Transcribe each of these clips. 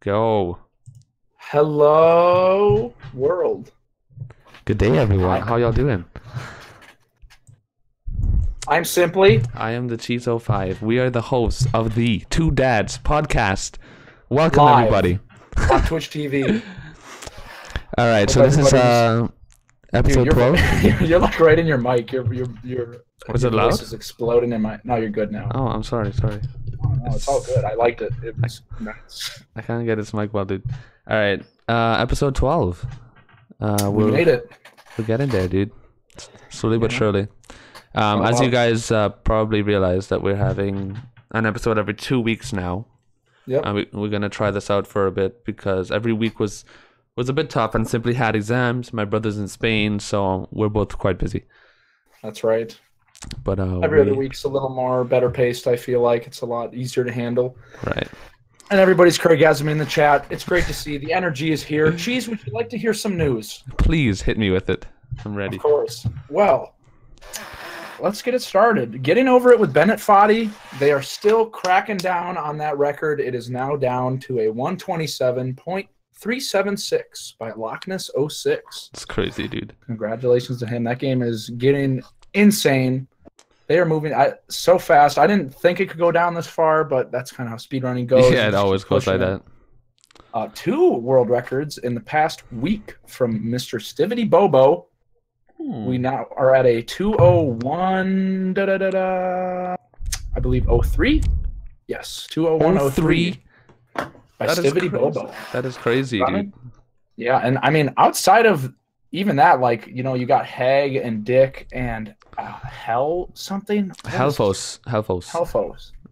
Go. Hello, world. Good day, everyone. How y'all doing? I'm Simply. I am the Cheese05. We are the hosts of the Two Dads podcast. Welcome, Live everybody. on Twitch TV. All right, so this is episode 12. You're like right in your mic. Your Was it loud? voice is exploding in my. No, you're good now. Oh, I'm sorry. Oh, no, it's all good. I liked it. It was nice. I can't get this mic well, dude. All right, episode 12. We made it. We're getting there, dude. Slowly but surely. As wow. you guys probably realize that we're having an episode every 2 weeks now. Yep. We're going to try this out for a bit because every week was a bit tough and Simply had exams. My brother's in Spain, so we're both quite busy. That's right. But every other week's a little more better paced, I feel like. It's a lot easier to handle. Right. And everybody's Craigasm in the chat. It's great to see. The energy is here. Cheese, would you like to hear some news? Please hit me with it. I'm ready. Of course. Well, let's get it started. Getting over it with Bennett Foddy. They are still cracking down on that record. It is now down to a 127.376 by Loch Ness 06. It's crazy, dude. Congratulations to him. That game is getting insane. They are moving so fast. I didn't think it could go down this far, but that's kind of how speedrunning goes. Yeah, it always goes like that. 2 world records in the past week from Mr. Stivity Bobo. We now are at a 201, I believe 03. Yes, 201.03 by Stivity Bobo. That is crazy, dude. Yeah, and I mean, outside of even that, like, you know, you got Hag and Dick and Helfos.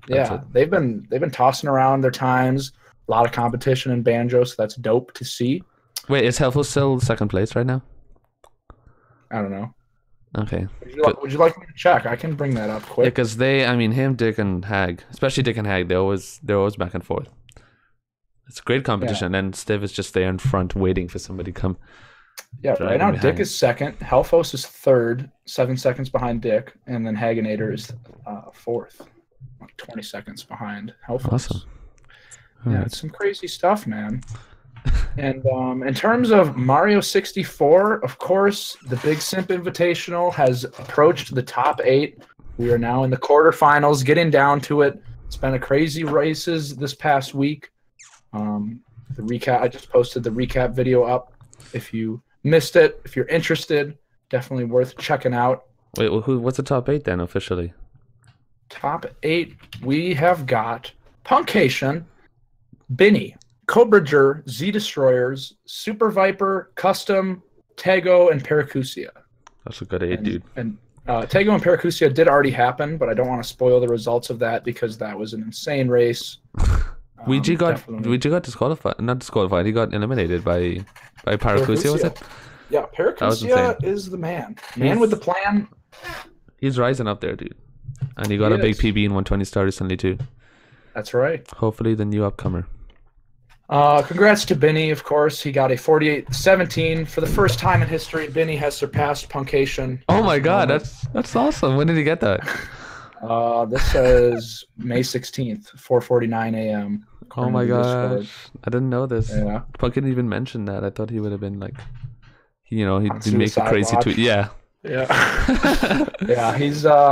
Yeah, they've been tossing around their times. A lot of competition in Banjo, so that's dope to see. Wait, is Helfos still second place right now? I don't know. Okay. Would you like me to check? I can bring that up quick. Yeah, because him, Dick, and Hag, especially Dick and Hag, they're always back and forth. It's a great competition, and Stiv is just there in front waiting for somebody to come. Yeah, right now Dick is second, Helfos is third, 7 seconds behind Dick, and then Haganator is fourth, like 20 seconds behind Helfos. Awesome. Yeah, it's some crazy stuff, man. And in terms of Mario 64, of course, the Big Simp Invitational has approached the top 8. We are now in the quarterfinals, getting down to it. It's been a crazy races this past week. The recap, I just posted the recap video up. If you missed it, if you're interested, definitely worth checking out. Wait, what's the top 8 then officially? Top 8, we have got Punkation, Binny, Cobrager, Z Destroyers, Super Viper, Custom, Tego, and Paracusia. That's a good 8, dude. And Tego and Paracusia did already happen, but I don't want to spoil the results of that because that was an insane race. Luigi got disqualified. Not disqualified. He got eliminated by Paracusia, was it? Yeah, Paracusia is the man. Man with the plan. He's rising up there, dude. And he got a big PB in 120 star recently, too. That's right. Hopefully the new upcomer. Congrats to Binny, of course. He got a 48-17. For the first time in history, Binny has surpassed Punkation. Oh my god, that's awesome. When did he get that? This says May 16th, 4:49 a.m. Oh my gosh. I didn't know this. Yeah. Punk didn't even mention that. I thought he would have been like, you know, he'd make a crazy tweet. Yeah. Yeah. Yeah,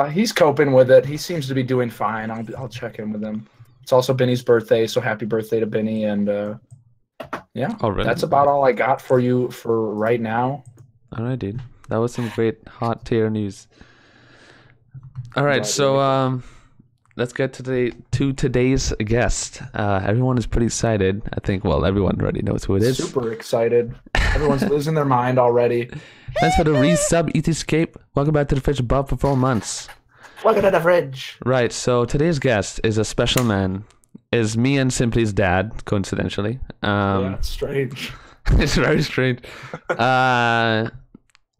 he's coping with it. He seems to be doing fine. I'll check in with him. It's also Binny's birthday, so happy birthday to Binny. And yeah, that's about all I got for you for right now. All right, dude. That was some great hot tier news. All right, so let's get to today's guest. Everyone is pretty excited. I think, well, everyone already knows who it is. Super excited. Everyone's losing their mind already. Thanks for the resub, Ethescape. Welcome back to the fridge above for 4 months. Welcome to the fridge. Right, so today's guest is a special man. Is me and Simply's dad, coincidentally. Yeah, it's strange. It's very strange.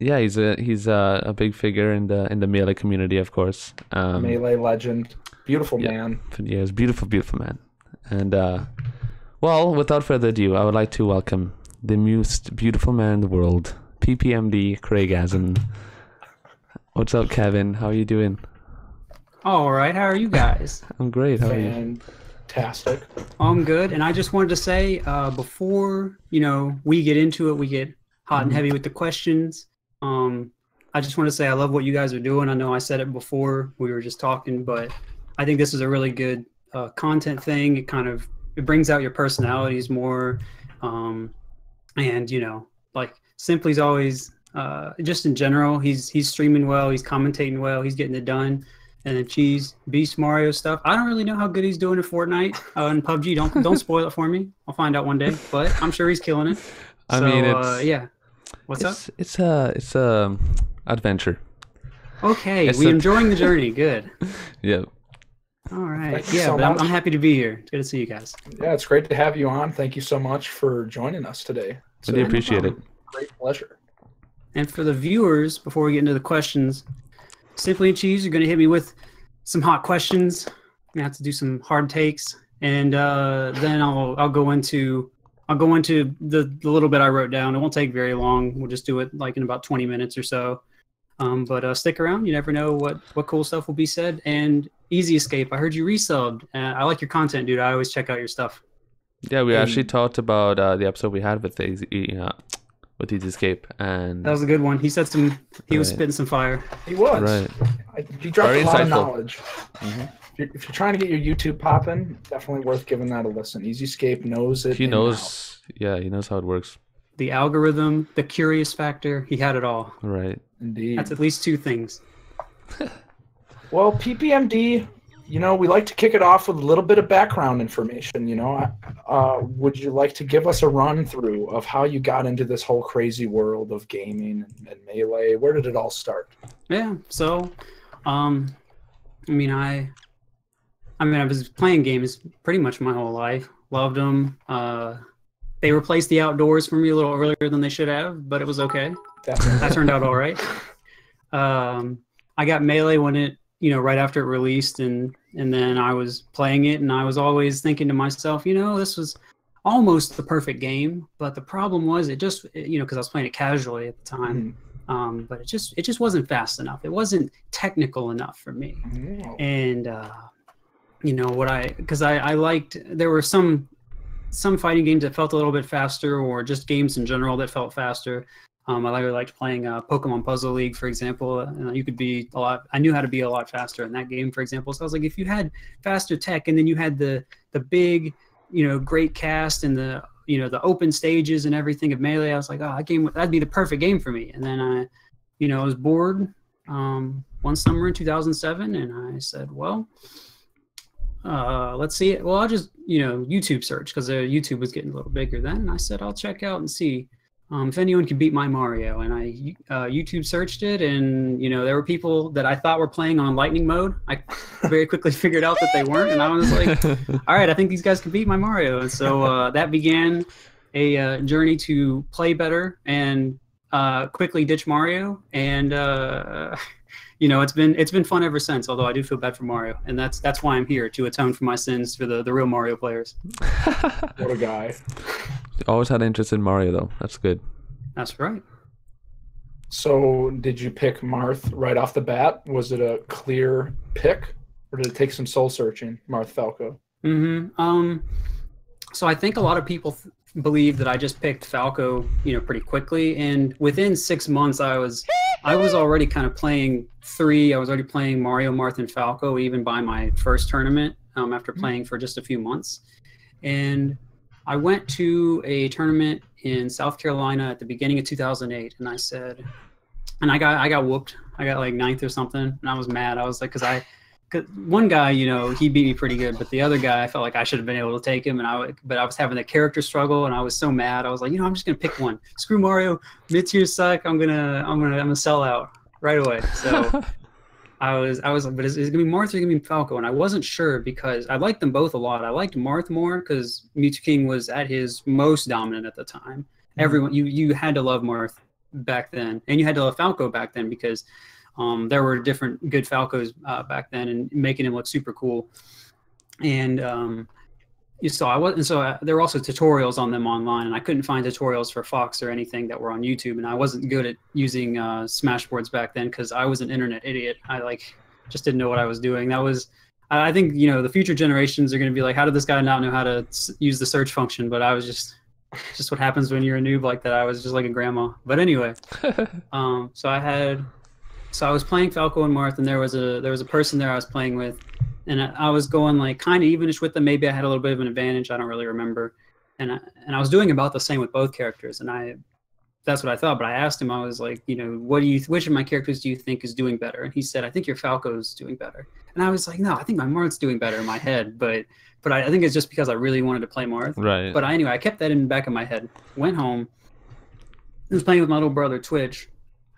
Yeah, he's a big figure in the Melee community, of course. Melee legend, beautiful man. Yeah, he's beautiful man. And well, without further ado, I would like to welcome the most beautiful man in the world, PPMD Craigasm. What's up, Kevin? How are you doing? All right, how are you guys? I'm great. How are you? Fantastic. I'm good, and I just wanted to say before we get into it, we get hot and heavy with the questions. I just want to say I love what you guys are doing. I know I said it before we were just talking, but I think this is a really good content thing. It brings out your personalities more, and like Simply's always just in general. He's streaming well. He's commentating well. He's getting it done. And then Cheese, Beast Mario stuff. I don't really know how good he's doing in Fortnite and PUBG. Don't spoil it for me. I'll find out one day, but I'm sure he's killing it. I mean, yeah. What's up? It's a adventure. Okay, we're enjoying the journey. Good. Yeah. All right. Yeah, but I'm happy to be here. It's good to see you guys. Yeah, it's great to have you on. Thank you so much for joining us today. Really appreciate it. Great pleasure. And for the viewers, before we get into the questions, Simply and Cheese, you're going to hit me with some hot questions. I'm going to have to do some hard takes, and then I'll go into the little bit I wrote down. It won't take very long. We'll just do it like in about 20 minutes or so. But stick around. You never know what cool stuff will be said. And Easy Escape, I heard you resubbed. I like your content, dude. I always check out your stuff. Yeah, we actually talked about the episode we had with Easy Escape, and that was a good one. He said he was spitting some fire. He was. Right. He dropped Very a lot of insightful. knowledge. If you're trying to get your YouTube popping, definitely worth giving that a listen. Easy Escape knows it. He knows. Yeah, he knows how it works. The algorithm, the curious factor, he had it all. Right. Indeed. That's at least two things. Well, PPMD, we like to kick it off with a little bit of background information. Would you like to give us a run through of how you got into this whole crazy world of gaming and Melee? Where did it all start? Yeah. So, I was playing games pretty much my whole life. Loved them. They replaced the outdoors for me a little earlier than they should have, but it was okay. That turned out all right. I got Melee when it, right after it released, and then I was playing it, and I was always thinking to myself, this was almost the perfect game, but the problem was it just, because I was playing it casually at the time, but it just wasn't fast enough. It wasn't technical enough for me. And because I liked, there were some fighting games that felt a little bit faster, or just games in general that felt faster. I really liked playing Pokemon Puzzle League, for example. I knew how to be a lot faster in that game, for example. So I was like, if you had faster tech, and then you had the big, great cast and the open stages and everything of Melee, I was like, that'd be the perfect game for me. And then I was bored one summer in 2007, and I said, well, let's see it. Well, I'll just YouTube search, because YouTube was getting a little bigger then. And I said, I'll check out and see if anyone can beat my Mario. And I YouTube searched it, and there were people that I thought were playing on lightning mode. I very quickly figured out that they weren't, and I was like, all right, I think these guys can beat my Mario. And so that began a journey to play better and quickly ditch Mario. And it's been fun ever since, although I do feel bad for Mario, and that's why I'm here, to atone for my sins for the real Mario players. What a guy. Always had interest in Mario, though. That's good. That's right. So did you pick Marth right off the bat? Was it a clear pick, or did it take some soul searching, Marth Falco? So I think a lot of people believe that I just picked Falco, pretty quickly, and within 6 months I was already kind of playing three. I was already playing Mario, Marth, and Falco, even by my first tournament, after playing for just a few months. And I went to a tournament in South Carolina at the beginning of 2008, and I got whooped. I got like 9th or something, and I was mad. I was like, because one guy, he beat me pretty good, but the other guy, I felt like I should have been able to take him, but I was having that character struggle, and I was so mad. I was like, I'm just gonna pick one. Screw Mario, mid-tier suck. I'm gonna sell out right away. So I was like, but is it gonna be Marth or gonna be Falco? And I wasn't sure, because I liked them both a lot. I liked Marth more because Mewtwo King was at his most dominant at the time. Everyone, you had to love Marth back then, and you had to love Falco back then, because there were different good Falcos back then, and making him look super cool. And there were also tutorials on them online, and I couldn't find tutorials for Fox or anything that were on YouTube, and I wasn't good at using Smashboards back then, because I was an internet idiot. I just didn't know what I was doing. I think, you know, the future generations are going to be like, how did this guy not know how to use the search function? But I was just what happens when you're a noob like that. I was just like a grandma. But anyway, so I was playing Falco and Marth, and there was a person there I was playing with, and I was going like kind of evenish with them. Maybe I had a little bit of an advantage. I don't really remember. And I was doing about the same with both characters, and that's what I thought. But I asked him, I was like, you know, which of my characters do you think is doing better? And he said, I think your Falco's doing better. And I was like, no, I think my Marth's doing better in my head. But I think it's just because I really wanted to play Marth. Right. But anyway, I kept that in the back of my head. Went home. I was playing with my little brother, Twitch,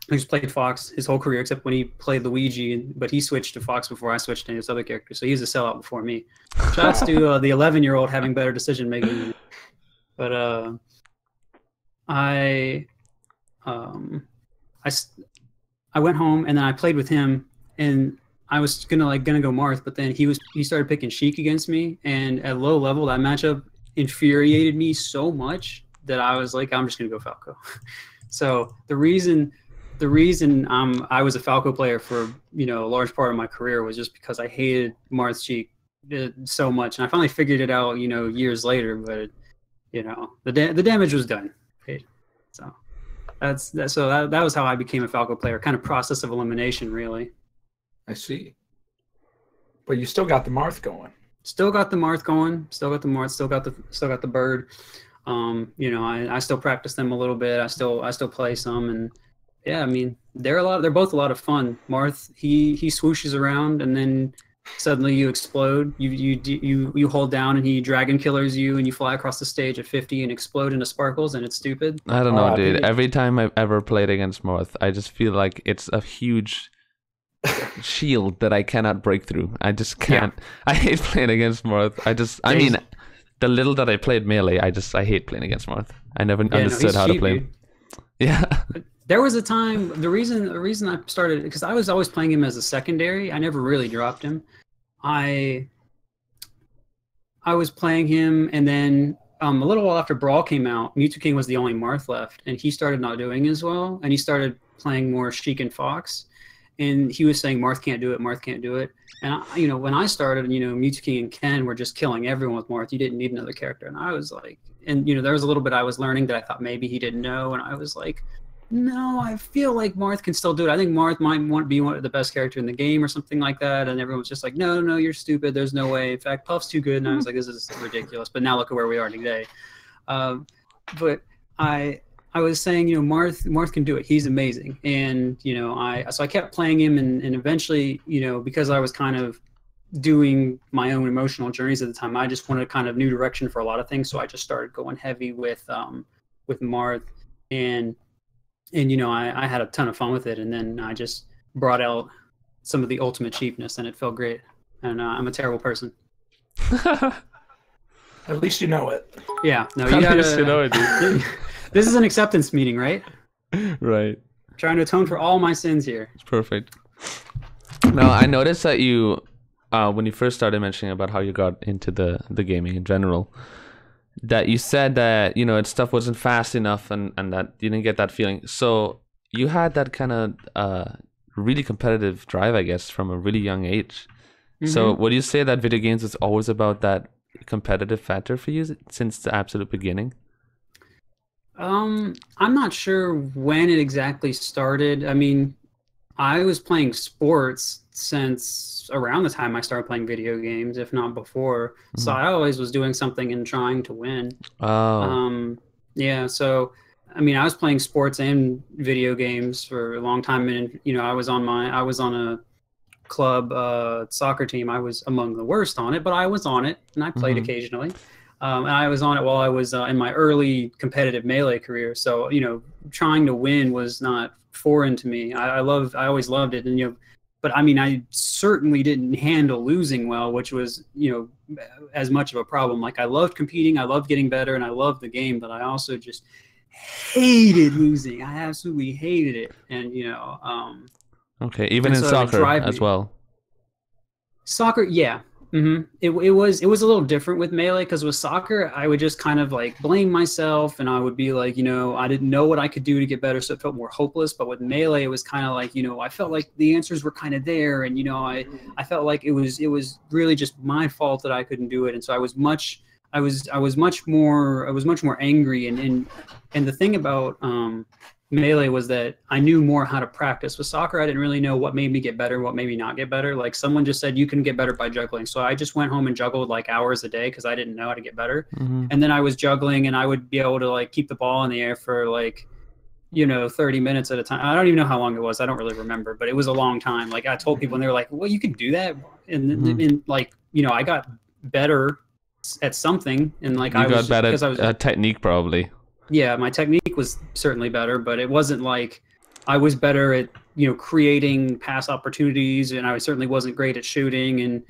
who's played Fox his whole career, except when he played Luigi. But he switched to Fox before I switched to his other character. So he was a sellout before me. Shouts to the 11-year-old having better decision making. But I went home and then I played with him, and I was gonna go Marth, but then he started picking Sheik against me, and at low level that matchup infuriated me so much that I was like, I'm just gonna go Falco. So the reason I was a Falco player for, you know, a large part of my career was just because I hated Marth Sheik so much, and I finally figured it out, you know, years later. But you know, the damage was done. Okay. So that was how I became a Falco player. Kind of process of elimination, really. I see. But you still got the Marth going. Still got the Marth going. Still got the Marth. Still got the bird. You know, I still practice them a little bit. I still play some, and yeah, I mean, they're both a lot of fun. Marth, he swooshes around, and then suddenly you explode. You hold down, and he dragon killers you, and you fly across the stage at 50 and explode into sparkles, and it's stupid. I don't know, dude. Every time I've ever played against Marth, I just feel like it's a huge shield that I cannot break through. I just can't. Yeah. I hate playing against Marth. I mean, the little that I played melee, I hate playing against Marth. I never understood how to play him. Yeah. There was a time, the reason I started, because I was always playing him as a secondary. I never really dropped him. I was playing him, and then a little while after Brawl came out, Mewtwo King was the only Marth left, and he started not doing as well, and he started playing more Sheik and Fox, and he was saying Marth can't do it, Marth can't do it. And you know, when I started, you know, Mewtwo King and Ken were just killing everyone with Marth. You didn't need another character, and I was like, and you know, there was a little bit I was learning that I thought maybe he didn't know, and I was like, no, I feel like Marth can still do it. I think Marth might be one of the best character in the game or something like that. And everyone was just like, no, you're stupid. There's no way. In fact, Puff's too good. And I was like, this is ridiculous. But now look at where we are today. But I was saying, you know, Marth can do it. He's amazing. And, you know, so I kept playing him, and eventually, you know, because I was kind of doing my own emotional journeys at the time, I just wanted a kind of new direction for a lot of things. So I just started going heavy with Marth, and you know, I had a ton of fun with it, and then I just brought out some of the ultimate cheapness, and it felt great. And I'm a terrible person. At least you know it. Yeah. No, you At least you know it, dude. This is an acceptance meeting, right? Right. Trying to atone for all my sins here. It's perfect. Now, I noticed that you, when you first started mentioning about how you got into the gaming in general, that you said that, you know, stuff wasn't fast enough, and that you didn't get that feeling. So you had that kind of really competitive drive, I guess, from a really young age. Mm-hmm. So would you say that video games is always about that competitive factor for you since the absolute beginning? I'm not sure when it exactly started. I mean, I was playing sports since around the time I started playing video games, if not before. Mm-hmm. So I always was doing something and trying to win. Oh. Yeah. So, I mean, I was playing sports and video games for a long time, and you know, I was on a club soccer team. I was among the worst on it, but I was on it, and I played occasionally. And I was on it while I was in my early competitive melee career. So, you know, trying to win was not foreign to me. I always loved it, and you know. But I mean, I certainly didn't handle losing well, which was, you know, as much of a problem. Like, I loved competing, I loved getting better, and I loved the game, but I also just hated losing. I absolutely hated it. And, you know, okay, even in soccer as well. Soccer, yeah. It was a little different with Melee, because with soccer I would just kind of like blame myself, and I would be like, you know, I didn't know what I could do to get better, so it felt more hopeless. But with Melee, it was kind of like, you know, I felt like the answers were kind of there, and you know, I felt like it was really just my fault that I couldn't do it, and so I was much more angry, and the thing about Melee was that I knew more how to practice. With soccer, I didn't really know what made me get better, what made me not get better. Like someone just said, you can get better by juggling. So I just went home and juggled like hours a day because I didn't know how to get better. And then I was juggling, and I would be able to like keep the ball in the air for like, you know, 30 minutes at a time. I don't even know how long it was. I don't really remember, but it was a long time. Like I told people, and they were like, well, you can do that. And like, you know, I got better at something, and like you got better at technique probably. Yeah, my technique was certainly better, but it wasn't like I was better at, you know, creating pass opportunities, and I certainly wasn't great at shooting, and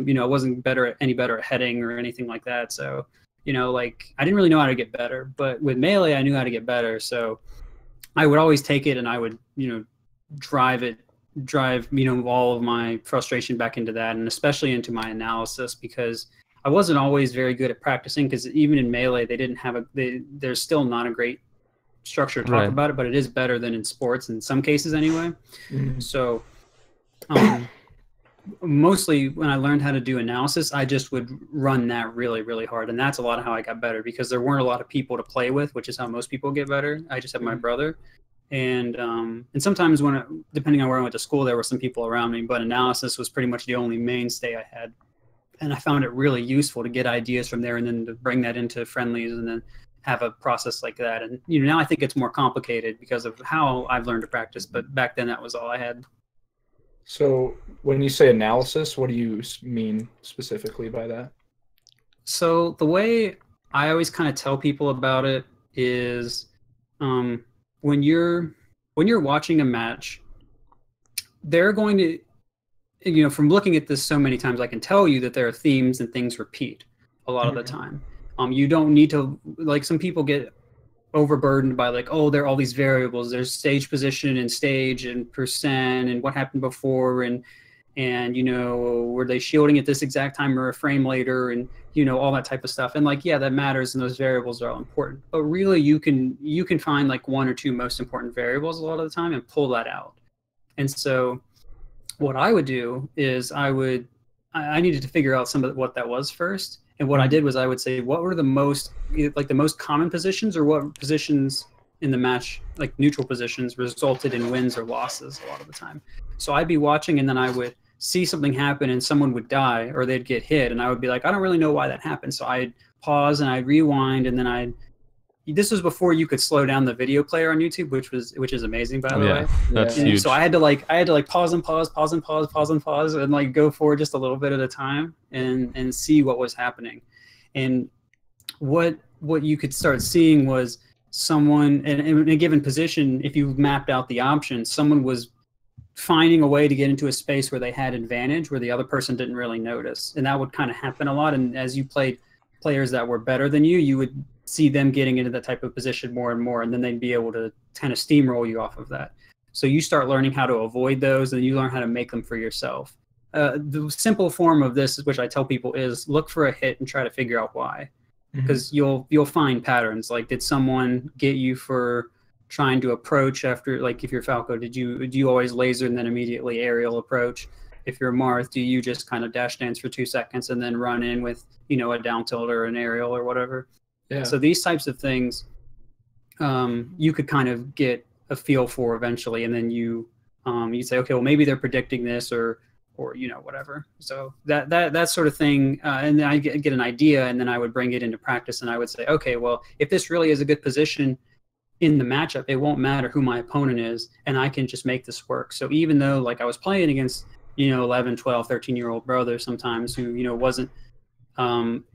you know, I wasn't any better at heading or anything like that. So, you know, like I didn't really know how to get better, but with Melee I knew how to get better. So I would always take it, and I would, you know, drive, you know, all of my frustration back into that, and especially into my analysis, because I wasn't always very good at practicing, because even in Melee, they didn't have there's still not a great structure to talk about it, but it is better than in sports in some cases anyway. So mostly when I learned how to do analysis, I just would run that really, really hard. And that's a lot of how I got better, because there weren't a lot of people to play with, which is how most people get better. I just had my brother. And sometimes depending on where I went to school, there were some people around me, but analysis was pretty much the only mainstay I had. And I found it really useful to get ideas from there, and then to bring that into friendlies, and then have a process like that. And you know, now I think it's more complicated because of how I've learned to practice, but back then that was all I had. So when you say analysis, what do you mean specifically by that? So the way I always kind of tell people about it is when you're watching a match, they're going to, you know, from looking at this so many times, I can tell you that there are themes and things repeat a lot of the time. You don't need to, like, some people get overburdened by like, oh, there are all these variables. There's stage position and stage and percent and what happened before, and you know, were they shielding at this exact time or a frame later, and you know, all that type of stuff. And like, yeah, that matters, and those variables are all important. But really, you can find like one or two most important variables a lot of the time and pull that out. And so what I would do is I needed to figure out some of what that was first. And what I did was I would say, what were the most common positions, or what positions in the match, like neutral positions, resulted in wins or losses a lot of the time. So I'd be watching, and then I would see something happen and someone would die or they'd get hit, and I would be like, I don't really know why that happened. So I'd pause and I'd rewind, and then this was before you could slow down the video player on YouTube, which is amazing, by the way. That's huge. So I had to pause and pause, pause and pause, pause and pause, and like go forward just a little bit at a time and see what was happening. And what you could start seeing was someone in a given position, if you mapped out the options, someone was finding a way to get into a space where they had advantage, where the other person didn't really notice. And that would kind of happen a lot. And as you played players that were better than you, you would see them getting into that type of position more and more, and then they'd be able to kind of steamroll you off of that. So you start learning how to avoid those, and you learn how to make them for yourself. The simple form of this, which I tell people, is look for a hit and try to figure out why. Because you'll find patterns. Like, did someone get you for trying to approach after, like if you're Falco, do you always laser and then immediately aerial approach? If you're Marth, do you just kind of dash dance for 2 seconds and then run in with, you know, a down tilt or an aerial or whatever? Yeah. So these types of things, you could kind of get a feel for eventually, and then you say, okay, well, maybe they're predicting this, or you know, whatever. So that sort of thing, and then I get an idea, and then I would bring it into practice, and I would say, okay, well, if this really is a good position in the matchup, it won't matter who my opponent is, and I can just make this work. So even though, like, I was playing against, you know, 11, 12, 13-year-old brothers sometimes who, you know, wasn't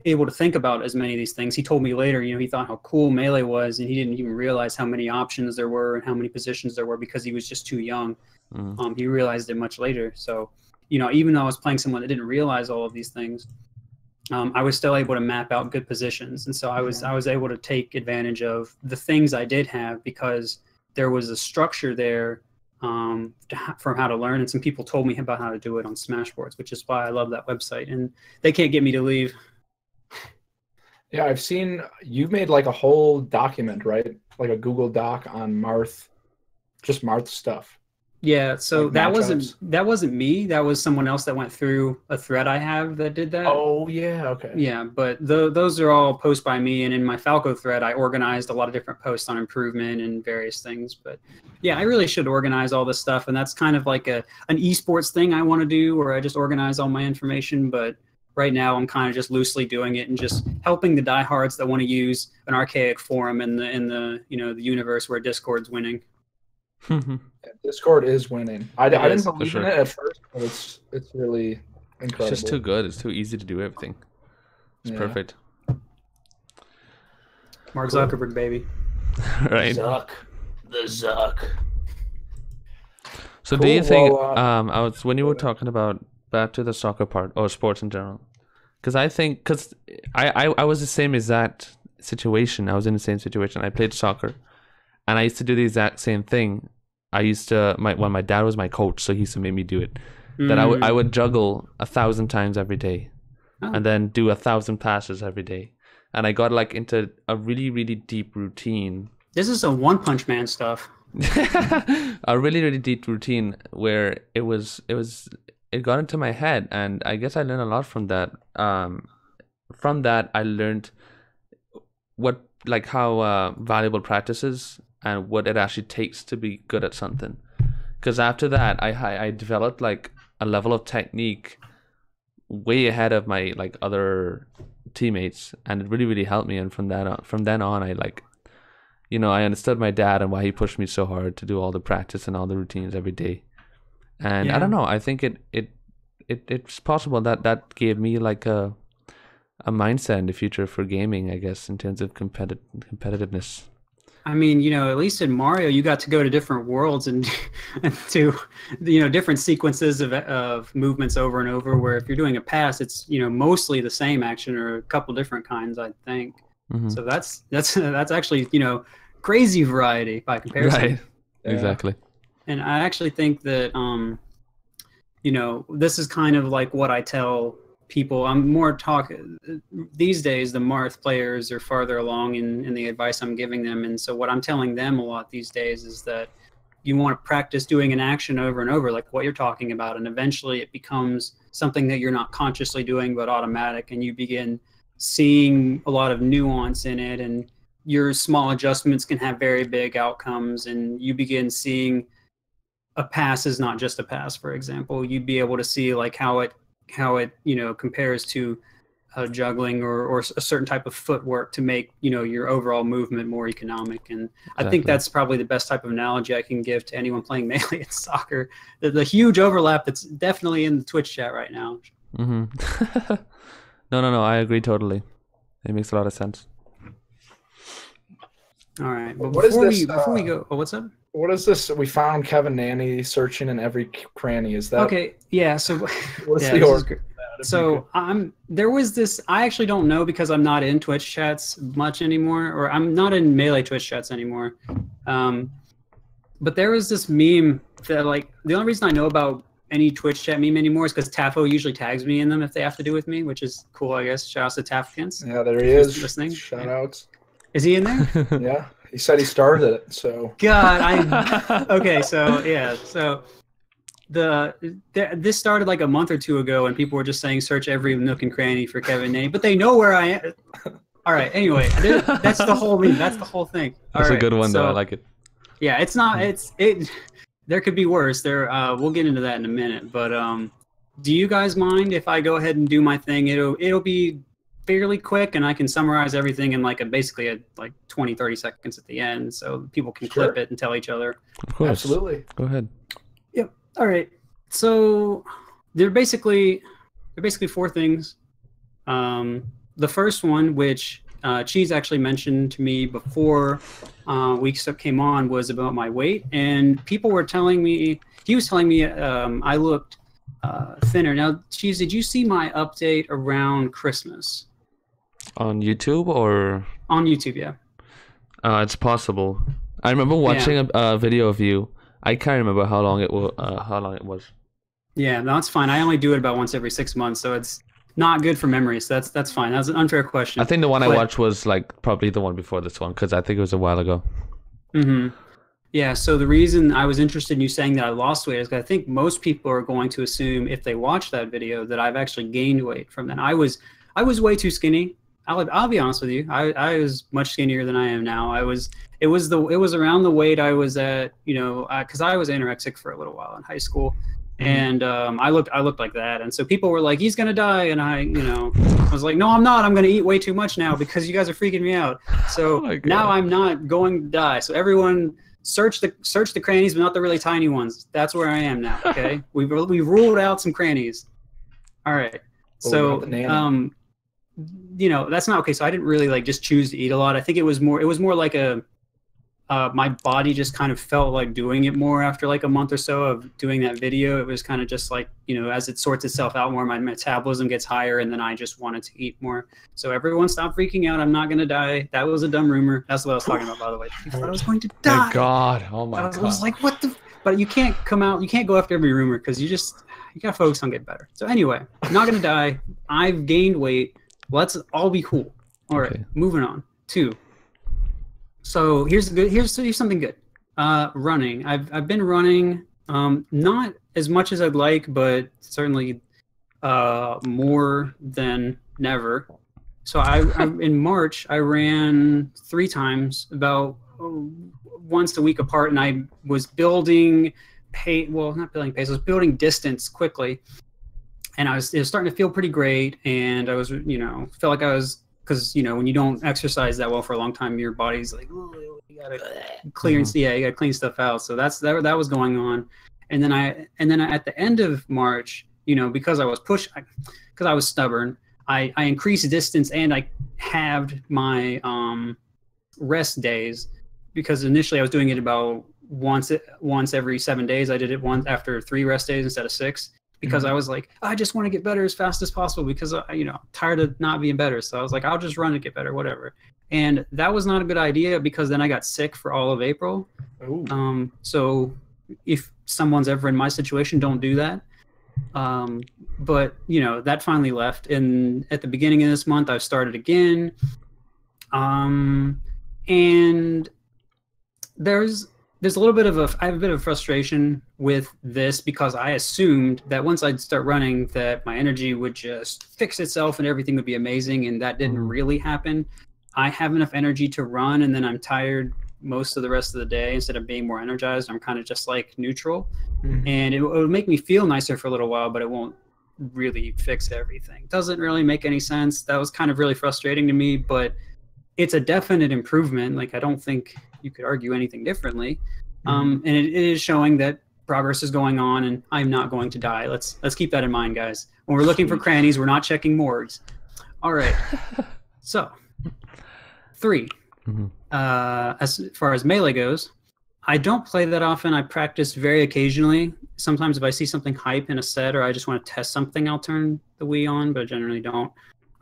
able to think about as many of these things. He told me later, you know, he thought how cool Melee was, and he didn't even realize how many options there were and how many positions there were because he was just too young. He realized it much later. So, you know, even though I was playing someone that didn't realize all of these things, I was still able to map out good positions. And so I was able to take advantage of the things I did have because there was a structure there from how to learn, and some people told me about how to do it on Smashboards, which is why I love that website, and they can't get me to leave. Yeah, I've seen you've made like a whole document, right? Like a Google Doc on Marth, just Marth stuff. Yeah, so Like that matchups. wasn't me. That was someone else that went through a thread I have that did that. Oh yeah, okay. Yeah, but those are all posts by me, and in my Falco thread, I organized a lot of different posts on improvement and various things. But yeah, I really should organize all this stuff, and that's kind of like an esports thing I want to do, where I just organize all my information. But right now, I'm kind of just loosely doing it and just helping the diehards that want to use an archaic forum in the the universe where Discord's winning. Discord is winning. I didn't believe sure. in it at first, but it's really incredible. It's just too good. It's too easy to do everything. It's perfect. Mark Zuckerberg, baby. Right. The Zuck. So do you think when you were talking about back to the soccer part or sports in general, because I was the same exact situation. I was in the same situation. I played soccer, and I used to do the exact same thing. I used to my dad was my coach, so he used to make me do it. That I would juggle 1,000 times every day, and then do 1,000 passes every day, and I got like into a really, really deep routine. This is some One Punch Man stuff. A really, really deep routine where it got into my head, and I guess I learned a lot from that. From that, I learned how valuable practice is and what it actually takes to be good at something. Because after that, I developed like a level of technique way ahead of my like other teammates, and it really, really helped me. And from then on, I I understood my dad and why he pushed me so hard to do all the practice and all the routines every day. And I don't know, I think it's possible that gave me like a mindset in the future for gaming, I guess, in terms of competitiveness. I mean, at least in Mario, you got to go to different worlds and to, different sequences of movements over and over, where if you're doing a pass, it's, mostly the same action or a couple different kinds, I think. Mm-hmm. So that's actually, crazy variety by comparison. Right. Yeah. Exactly. And I actually think that, this is kind of like what I tell people. I'm more talking these days, the Marth players are farther along in the advice I'm giving them. And so what I'm telling them a lot these days is that you want to practice doing an action over and over, like what you're talking about. And eventually it becomes something that you're not consciously doing, but automatic. And you begin seeing a lot of nuance in it. And your small adjustments can have very big outcomes. And you begin seeing a pass is not just a pass, for example. You'd be able to see like how it compares to juggling or a certain type of footwork to make your overall movement more economic. And exactly. I think that's probably the best type of analogy I can give to anyone playing Melee in soccer. The huge overlap that's definitely in the Twitch chat right now. Mm-hmm. No, I agree totally. It makes a lot of sense. All right, but before we go, what's up? What is this? We found Kevin Nanny searching in every cranny. Is that okay? Yeah. So what's the order? So there was this. I actually don't know because I'm not in Twitch chats much anymore, or I'm not in Melee Twitch chats anymore. But there was this meme that like the only reason I know about any Twitch chat meme anymore is because Tafo usually tags me in them if they have to do with me, which is cool, I guess. Shout out to Tafkins. Yeah, there he is. Listening. Shout outs. Is he in there? Yeah, he said he started it. So God, okay. So yeah, so this started like a month or two ago, and people were just saying search every nook and cranny for Kevin Nanny, but they know where I am. All right. Anyway, that's the whole meme. That's the whole thing. That's a good one, though. I like it. Yeah, it's not. It. There could be worse. We'll get into that in a minute. But do you guys mind if I go ahead and do my thing? It'll be fairly quick, and I can summarize everything in basically 20-30 seconds at the end, so people can clip it and tell each other. Of course. Absolutely. Go ahead. Yep. All right. So they're basically four things. The first one, which Cheese actually mentioned to me before we came on, was about my weight, and people were telling me, he was telling me I looked thinner. Now, Cheese, did you see my update around Christmas? On YouTube or? On YouTube, yeah. It's possible. I remember watching a video of you, I can't remember how long it was. Yeah, no, that's fine. I only do it about once every 6 months, so it's not good for memory. So that's fine. That's an unfair question. I think the one I watched was like probably the one before this one because I think it was a while ago. Mm-hmm. Yeah. So the reason I was interested in you saying that I lost weight is because I think most people are going to assume if they watch that video that I've actually gained weight from that. I was way too skinny. I'll be honest with you. I was much skinnier than I am now. It was around the weight I was at, you know, because I was anorexic for a little while in high school. And I looked like that, and so people were like, "He's gonna die," and I was like, "No, I'm not. I'm gonna eat way too much now because you guys are freaking me out." So now I'm not going to die. So everyone search the crannies, but not the really tiny ones. That's where I am now. Okay, we ruled out some crannies. All right. So that's not okay. So I didn't really like just choose to eat a lot. I think it was more like my body just kind of felt like doing it more after like a month or so of doing that video. It was kind of just like, as it sorts itself out more, my metabolism gets higher, and then I just wanted to eat more. So everyone stop freaking out. I'm not going to die. That was a dumb rumor. That's what I was talking about, by the way. People thought I was going to die. Thank God. Oh my God. I was like, what the? But you can't go after every rumor because you got to focus on getting better. So anyway, I'm not going to die. I've gained weight. Let's all be cool. All right, moving on. 2. So here's something good. Running. I've been running, not as much as I'd like, but certainly more than never. So I in March I ran 3 times, about once a week apart, and I was building not building pace. I was building distance quickly, and it was starting to feel pretty great. And I was felt like I was. Because when you don't exercise that well for a long time, your body's like, oh, you gotta clear, you gotta clean stuff out. So that was going on, and then at the end of March, because I was stubborn, I increased distance and I halved my rest days, because initially I was doing it about once every 7 days. I did it once after 3 rest days instead of 6. Because I was like, I just want to get better as fast as possible because I'm tired of not being better. So I was like, I'll just run to get better, whatever. And that was not a good idea because then I got sick for all of April. So if someone's ever in my situation, don't do that. But that finally left. And at the beginning of this month, I've started again. And there's a little bit of I have a bit of frustration with this because I assumed that once I'd start running that my energy would just fix itself and everything would be amazing, and that didn't really happen. I have enough energy to run, and then I'm tired most of the rest of the day. Instead of being more energized, I'm kind of just like neutral. And it would make me feel nicer for a little while, but it won't really fix everything. Doesn't really make any sense. That was kind of really frustrating to me, but it's a definite improvement. Like, I don't think you could argue anything differently. And it is showing that progress is going on, and I'm not going to die. Let's keep that in mind, guys. When we're looking for crannies, we're not checking morgues. All right. So 3. As far as Melee goes, I don't play that often. I practice very occasionally. Sometimes if I see something hype in a set or I just want to test something, I'll turn the Wii on, but I generally don't.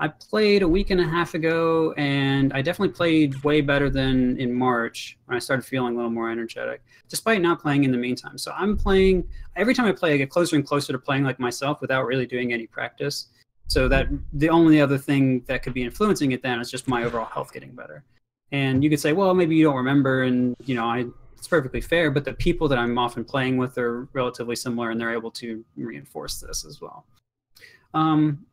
I played a week and a half ago, and I definitely played way better than in March when I started feeling a little more energetic, despite not playing in the meantime. So I'm playing, every time I play, I get closer and closer to playing like myself without really doing any practice. So that the only other thing that could be influencing it then is just my overall health getting better. And you could say, well, maybe you don't remember, and it's perfectly fair, but the people that I'm often playing with are relatively similar, and they're able to reinforce this as well.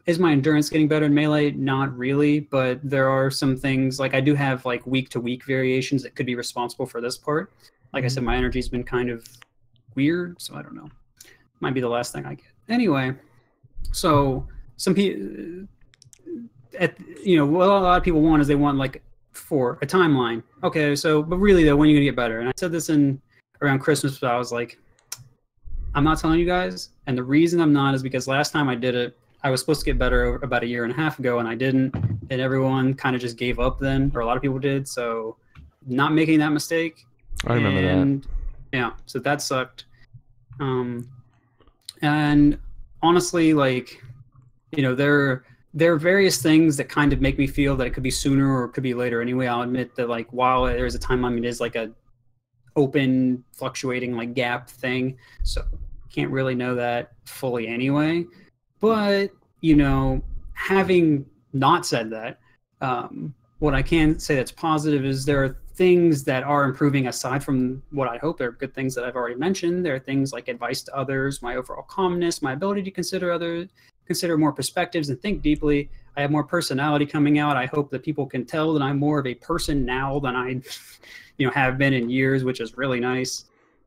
Is my endurance getting better in Melee? Not really, but there are some things, like I do have like week-to-week variations that could be responsible for this part. Like I said, my energy's been kind of weird, so I don't know. Might be the last thing I get. Anyway, so some people, what a lot of people want is they want like for a timeline. Okay, so, but really though, when are you gonna get better? And I said this around Christmas, but I was like, I'm not telling you guys, and the reason I'm not is because last time I did it, I was supposed to get better about 1.5 years ago, and I didn't, and everyone kind of just gave up then, or a lot of people did, so not making that mistake. I remember that. Yeah, so that sucked. And honestly, like, there are various things that kind of make me feel that it could be sooner or it could be later anyway. I'll admit that, like, while there's a timeline, it is like a open, fluctuating like gap thing. So can't really know that fully anyway. But, you know, having not said that, what I can say that's positive is there are things that are improving aside from what I hope. There are good things that I've already mentioned. There are things like advice to others, my overall calmness, my ability to consider more perspectives and think deeply. I have more personality coming out. I hope that people can tell that I'm more of a person now than I, you know, have been in years, which is really nice.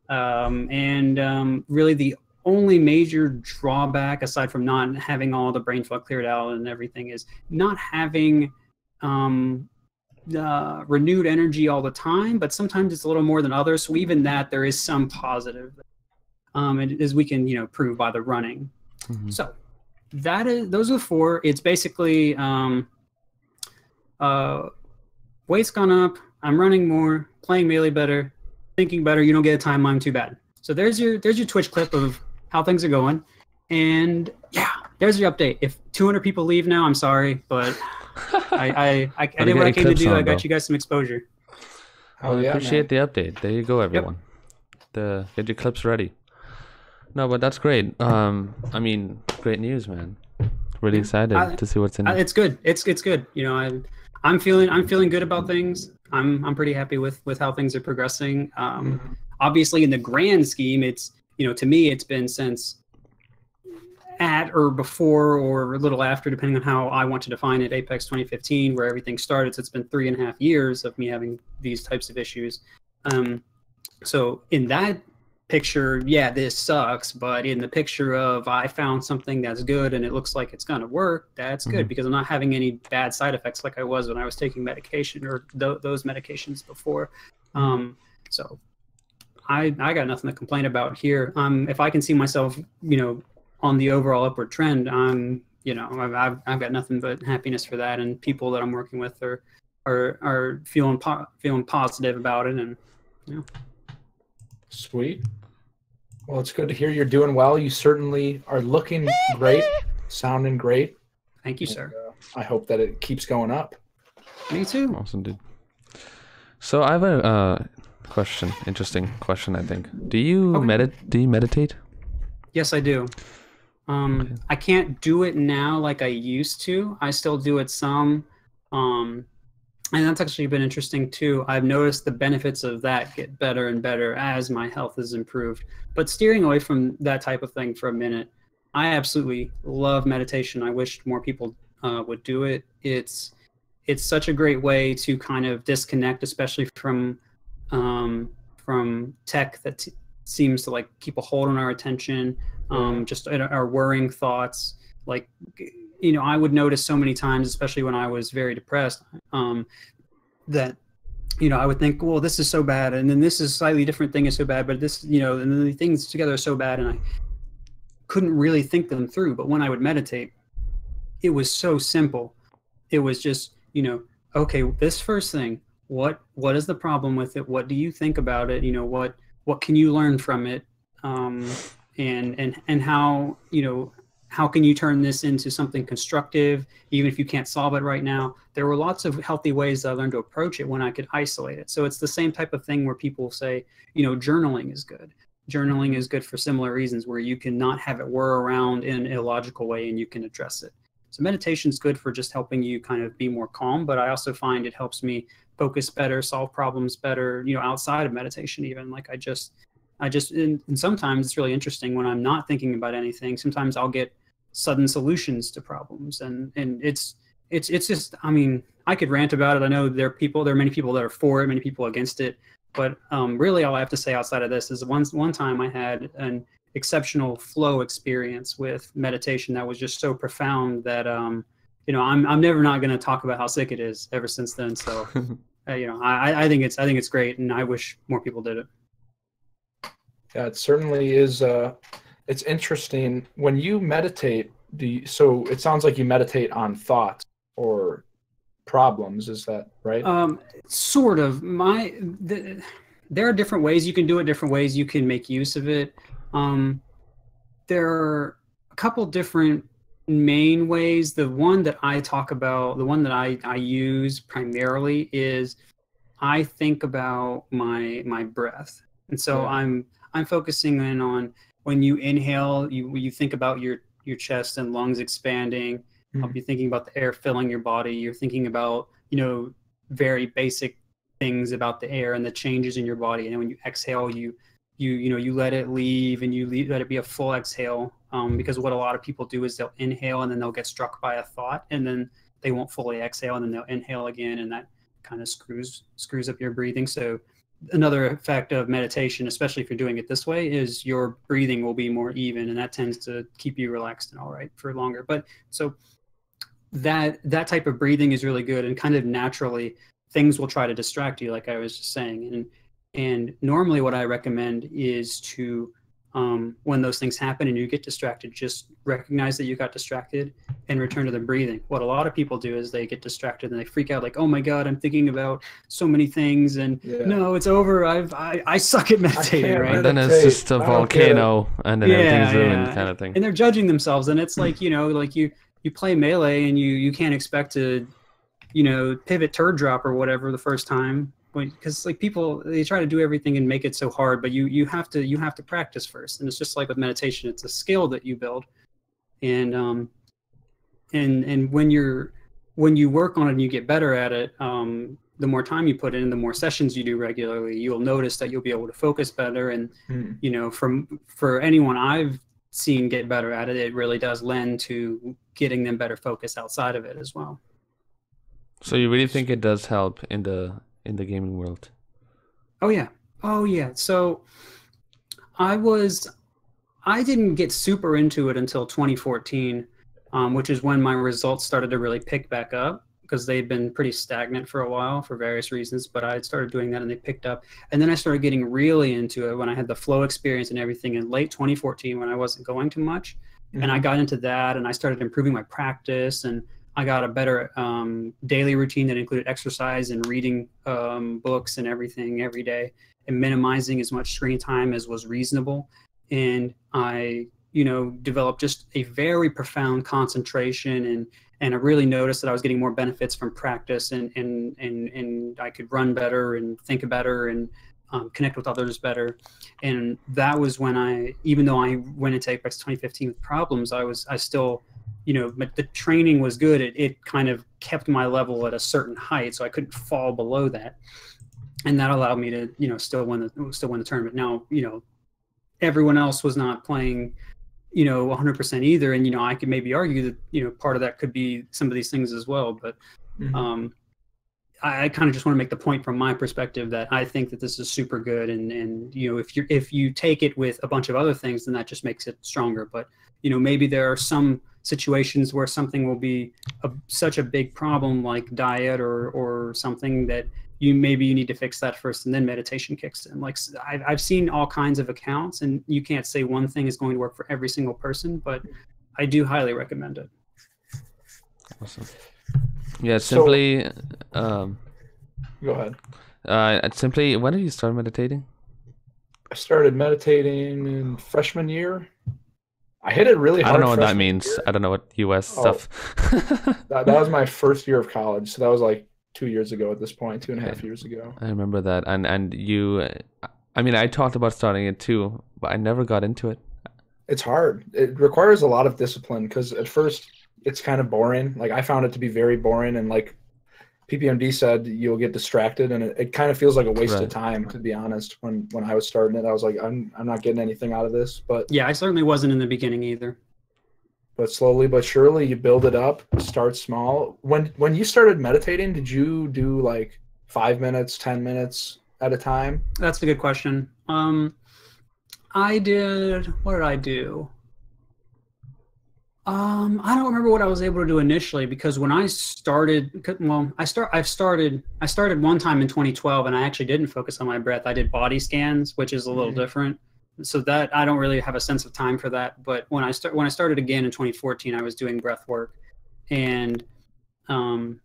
Really the only major drawback, aside from not having all the brain fog cleared out and everything, is not having renewed energy all the time, but sometimes it's a little more than others. So even that, there is some positive, as we can, you know, prove by the running. Mm-hmm. So those are the 4. It's basically weight's gone up. I'm running more, playing Melee better, thinking better. You don't get a time mine too bad. So there's your Twitch clip of how things are going, and yeah, there's your update. If 200 people leave now, I'm sorry, but I did what I came to do. I got you guys some exposure. Well, I appreciate the update. There you go, everyone. Yep. Get your clips ready. No, but that's great. I mean, great news, man. Really excited to see what's in it. It's good. It's good. You know, I'm feeling good about things. I'm pretty happy with how things are progressing. Obviously, in the grand scheme, it's, you know, to me, it's been since at or before or a little after, depending on how I want to define it, Apex 2015, where everything started. So it's been 3.5 years of me having these types of issues. So in that picture, yeah, this sucks, but in the picture of I found something that's good and it looks like it's gonna work, that's good, because I'm not having any bad side effects like I was when I was taking medication or those medications before. So I got nothing to complain about here. If I can see myself, you know, on the overall upward trend, you know, I've got nothing but happiness for that, and people that I'm working with are feeling positive about it, and you know. Sweet. Well, it's good to hear you're doing well. You certainly are looking great, sounding great. Thank you, sir. I hope that it keeps going up. Me too. Awesome, dude. So I have a question, interesting question, I think. Do you meditate? Yes, I do. Okay. I can't do it now like I used to. I still do it some. And that's actually been interesting too. I've noticed the benefits of that get better and better as my health has improved. But steering away from that type of thing for a minute, I absolutely love meditation. I wish more people would do it. It's such a great way to kind of disconnect, especially from tech that seems to like keep a hold on our attention, just our worrying thoughts. Like, you know, I would notice so many times, especially when I was very depressed, that, you know, I would think, well, this is so bad, and then this is a slightly different thing is so bad, but this, you know, and then the things together are so bad, and I couldn't really think them through. But when I would meditate, it was so simple. It was just, you know, okay, this first thing, what is the problem with it? What do you think about it? You know, what can you learn from it? And how, you know, how can you turn this into something constructive, even if you can't solve it right now? There were lots of healthy ways that I learned to approach it when I could isolate it. So it's the same type of thing where people say, you know, journaling is good. Journaling is good for similar reasons, where you can not have it whir around in an illogical way and you can address it. So meditation is good for just helping you kind of be more calm, but I also find it helps me focus better, solve problems better, you know, outside of meditation even. Like I just, and sometimes it's really interesting when I'm not thinking about anything. Sometimes I'll get sudden solutions to problems, and it's just, I mean, I could rant about it. I know there are many people that are for it, many people against it, but really all I have to say outside of this is one time I had an exceptional flow experience with meditation that was just so profound that you know, I'm never not going to talk about how sick it is ever since then. So you know, I think it's great, and I wish more people did it. Yeah, it certainly is. It's interesting when you meditate. So it sounds like you meditate on thoughts or problems. Is that right? Sort of. There are different ways you can do it. Different ways you can make use of it. There are a couple different main ways. The one that I talk about, the one that I use primarily is I think about my breath, and so I'm focusing in on when you inhale, you think about your chest and lungs expanding. I'll be thinking about the air filling your body. You're thinking about, you know, very basic things about the air and the changes in your body. And then when you exhale, you let it leave, and let it be a full exhale. Because what a lot of people do is they'll inhale and then they'll get struck by a thought, and then they won't fully exhale, and then they'll inhale again, and that kind of screws up your breathing. So another effect of meditation, especially if you're doing it this way, is your breathing will be more even, and that tends to keep you relaxed and all right for longer. But so that type of breathing is really good, and kind of naturally things will try to distract you, like I was just saying. And normally what I recommend is to when those things happen and you get distracted, just recognize that you got distracted and return to the breathing. What a lot of people do is they get distracted and they freak out, like, oh my God, I'm thinking about so many things, and no, it's over. I suck at meditating, right? And then it's just a volcano, and then everything's ruined, kind of thing. And they're judging themselves, and it's like, you know, like you play Melee and you can't expect to, you know, pivot turd drop or whatever the first time, because like people, they try to do everything and make it so hard, but you have to practice first. And it's just like with meditation, it's a skill that you build. And when you work on it and you get better at it, the more time you put in, the more sessions you do regularly, you'll notice that you'll be able to focus better. And you know, for anyone I've seen get better at it, it really does lend to getting them better focus outside of it as well. So you really think it does help in the gaming world? Oh yeah. So I didn't get super into it until 2014, which is when my results started to really pick back up, because they'd been pretty stagnant for a while for various reasons. But I had started doing that and they picked up. And then I started getting really into it when I had the flow experience and everything in late 2014, when I wasn't going too much. And I got into that, and I started improving my practice, and I got a better daily routine that included exercise and reading books and everything every day, and minimizing as much screen time as was reasonable. And I, you know, developed just a very profound concentration, and I really noticed that I was getting more benefits from practice, and I could run better and think better and connect with others better. And that was when even though I went into Apex 2015 with problems, I still, you know, but the training was good. It kind of kept my level at a certain height, so I couldn't fall below that, and that allowed me to, you know, still win the tournament. Now, you know, everyone else was not playing, you know, 100% either, and you know, I could maybe argue that, you know, part of that could be some of these things as well. But I kind of just want to make the point from my perspective that I think that this is super good, and you know, if you take it with a bunch of other things, then that just makes it stronger. But you know, maybe there are some situations where something will be such a big problem, like diet or something, that you need to fix that first, and then meditation kicks in. Like I've seen all kinds of accounts, and you can't say one thing is going to work for every single person, but I do highly recommend it. Awesome. Yeah, simply. Go ahead. Simply, when did you start meditating? I started meditating in freshman year. I hit it really hard. I don't know what that means. I don't know what US stuff. that was my first year of college, so that was like 2 years ago at this point, 2.5 years ago. I remember that, and you. I mean, I talked about starting it too, but I never got into it. It's hard. It requires a lot of discipline, because at first it's kind of boring. Like I found it to be very boring, and like PPMD said, you'll get distracted, and it kind of feels like a waste of time, to be honest. When I was starting it, I was like, I'm not getting anything out of this. But yeah, I certainly wasn't in the beginning either. But slowly but surely, you build it up. Start small. When you started meditating, did you do like 5 minutes, 10 minutes at a time? That's a good question. I did. What did I do? I don't remember what I was able to do initially, because when I started, I started one time in 2012, and I actually didn't focus on my breath. I did body scans, which is a little different. So that I don't really have a sense of time for that. But when I started again in 2014, I was doing breath work, and that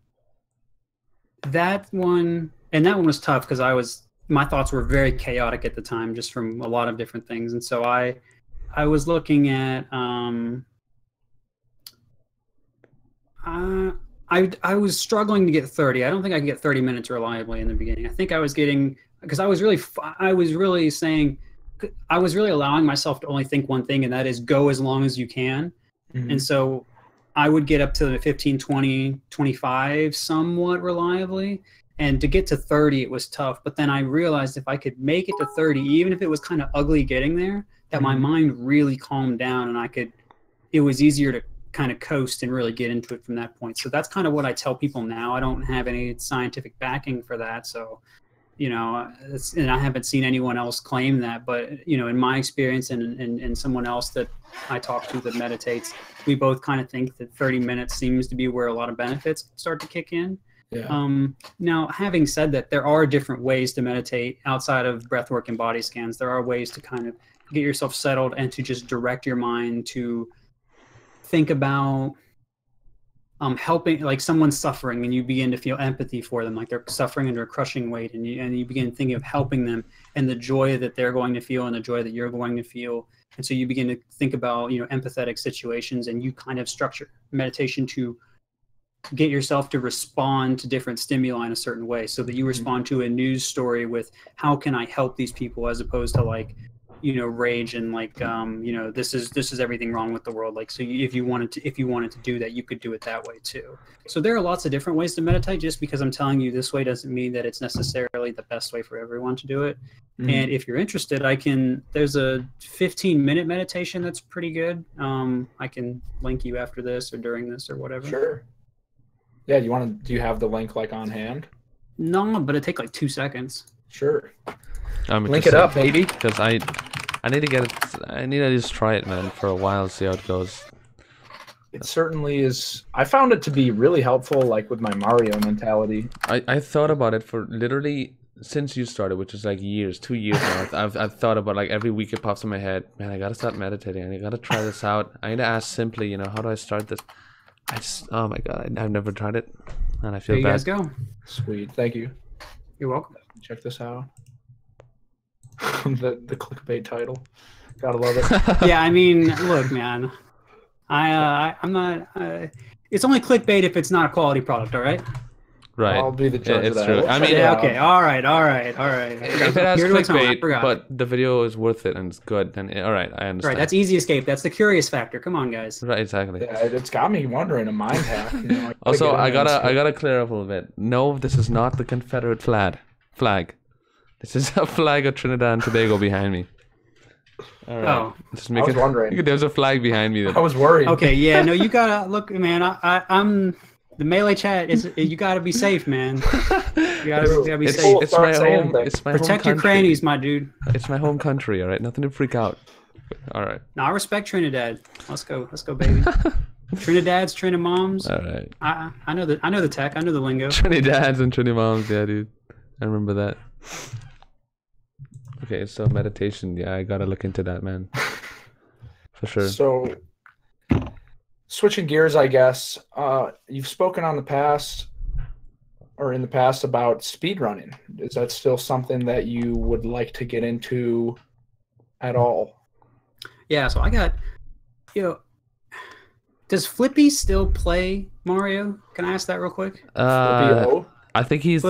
one was tough, because my thoughts were very chaotic at the time, just from a lot of different things. And so I was looking at I was struggling to get 30. I don't think I could get 30 minutes reliably in the beginning. I think I was getting, because I was really allowing myself to only think one thing, and that is go as long as you can. And so I would get up to 15, 20, 25 somewhat reliably. And to get to 30, it was tough. But then I realized if I could make it to 30, even if it was kind of ugly getting there, that my mind really calmed down and it was easier to kind of coast and really get into it from that point. So that's kind of what I tell people now. I don't have any scientific backing for that. So, and I haven't seen anyone else claim that. But, in my experience and someone else that I talk to that meditates, we both kind of think that 30 minutes seems to be where a lot of benefits start to kick in. Yeah. Now, having said that, there are different ways to meditate outside of breathwork and body scans. There are ways to kind of get yourself settled and to just direct your mind to think about helping, like someone's suffering and you begin to feel empathy for them, like they're suffering under a crushing weight, and you begin thinking of helping them and the joy that they're going to feel and the joy that you're going to feel. And so you begin to think about, empathetic situations, and you kind of structure meditation to get yourself to respond to different stimuli in a certain way, so that you respond to a news story with how can I help these people, as opposed to like, rage and like, this is everything wrong with the world. Like, so if you wanted to do that, you could do it that way too. So there are lots of different ways to meditate. Just because I'm telling you this way doesn't mean that it's necessarily the best way for everyone to do it. And if you're interested, there's a 15-minute meditation that's pretty good. I can link you after this or during this or whatever. Sure. Yeah, do you have the link like on hand? No, but it take like 2 seconds. Sure. Link it up, baby. Because I need to get it. I need to just try it, man, for a while, see how it goes. It certainly is. I found it to be really helpful, like with my Mario mentality. I thought about it for literally since you started, which is like 2 years now. I've thought about, like, every week it pops in my head. Man, I gotta start meditating. I gotta try this out. I need to ask simply, how do I start this? Oh my god, I've never tried it, and I feel there you bad. guys go. Sweet, thank you. You're welcome. Check this out. the clickbait title, gotta love it. Yeah, I mean, look, man, I'm not. It's only clickbait if it's not a quality product, all right? Right. I'll be the judge of that. True. I mean, yeah, okay, all right. If it has clickbait, but the video is worth it and it's good, then all right, I understand. Right, that's easy escape. That's the curious factor. Come on, guys. Right, exactly. Yeah, it's got me wondering, a mind hack. Also, I gotta clear up a little bit. No, this is not the Confederate flag. This is a flag of Trinidad and Tobago behind me. All right. Oh, I was wondering. There's a flag behind me. I was worried. Okay, yeah, no, you gotta look, man. I'm. The melee chat is. You gotta be safe, man. You gotta be safe. It's my home. It's my Protect home your crannies, my dude. It's my home country. All right, nothing to freak out. All right. No, I respect Trinidad. Let's go, baby. Trinidad's, Trinimoms. All right. I know the tech. I know the lingo. Trinidads and Trinimoms, yeah, dude. I remember that. Okay, so meditation. Yeah, I gotta look into that, man. For sure. So, switching gears, I guess, you've spoken in the past about speedrunning. Is that still something that you would like to get into at all? Yeah, so I got, does Flippy still play Mario? Can I ask that real quick? I think he's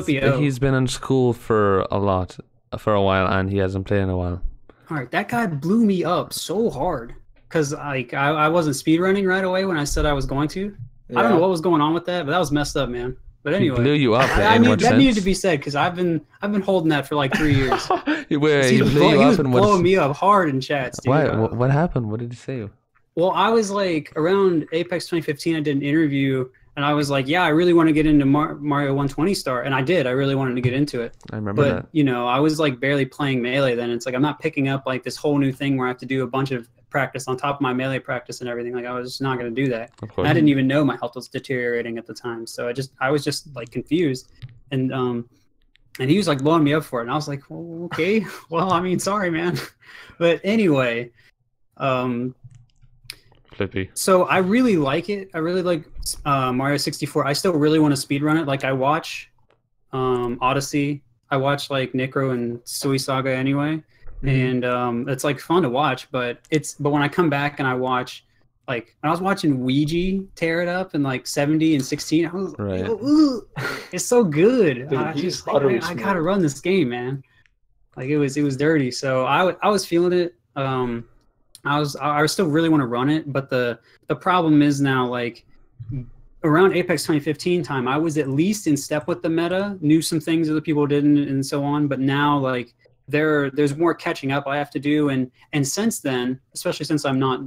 been in school for a while, and he hasn't played in a while. All right, that guy blew me up so hard. Because I wasn't speedrunning right away when I said I was going to. Yeah. I don't know what was going on with that, but that was messed up, man. But anyway, he blew you up. I mean, that needed to be said because I've been holding that for like 3 years. He was blowing me up hard in chats. Dude. Why? What happened? What did he say? Well, I was like around Apex 2015. I did an interview, and I was like, "Yeah, I really want to get into Mario 120 Star," and I did. I really wanted to get into it. I remember that. But I was like barely playing Melee then. It's like I'm not picking up like this whole new thing where I have to do a bunch of practice on top of my Melee practice and everything. Like I was just not going to do that. And I didn't even know my health was deteriorating at the time. So I was just like confused. And he was like blowing me up for it. And I was like, well, okay, well, I mean, sorry, man. But anyway, Flippy. So I really like it. I really like Mario 64. I still really want to speedrun it. Like I watch Odyssey. I watch like Necro and Sui Saga anyway. And it's like fun to watch, but when I come back and I watch like when I was watching Ouija tear it up in like 70 and 16, I was Right. ooh, it's so good. Dude, I gotta run this game, man. Like it was dirty. So I was feeling it. I still really want to run it, but the problem is now, like around Apex 2015 time, I was at least in step with the meta, knew some things other people didn't, and so on. But now, like there's more catching up I have to do, and since then, especially since I'm not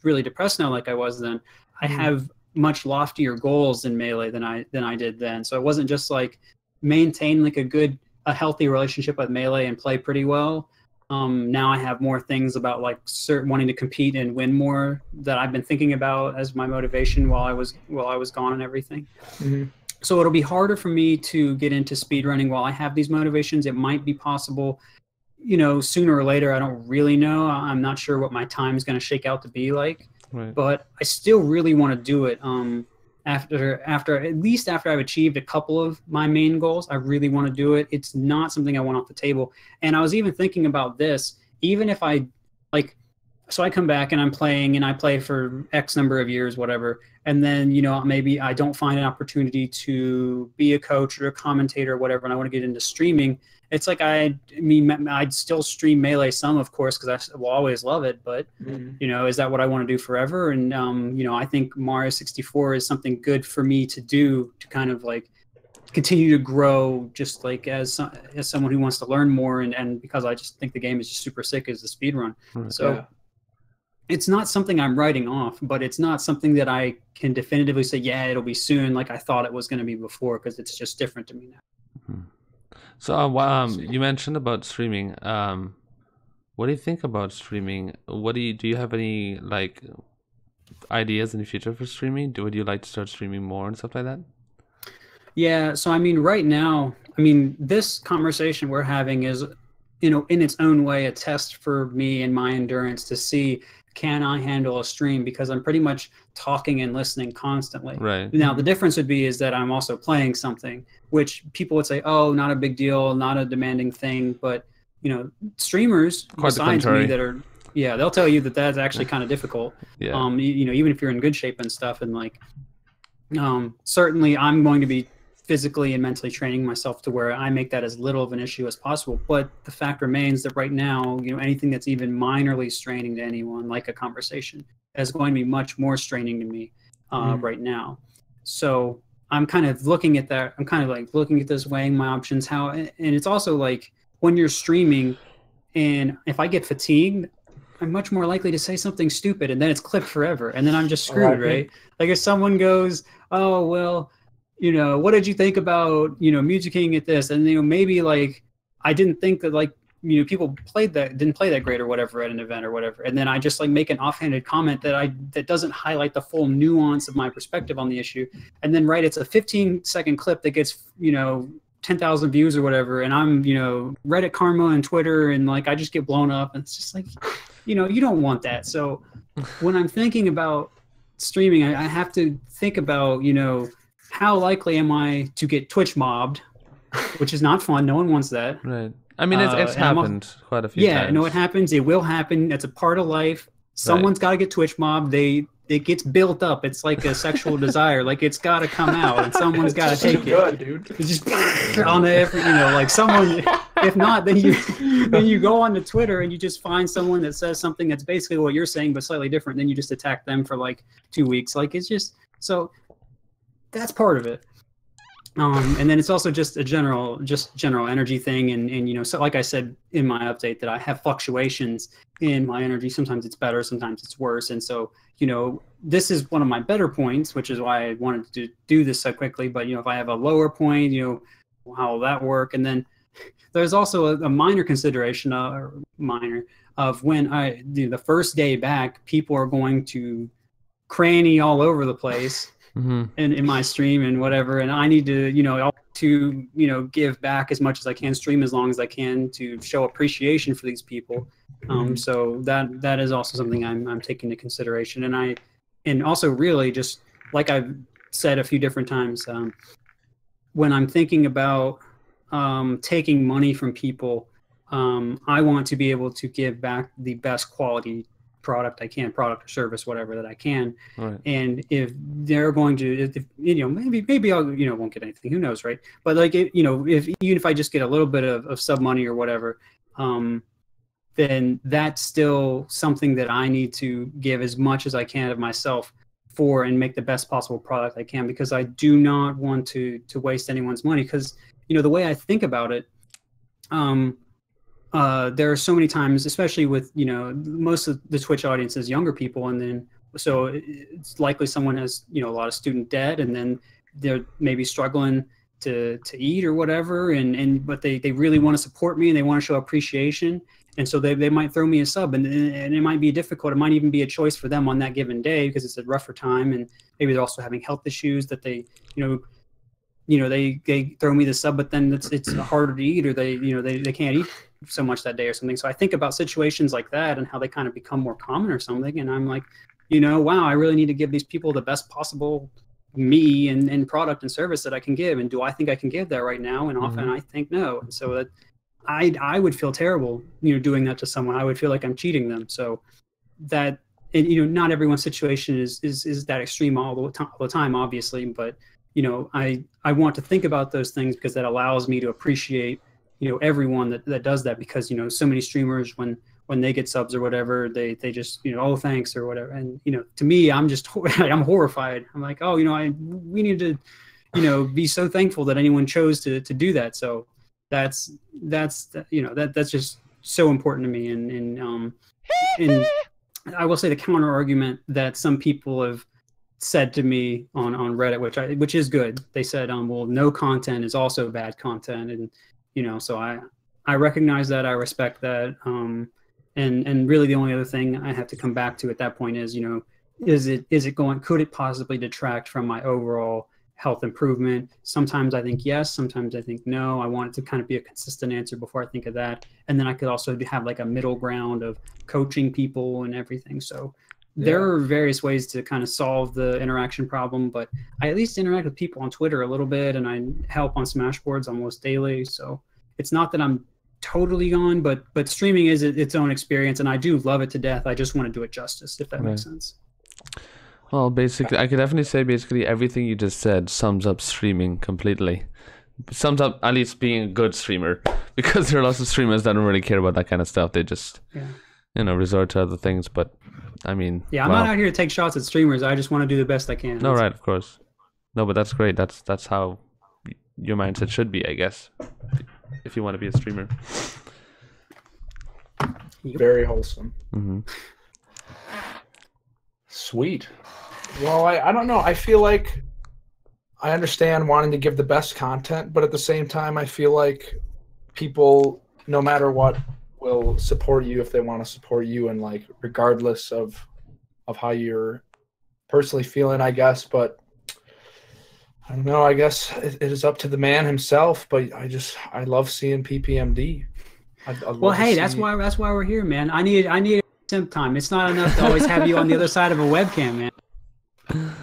really depressed now like I was then, I have much loftier goals in Melee than I did then. So it wasn't just like maintain like a healthy relationship with Melee and play pretty well. Now I have more things about like wanting to compete and win more that I've been thinking about as my motivation while I was gone and everything. So it'll be harder for me to get into speedrunning while I have these motivations. It might be possible, you know, sooner or later. I don't really know. I'm not sure what my time is going to shake out to be like, but I still really want to do it. After at least after I've achieved a couple of my main goals, I really want to do it. It's not something I want off the table. And I was even thinking about this, even if I like, so I come back and I'm playing and I play for X number of years, whatever. And then, you know, maybe I don't find an opportunity to be a coach or a commentator or whatever, and I want to get into streaming. It's like, I mean, I'd still stream Melee some, of course, because I will always love it. But, you know, is that what I want to do forever? And, you know, I think Mario 64 is something good for me to do to kind of like continue to grow, just like as someone who wants to learn more. And because I just think the game is just super sick as a speedrun. So it's not something I'm writing off, but it's not something that I can definitively say, yeah, it'll be soon like I thought it was going to be before, because it's just different to me now. So you mentioned about streaming. What do you think about streaming? Do you have any like ideas in the future for streaming? Would you like to start streaming more and stuff like that? Yeah, so I mean, right now, I mean, this conversation we're having is, you know, in its own way, a test for me and my endurance to see, can I handle a stream? Because I'm pretty much talking and listening constantly. Right. Now, the difference would be is that I'm also playing something, which people would say, oh, not a big deal, not a demanding thing. But, you know, streamers besides me that are, yeah, they'll tell you that that's actually kind of difficult. Yeah. You know, even if you're in good shape and stuff. And like, certainly I'm going to be physically and mentally training myself to where I make that as little of an issue as possible. But the fact remains that right now, you know, anything that's even minorly straining to anyone, like a conversation, is going to be much more straining to me right now. So I'm kind of looking at that. I'm kind of like looking at this, weighing my options, and it's also like when you're streaming, and if I get fatigued, I'm much more likely to say something stupid, and then it's clipped forever, and then I'm just screwed, right? Like if someone goes, oh, well, you know, what did you think about, you know, Music King at this? And, you know, maybe like, I didn't think that like, you know, people didn't play that great or whatever at an event or whatever. And then I just like make an offhanded comment that doesn't highlight the full nuance of my perspective on the issue. And then, right, it's a 15-second clip that gets, you know, 10,000 views or whatever. And I'm, you know, Reddit karma and Twitter, and like, I just get blown up. And it's just like, you know, you don't want that. So when I'm thinking about streaming, I have to think about, you know, how likely am I to get Twitch mobbed, which is not fun. No one wants that. Right. I mean, it's happened quite a few times. Yeah, no, it happens. It will happen. It's a part of life. Someone's got to get Twitch mobbed. It gets built up. It's like a sexual desire. Like it's got to come out, and someone's got to take it. Good, dude. It's just on every, you know, like someone. If not, then you go on to Twitter and you just find someone that says something that's basically what you're saying but slightly different. Then you just attack them for like 2 weeks. Like it's just so. That's part of it. And then it's also just a general energy thing. And you know, so like I said in my update, that I have fluctuations in my energy. Sometimes it's better, sometimes it's worse. And so, you know, this is one of my better points, which is why I wanted to do this so quickly. But, you know, if I have a lower point, you know, how will that work? And then there's also a minor consideration, of when the first day back, people are going to cranny all over the place. In my stream and whatever, and I need to, you know, give back as much as I can, stream as long as I can to show appreciation for these people. So that is also something I'm taking into consideration, and also really just like I've said a few different times, when I'm thinking about taking money from people, I want to be able to give back the best quality product I can, product or service, whatever that I can. Right. And if they're going to, if, you know, maybe I'll, you know, won't get anything, who knows, right? But like, you know, even if I just get a little bit of sub money or whatever, then that's still something that I need to give as much as I can of myself for and make the best possible product I can, because I do not want to waste anyone's money. Because, you know, the way I think about it, there are so many times, especially with, you know, most of the Twitch audience is younger people, and then so it's likely someone has, you know, a lot of student debt, and then they're maybe struggling to eat or whatever, but they really want to support me and they want to show appreciation, and so they might throw me a sub, and it might be difficult. It might even be a choice for them on that given day because it's a rougher time, and maybe they're also having health issues that they, they throw me the sub, but then it's harder to eat, or they can't eat so much that day or something. So I think about situations like that and how they kind of become more common or something, and I'm like, wow, I really need to give these people the best possible me and product and service that I can give, and do I think I can give that right now? And often I think no, and so that I would feel terrible, doing that to someone. I would feel like I'm cheating them. So that, and, not everyone's situation is that extreme all the time, obviously, but I want to think about those things because that allows me to appreciate everyone that does that, because so many streamers when they get subs or whatever, they just oh, thanks or whatever, and to me, I'm just I'm horrified. I'm like, oh, we need to be so thankful that anyone chose to do that. So that's just so important to me. And I will say the counter argument that some people have said to me on Reddit, which is good. They said, well, no content is also bad content, and so I recognize that, I respect that, and really the only other thing I have to come back to at that point is, could it possibly detract from my overall health improvement? Sometimes I think yes, sometimes I think no. I want it to kind of be a consistent answer before I think of that, and then I could also have like a middle ground of coaching people and everything. So there are various ways to kind of solve the interaction problem, but I at least interact with people on Twitter a little bit, and I help on Smashboards almost daily. So it's not that I'm totally gone, but streaming is its own experience, and I do love it to death. I just want to do it justice, if that makes sense. Well, basically, I could definitely say basically everything you just said sums up streaming completely. Sums up at least being a good streamer, because there are lots of streamers that don't really care about that kind of stuff. They just resort to other things. But I mean, I'm not out here to take shots at streamers. I just want to do the best I can. No, right, of course. No, but that's great. That's how your mindset should be, I guess, if you want to be a streamer. Very wholesome. Mm-hmm. Sweet. Well, I don't know. I feel like I understand wanting to give the best content, but at the same time, I feel like people, no matter what, will support you if they want to support you, and like regardless of how you're personally feeling, I guess. But I don't know. I guess it is up to the man himself. But I love seeing PPMD. Well, hey, that's why we're here, man. I need simp time. It's not enough to always have you on the other side of a webcam, man.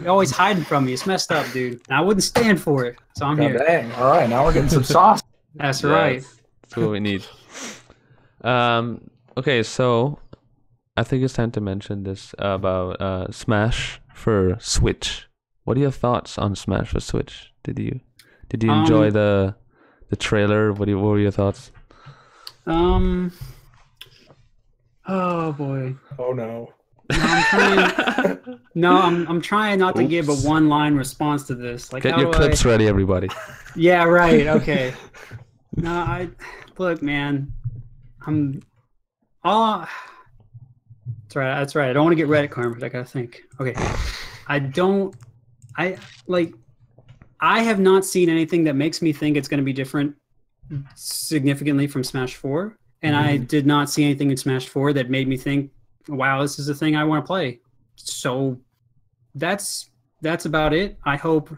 You're always hiding from me. It's messed up, dude. And I wouldn't stand for it. So I'm here. Dang. All right, now we're getting some sauce. That's right. That's what we need. Okay, so I think it's time to mention this about Smash for Switch. What are your thoughts on Smash for Switch? Did you enjoy the trailer? What were your thoughts? Oh boy. Oh no. I'm trying not to give a one-line response to this. Like, get your clips ready, everybody. Yeah, right. Okay. Look, man. That's right. I don't want to get Reddit karma, but I gotta think. Okay. I have not seen anything that makes me think it's going to be different significantly from Smash 4, and I did not see anything in Smash 4 that made me think, wow, this is a thing I want to play. So that's about it. I hope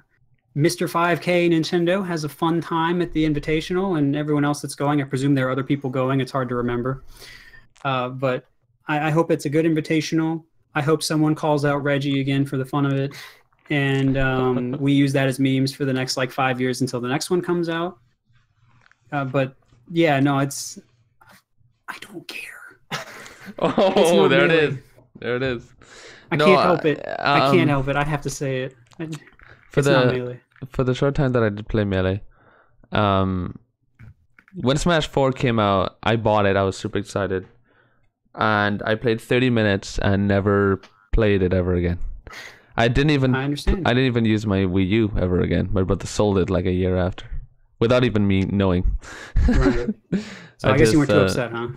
Mr. 5K Nintendo has a fun time at the Invitational, and everyone else that's going. I presume there are other people going. It's hard to remember. But I hope it's a good Invitational. I hope someone calls out Reggie again for the fun of it. And we use that as memes for the next 5 years until the next one comes out. But yeah, no, I don't care. Oh, there it is. There it is. I can't help it. I can't help it. I have to say it. It's not Melee. For the short time that I did play Melee, when Smash 4 came out, I bought it. I was super excited. And I played 30 minutes and never played it ever again. I understand. I didn't even use my Wii U ever again. My brother sold it like a year after, without even me knowing. Right. So I guess you weren't too upset, huh?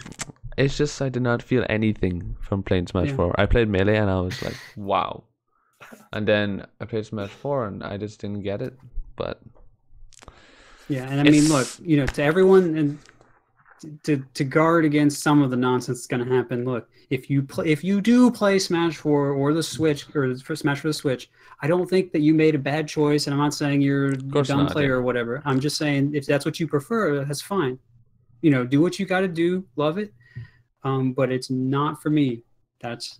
It's just I did not feel anything from playing Smash 4. I played Melee and I was like, wow. And then I played Smash 4 and I just didn't get it. But yeah, and I mean, look, to everyone and to guard against some of the nonsense that's going to happen. Look, if you do play Smash 4 or the Switch or for Smash for the Switch, I don't think that you made a bad choice. And I'm not saying you're a dumb player or whatever. I'm just saying if that's what you prefer, that's fine. Do what you got to do. Love it. But it's not for me. That's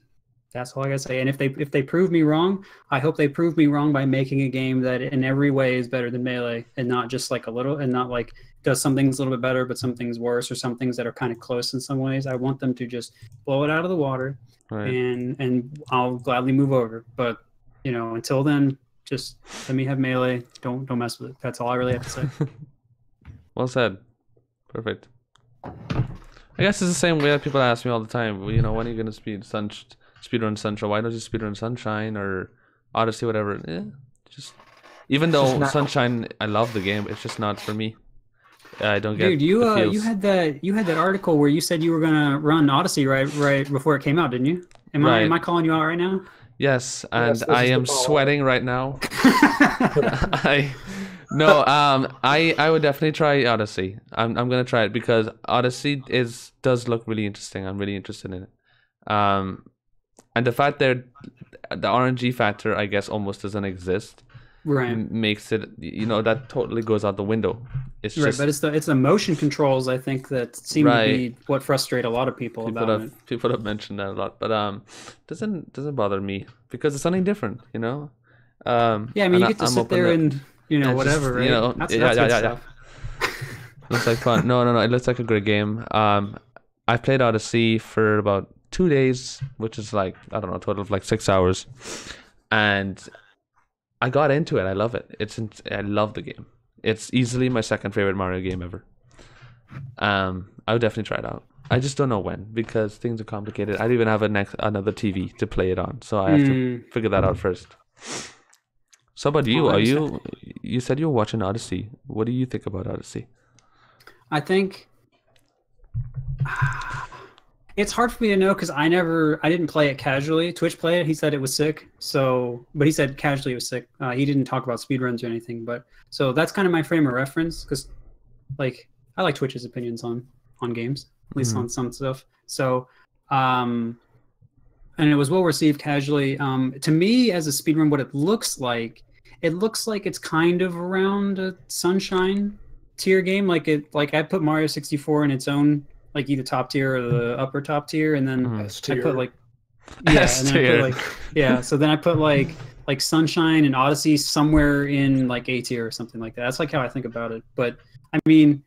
all I gotta say. And if they prove me wrong, I hope they prove me wrong by making a game that in every way is better than Melee, and not just like a little, and not like does some things a little bit better, but some things worse, or some things that are kind of close in some ways. I want them to just blow it out of the water, right. and I'll gladly move over. But until then, just let me have Melee. Don't mess with it. That's all I really have to say. Well said. Perfect. I guess it's the same way that people ask me all the time. When are you gonna speedrun Sunshine? Why don't you speedrun Sunshine or Odyssey, whatever? Even though Sunshine, I love the game, it's just not for me. I don't get. Dude, you had that article where you said you were gonna run Odyssey right before it came out, didn't you? Am I calling you out right now? Yes, and I am sweating right now. I would definitely try Odyssey. I'm gonna try it because Odyssey does look really interesting. I'm really interested in it. And the fact that the RNG factor, I guess, almost doesn't exist, right, makes it that totally goes out the window. It's right, but it's the motion controls, I think, that seem to be what frustrate a lot of people about it. People have mentioned that a lot, but doesn't bother me because it's something different, Yeah, I mean, you get to sit there and whatever, right? That's good stuff. Looks like fun. No, it looks like a great game. I played Odyssey for about 2 days, which is like, I don't know, a total of like 6 hours, and I got into it. I love it. I love the game. It's easily my second favorite Mario game ever. I would definitely try it out. I just don't know when because things are complicated. I don't even have another TV to play it on, so I have to figure that out first. So about you, you said you were watching Odyssey. What do you think about Odyssey? I think it's hard for me to know because I didn't play it casually. Twitch played it. He said it was sick. But he said casually it was sick. He didn't talk about speedruns or anything. But so that's kind of my frame of reference because, like, I like Twitch's opinions on games, at least on some stuff. So, and it was well received casually. To me, as a speedrun, what it looks like it's kind of around a Sunshine tier game. Like I put Mario 64 in its own, like either top tier or the upper top tier, and then I put like so then I put like Sunshine and Odyssey somewhere in like A tier or something like that. That's like how I think about it. But I mean,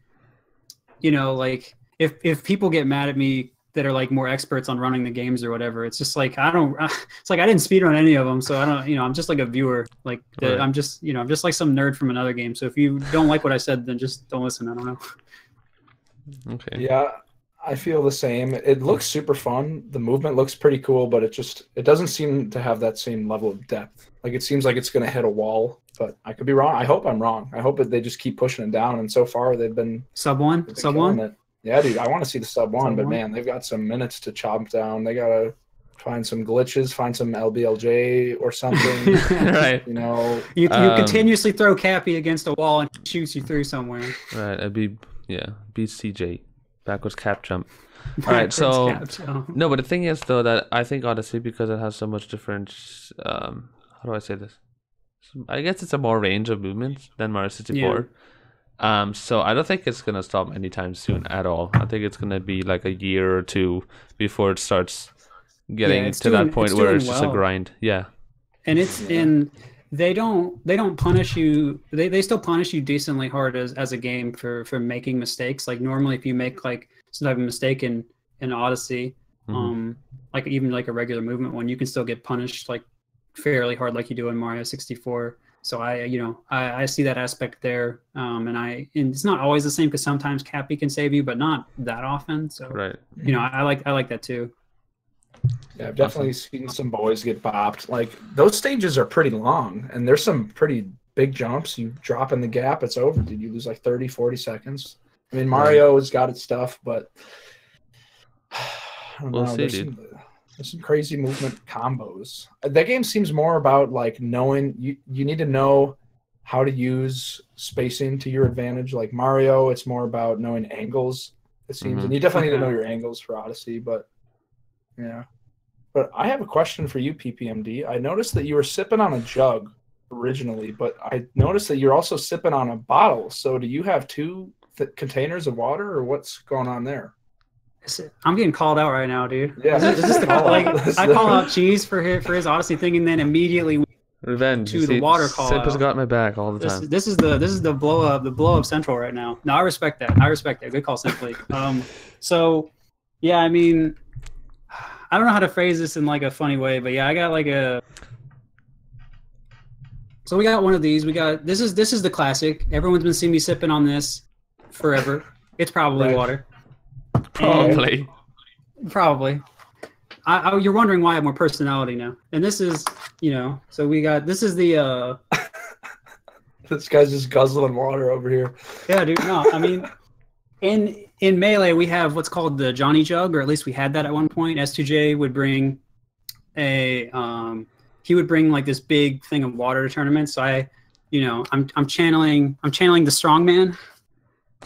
like if people get mad at me that are like more experts on running the games or whatever, it's just like I didn't speedrun any of them, so I don't, I'm just like a viewer. Like right. I'm just like some nerd from another game. So if you don't like what I said, then just don't listen. I don't know. Okay. Yeah, I feel the same. It looks super fun. The movement looks pretty cool, but it doesn't seem to have that same level of depth. Like it seems like it's going to hit a wall, but I could be wrong. I hope I'm wrong. I hope that they just keep pushing it down. And so far they've been sub one. Yeah, dude, I want to see the sub one, but man, they've got some minutes to chop down. They got to find some glitches, find some LBLJ or something. Right. You continuously throw Cappy against a wall and shoots you through somewhere. Right. It'd be CJ. Backwards cap jump. All right, so no, but the thing is though that I think Odyssey, because it has so much different how do I say this? I guess it's a more range of movements than Mario 64. Yeah. So I don't think it's gonna stop anytime soon at all. I think it's gonna be like a year or two before it starts getting to that point where it's just a grind. Yeah. And they don't punish you. They still punish you decently hard as a game for making mistakes. Like normally if you make like some type of mistake in Odyssey, Like even like a regular movement one, you can still get punished like fairly hard, like you do in Mario 64. So I see that aspect there, and it's not always the same because sometimes Cappy can save you, but not that often. So Right. I like that too. Yeah, I've definitely seen some boys get bopped. Like those stages are pretty long, and there's some pretty big jumps. You drop in the gap, it's over. Did you lose like 30, 40 seconds? I mean, Mario has got its stuff, but I don't know. There's some crazy movement combos. That game seems more about like knowing you need to know how to use spacing to your advantage. Like Mario, it's more about knowing angles, it seems. And you definitely need to know your angles for Odyssey, but yeah. But I have a question for you, PPMD. I noticed that you were sipping on a jug originally, but I noticed that you're also sipping on a bottle. So do you have two containers of water, or what's going on there? I'm getting called out right now, dude. Yeah, is this I call out Cheese for his Odyssey thing, and then immediately revenge to the water call. Sip has got my back all the time. This is the blow up central right now. No, I respect that. Good call, Simply. So yeah, I mean, I don't know how to phrase this in like a funny way, but yeah, I got like a. So we got one of these. We got this is the classic. Everyone's been seeing me sipping on this forever. It's probably water. Probably. You're wondering why I have more personality now. And this is, so we got, this is the... This guy's just guzzling water over here. Yeah, dude, no, I mean, in Melee, we have what's called the Johnny Jug, or at least we had that at one point. S2J would bring he would bring like this big thing of water to tournaments. So I'm channeling the strongman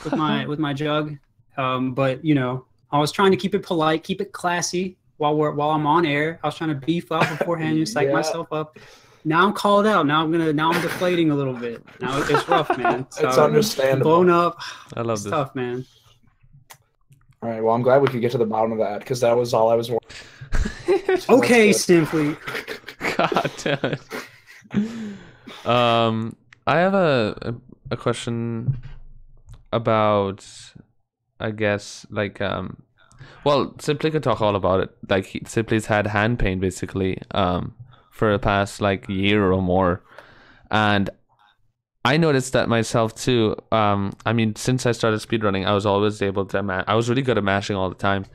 with my jug. But I was trying to keep it polite, keep it classy while I'm on air. I was trying to beef up beforehand and psych myself up. Now I'm called out. Now I'm deflating a little bit. Now it's rough, man. So, it's understandable. Blown up. I love it's tough, man. All right. Well, I'm glad we could get to the bottom of that because that was all I was wanting. Okay, Simply. God damn it. I have a question about, I guess, like well, Simply could talk all about it. Like Simply's had hand pain basically for the past like year or more, and I noticed that myself too. I mean, since I started speedrunning, I was always able to I was really good at mashing all the time.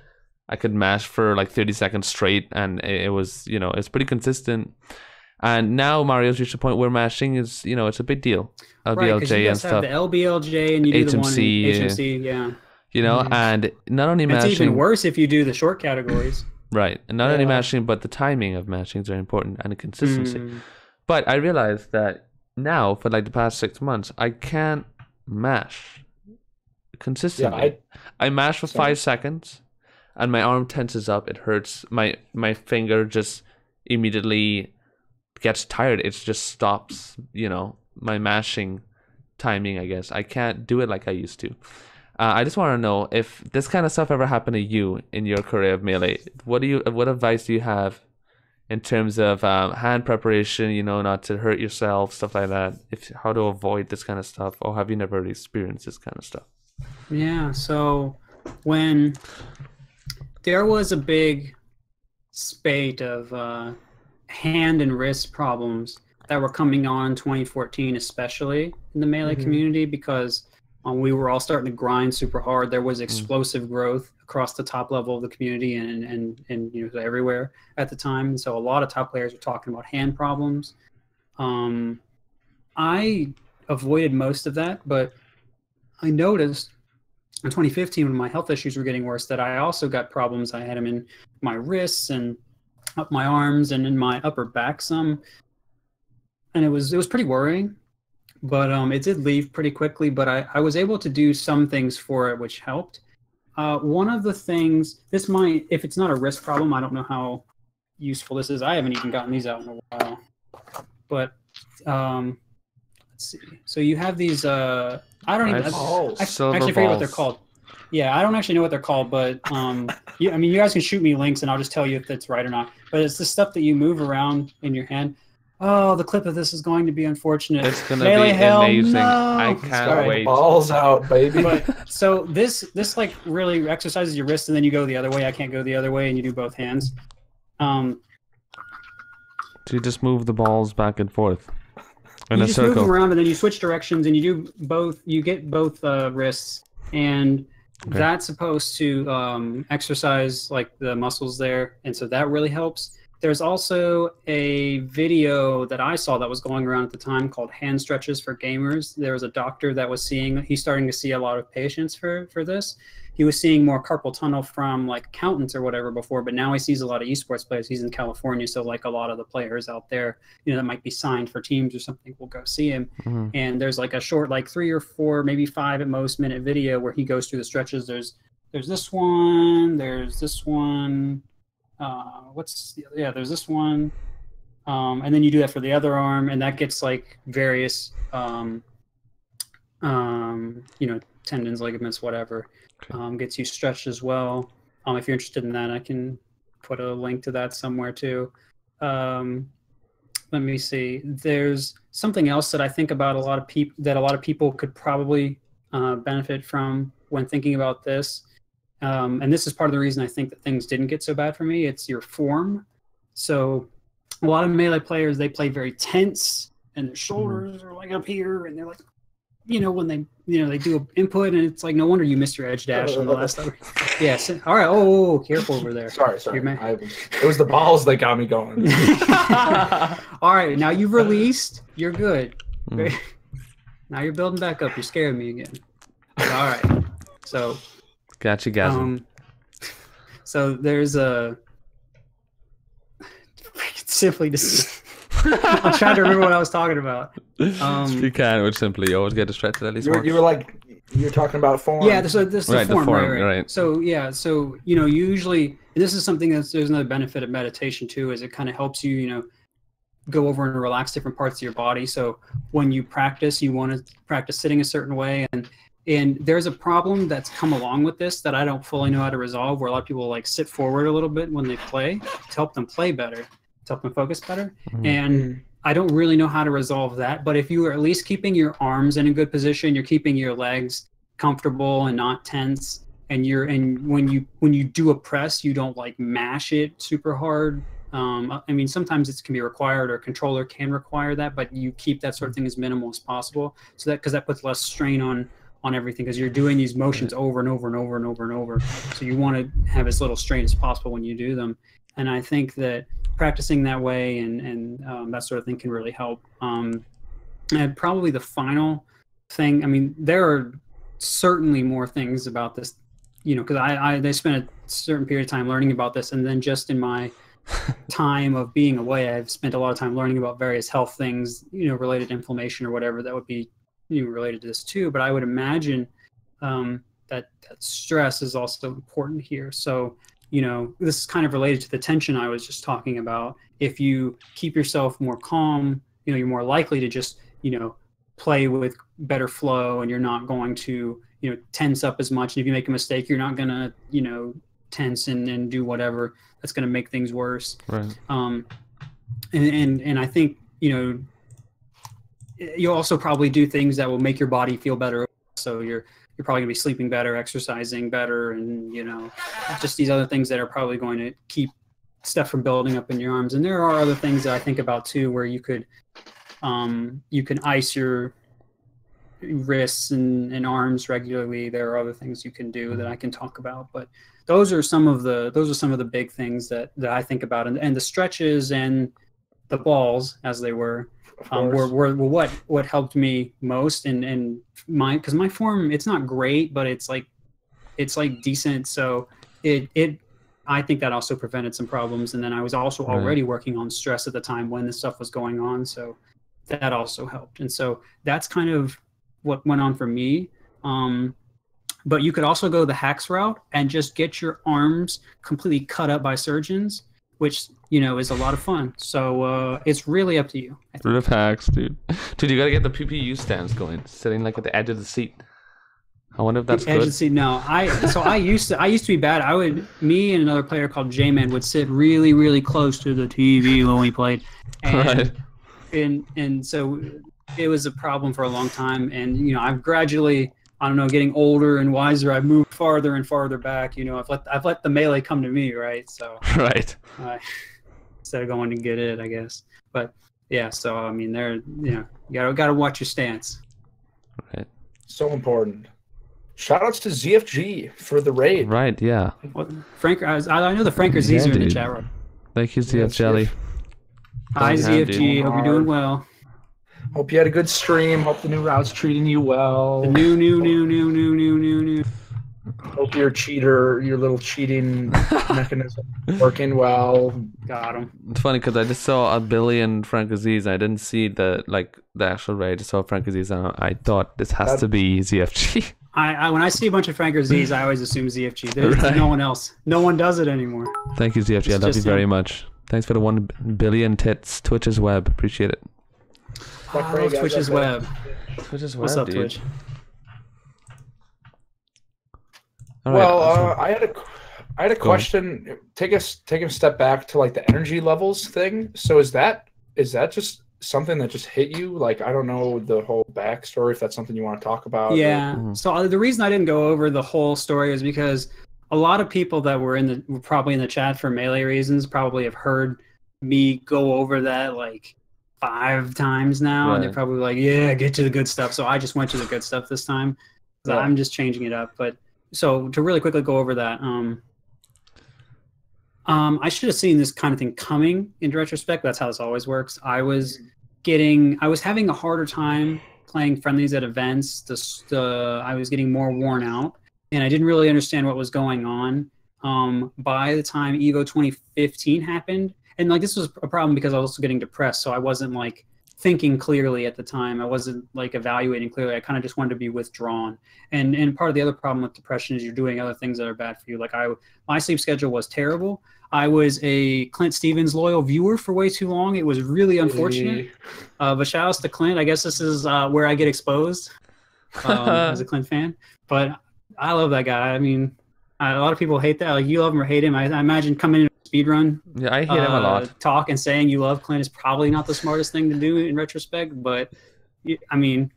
I could mash for like 30 seconds straight, and it was, it's pretty consistent. And now Mario's reached a point where mashing is, it's a big deal. LBLJ and stuff. Have the LBLJ and you do the one in HMC, yeah. And not only mashing. It's even worse if you do the short categories. Right. And not only mashing, but the timing of mashing is very important, and the consistency. But I realized that now, for like the past 6 months, I can't mash consistently. Yeah, I mash for 5 seconds, and my arm tenses up. It hurts. My finger just immediately gets tired. It just stops, my mashing timing, I guess. I can't do it like I used to. I just want to know if this kind of stuff ever happened to you in your career of Melee. What advice do you have in terms of hand preparation, not to hurt yourself, stuff like that, how to avoid this kind of stuff, or have you never really experienced this kind of stuff? Yeah, so when there was a big spate of hand and wrist problems that were coming on in 2014, especially in the Melee community, because we were all starting to grind super hard. There was explosive growth across the top level of the community and everywhere at the time. And so a lot of top players were talking about hand problems. I avoided most of that, but I noticed in 2015 when my health issues were getting worse that I also got problems. I had them in my wrists and up my arms and in my upper back some. And it was pretty worrying. But it did leave pretty quickly, but I was able to do some things for it, which helped. One of the things, this might, if it's not a wrist problem, I don't know how useful this is. I haven't even gotten these out in a while. But let's see. So you have these, I don't even, I actually forget what they're called. Yeah, I don't actually know what they're called, but you guys can shoot me links and I'll just tell you if that's right or not. But it's the stuff that you move around in your hand. Oh, the clip of this is going to be unfortunate. It's gonna Melee be hell, amazing. no! I can't wait. Balls out, baby. But so this like really exercises your wrist, and then you go the other way. I can't go the other way, and you do both hands. Do you just move the balls back and forth in you a just circle? move them around, and then you switch directions, and you do both. You get both wrists, and that's supposed to exercise like the muscles there, and so that really helps. There's also a video that I saw that was going around at the time called Hand Stretches for Gamers. There was a doctor that was he's starting to see a lot of patients for this. He was seeing more carpal tunnel from like accountants or whatever before, but now he sees a lot of esports players. He's in California, so like a lot of the players out there, that might be signed for teams or something will go see him. Mm-hmm. And there's like a short, like 3 or 4, maybe 5 at most minute video where he goes through the stretches. There's this one, there's this one. There's this one, and then you do that for the other arm, and that gets like various tendons, ligaments, whatever. Gets you stretched as well. If you're interested in that, I can put a link to that somewhere too. Let me see. There's something else that I think about a lot of people could probably benefit from when thinking about this. And this is part of the reason I think that things didn't get so bad for me. It's your form. So a lot of Melee players, they play very tense, and their shoulders are like up here, and they're like, when they do an input, and it's like, no wonder you missed your edge dash on the last time. Yes. All right. Oh, careful over there. Sorry. It was the balls that got me going. All right. Now you've released. You're good. Now you're building back up. You're scaring me again. All right. So. Gotcha, gasm. So there's simply just. I'm trying to remember what I was talking about. You can, which simply you always get distracted at least once. You were talking about form. Yeah, this is right, the form, right. So usually there's something there's another benefit of meditation too, is it kind of helps you, go over and relax different parts of your body. So when you practice, you want to practice sitting a certain way, and there's a problem that's come along with this that I don't fully know how to resolve, where a lot of people like sit forward a little bit when they play to help them play better, to help them focus better. And I don't really know how to resolve that, but if you are at least keeping your arms in a good position, you're keeping your legs comfortable and not tense, and when you do a press, you don't like mash it super hard. I mean, sometimes it can be required, or a controller can require that, but you keep that sort of thing as minimal as possible, so because that puts less strain on everything, because you're doing these motions over and over and over and over and over. So you want to have as little strain as possible when you do them. And I think that practicing that way and that sort of thing can really help. And probably the final thing, I mean, there are certainly more things about this, because they spent a certain period of time learning about this, and then just in my time of being away, I've spent a lot of time learning about various health things, related to inflammation or whatever that would be related to this too. But I would imagine that stress is also important here. So this is kind of related to the tension I was just talking about. If you keep yourself more calm, you're more likely to just play with better flow, and you're not going to tense up as much. And if you make a mistake, you're not gonna tense and do whatever that's gonna make things worse. Right. And I think you'll also probably do things that will make your body feel better. So you're probably gonna be sleeping better, exercising better, and just these other things that are probably going to keep stuff from building up in your arms. And there are other things that I think about too, where you can ice your wrists and arms regularly. There are other things you can do that I can talk about, but those are some of the big things that I think about. And the stretches and the balls, as they were what helped me most, and because my form, it's not great, but it's like decent. So I think that also prevented some problems. And then I was also already working on stress at the time when this stuff was going on, so that also helped. And so that's kind of what went on for me. But you could also go the hacks route and just get your arms completely cut up by surgeons, which is a lot of fun. So it's really up to you. Rid of hacks, dude. Dude, you gotta get the PPU stands going, sitting like at the edge of the seat. I wonder if that's good. Edge of the seat, no. I used to be bad. Me and another player called J-Man would sit really, really close to the TV when we played. And and so it was a problem for a long time. And you know, I've gradually, I don't know, getting older and wiser, I've moved farther and farther back. You know, I've let the melee come to me, right? So Right. Instead of going to get it, I guess. But yeah, so I mean, you gotta watch your stance. Right. So important. Shoutouts to ZFG for the raid. Right. Yeah. Well, Frank, I know the Frankers are in the chat room. Thank you, ZF Jelly. Hi, ZFG. Hope you're doing well. Hope you had a good stream. Hope the new route's treating you well. The new. Hope your little cheating mechanism working well. Got him. It's funny because I just saw a billion Frankazis. I didn't see the actual raid. I just saw Frankazis and I thought this has to be ZFG. When I see a bunch of Frankers, I always assume ZFG. There's no one else. No one does it anymore. Thank you, ZFG. I love you very much. Thanks for the 1 billion tits. Twitch's web. Appreciate it. I love Twitch's web. Twitch's web. What's up, dude? Twitch? All well, right, I had a question. Take a step back to like the energy levels thing. So is that just something that just hit you? Like, I don't know the whole backstory, if that's something you want to talk about. Yeah. So the reason I didn't go over the whole story is because a lot of people that were probably in the chat for melee reasons probably have heard me go over that like 5 times now, and they're probably like, yeah, get to the good stuff. So I just went to the good stuff this time. So I'm just changing it up. But so to really quickly go over that, I should have seen this kind of thing coming in retrospect. That's how this always works. I was having a harder time playing friendlies at events. I was getting more worn out, and I didn't really understand what was going on. By the time Evo 2015 happened, and like this was a problem because I was also getting depressed, so I wasn't like thinking clearly at the time. I wasn't like evaluating clearly. I kind of just wanted to be withdrawn. And part of the other problem with depression is you're doing other things that are bad for you. Like my sleep schedule was terrible. I was a Clint Stevens loyal viewer for way too long. It was really unfortunate. But shout outs to Clint. I guess this is where I get exposed as a Clint fan. But I love that guy. I mean, a lot of people hate that. Like, you love him or hate him. I imagine coming in a speedrun, yeah, I hate him a lot. Talk and saying you love Clint is probably not the smartest thing to do in retrospect. But I mean,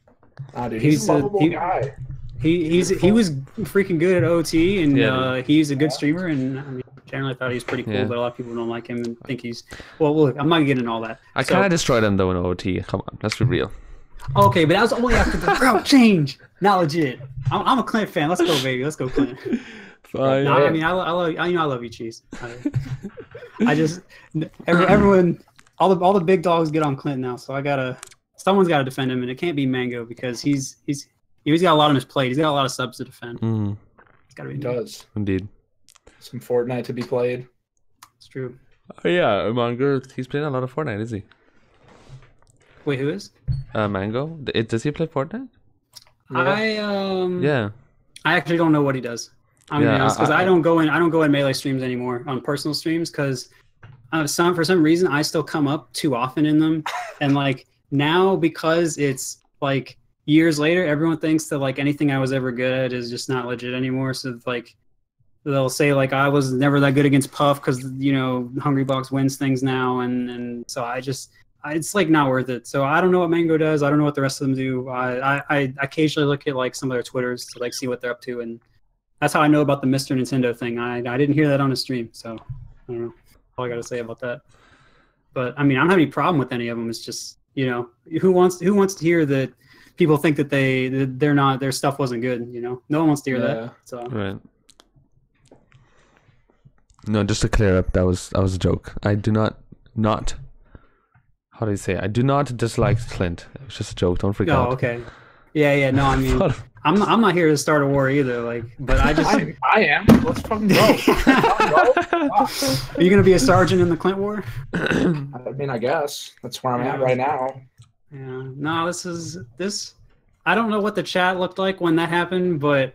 dude, he's a lovable guy. He was freaking good at OT, and he's a good streamer. And I mean, generally, I thought he was pretty cool. But a lot of people don't like him and think he's look, I'm not getting all that. I kind of destroyed him though in OT. Come on, let's be real. Okay, but that was only after the route change. Not legit. I'm a Clint fan. Let's go, baby. Let's go, Clint. Fine. No, I mean, I love you, Cheese. I just everyone, all the big dogs get on Clint now, so someone's gotta defend him, and it can't be Mango because he's got a lot on his plate. He's got a lot of subs to defend. It's gotta be. He does indeed. Some Fortnite to be played. It's true. Oh yeah, Mango. He's playing a lot of Fortnite, is he? Wait, who is? Mango. Does he play Fortnite? Yeah. I actually don't know what he does. I'm gonna be honest, because I don't go in melee streams anymore on personal streams because for some reason I still come up too often in them, and like now because it's like years later, everyone thinks that like anything I was ever good at is just not legit anymore. So like they'll say like I was never that good against Puff because Hungry Box wins things now, and so it's like not worth it. So I don't know what Mango does. I don't know what the rest of them do. I occasionally look at like some of their Twitters to like see what they're up to, and that's how I know about the Mr. Nintendo thing. I didn't hear that on a stream, so I don't know. All I got to say about that. But I mean, I don't have any problem with any of them. It's just who wants to hear that people think that their stuff wasn't good. No one wants to hear that. So right. No, just to clear up, that was a joke. I do not. How do you say? I do not dislike Clint. It was just a joke. Don't freak out. Oh, okay. Yeah. No, I mean, I'm not here to start a war either. Like, but I just I am. Let's fucking go. Are you gonna be a sergeant in the Clint War? I mean, I guess that's where I'm at right now. Yeah. No, this. I don't know what the chat looked like when that happened, but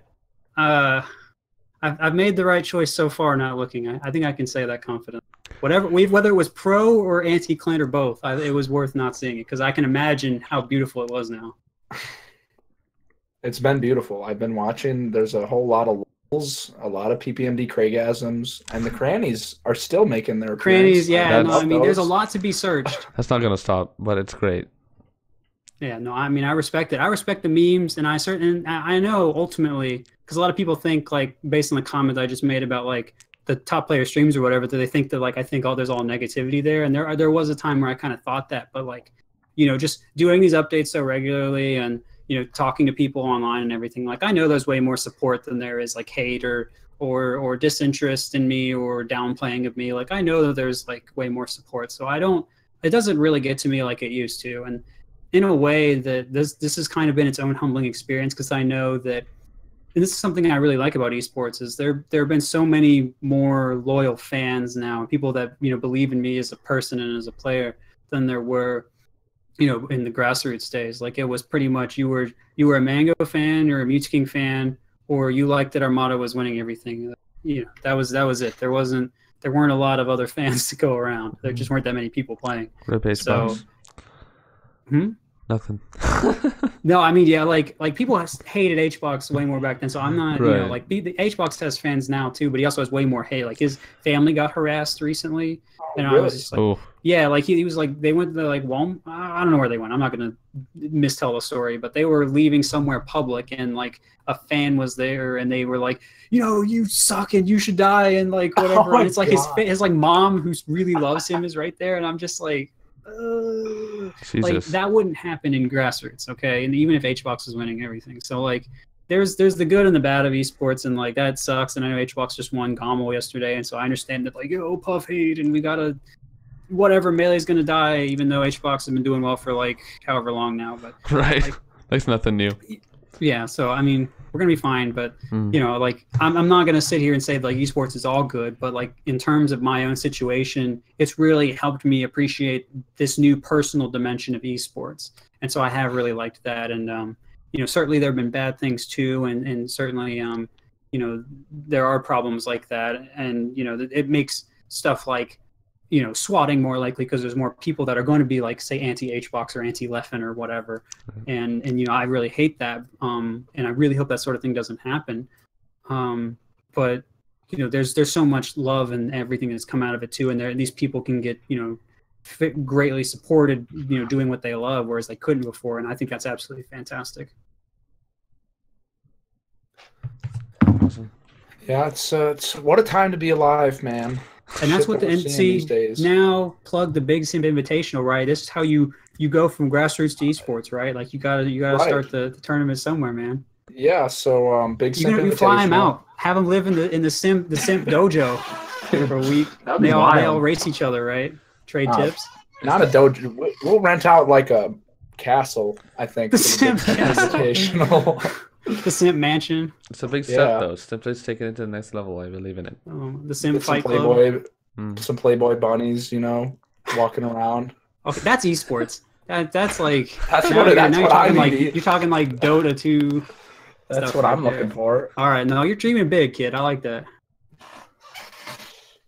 I've made the right choice so far. Not looking, I think I can say that confidently. Whether it was pro or anti-Clint or both, it was worth not seeing it because I can imagine how beautiful it was now. It's been beautiful. I've been watching. There's a whole lot of a lot of PPMD Craigasms, and the crannies are still making their crannies. appearance. Yeah, no, I mean, there's a lot to be searched. That's not gonna stop, but it's great. Yeah, no, I mean, I respect it. I respect the memes, and I know ultimately, because a lot of people think, like, based on the comment I just made about like the top player streams or whatever, that they think that like I think there's all negativity there, and there was a time where I kind of thought that, but like, you know, just doing these updates so regularly and, you know, talking to people online and everything, like I know there's way more support than there is like hate or disinterest in me or downplaying of me. Like I know that there's like way more support, so it doesn't really get to me like it used to. And in a way that this has kind of been its own humbling experience, because I know that, and this is something I really like about esports, is there have been so many more loyal fans now, people that, you know, believe in me as a person and as a player than there were, you know, in the grassroots days. Like it was pretty much you were a Mango fan or a Mute King fan, or you liked that Armada was winning everything. You know, that was it. There weren't a lot of other fans to go around. There just weren't that many people playing. So, Nothing. No, I mean, yeah, like people hated HBox way more back then. So I'm not, you know, like the HBox has fans now too, but he also has way more hate. Like his family got harassed recently, and really? I was just like, yeah, like he was like, they went to like Walmart. I don't know where they went. I'm not gonna mistell the story, but they were leaving somewhere public, and like a fan was there, and they were like, you know, you suck and you should die and like whatever. And it's like his like mom, who really loves him, is right there, and I'm just like. Like that wouldn't happen in grassroots, okay? And even if HBox is winning everything, so like there's the good and the bad of esports, and like that sucks. And I know HBox just won Gommel yesterday, and so I understand that like, oh, Puff hate, and we gotta whatever, Melee's gonna die, even though HBox has been doing well for like however long now. But like, that's nothing new. Yeah, so I mean, we're gonna be fine, but you know, like I'm not gonna sit here and say like esports is all good, but like in terms of my own situation, it's really helped me appreciate this new personal dimension of esports, and so I have really liked that. And you know, certainly there have been bad things too, and certainly you know, there are problems like that, and you know, it makes stuff like, you know, swatting more likely, because there's more people that are going to be like, say, anti-HBox or anti-Leffen or whatever, and you know, I really hate that, and I really hope that sort of thing doesn't happen. But you know, there's so much love and everything that's come out of it too, and these people can get, you know, greatly supported, you know, doing what they love, whereas they couldn't before, and I think that's absolutely fantastic. Awesome. Yeah, it's what a time to be alive, man. And that's what the NC now plug the Big Sim Invitational, right? This is how you go from grassroots to esports, right? Like you gotta start the tournament somewhere, man. Yeah, so Big Sim Invitational. You fly him out, have him live in the Simp dojo for a week. They all race each other, right? Trade tips. Not a dojo. We'll rent out like a castle, I think. The Simp Invitational. The Simp Mansion. It's a big step, though. Simply's taking it to the next level. I believe in it. The Simp Fight Club. Some Playboy bunnies, you know, walking around. Okay, that's esports. That's like you're talking like Dota 2. That's what I'm looking for. All right, no, you're dreaming big, kid. I like that.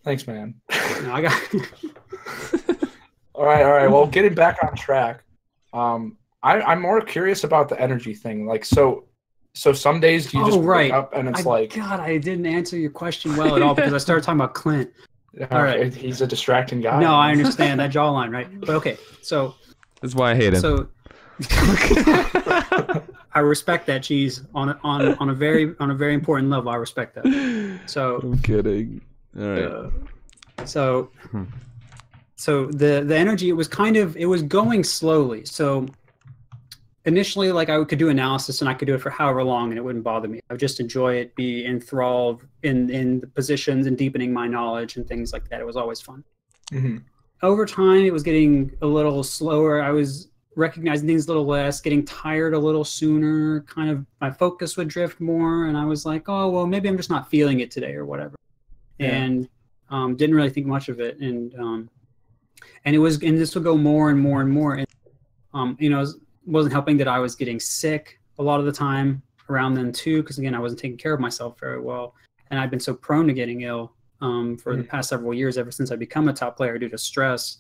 Thanks, man. No, I got. All right. Well, getting back on track. I'm more curious about the energy thing. Like, so some days you just wake up and it's like... God, I didn't answer your question well at all because I started talking about Clint. All right. He's a distracting guy. No, I understand that jawline, right? But okay, so... That's why I hate him. So... I respect that, Cheese, on a very important level. I respect that. So... I'm kidding. All right. So the energy, it was going slowly. So... Initially, like I could do analysis and I could do it for however long and it wouldn't bother me. I would just enjoy it, be enthralled in the positions and deepening my knowledge and things like that. It was always fun. Mm-hmm. Over time, it was getting a little slower. I was recognizing things a little less, getting tired a little sooner, kind of my focus would drift more. And I was like, oh, well, maybe I'm just not feeling it today or whatever. Yeah. And didn't really think much of it. And this would go more and more and more. And, you know, wasn't helping that I was getting sick a lot of the time around then too, because again, I wasn't taking care of myself very well, and I've been so prone to getting ill for the past several years, ever since I become a top player due to stress.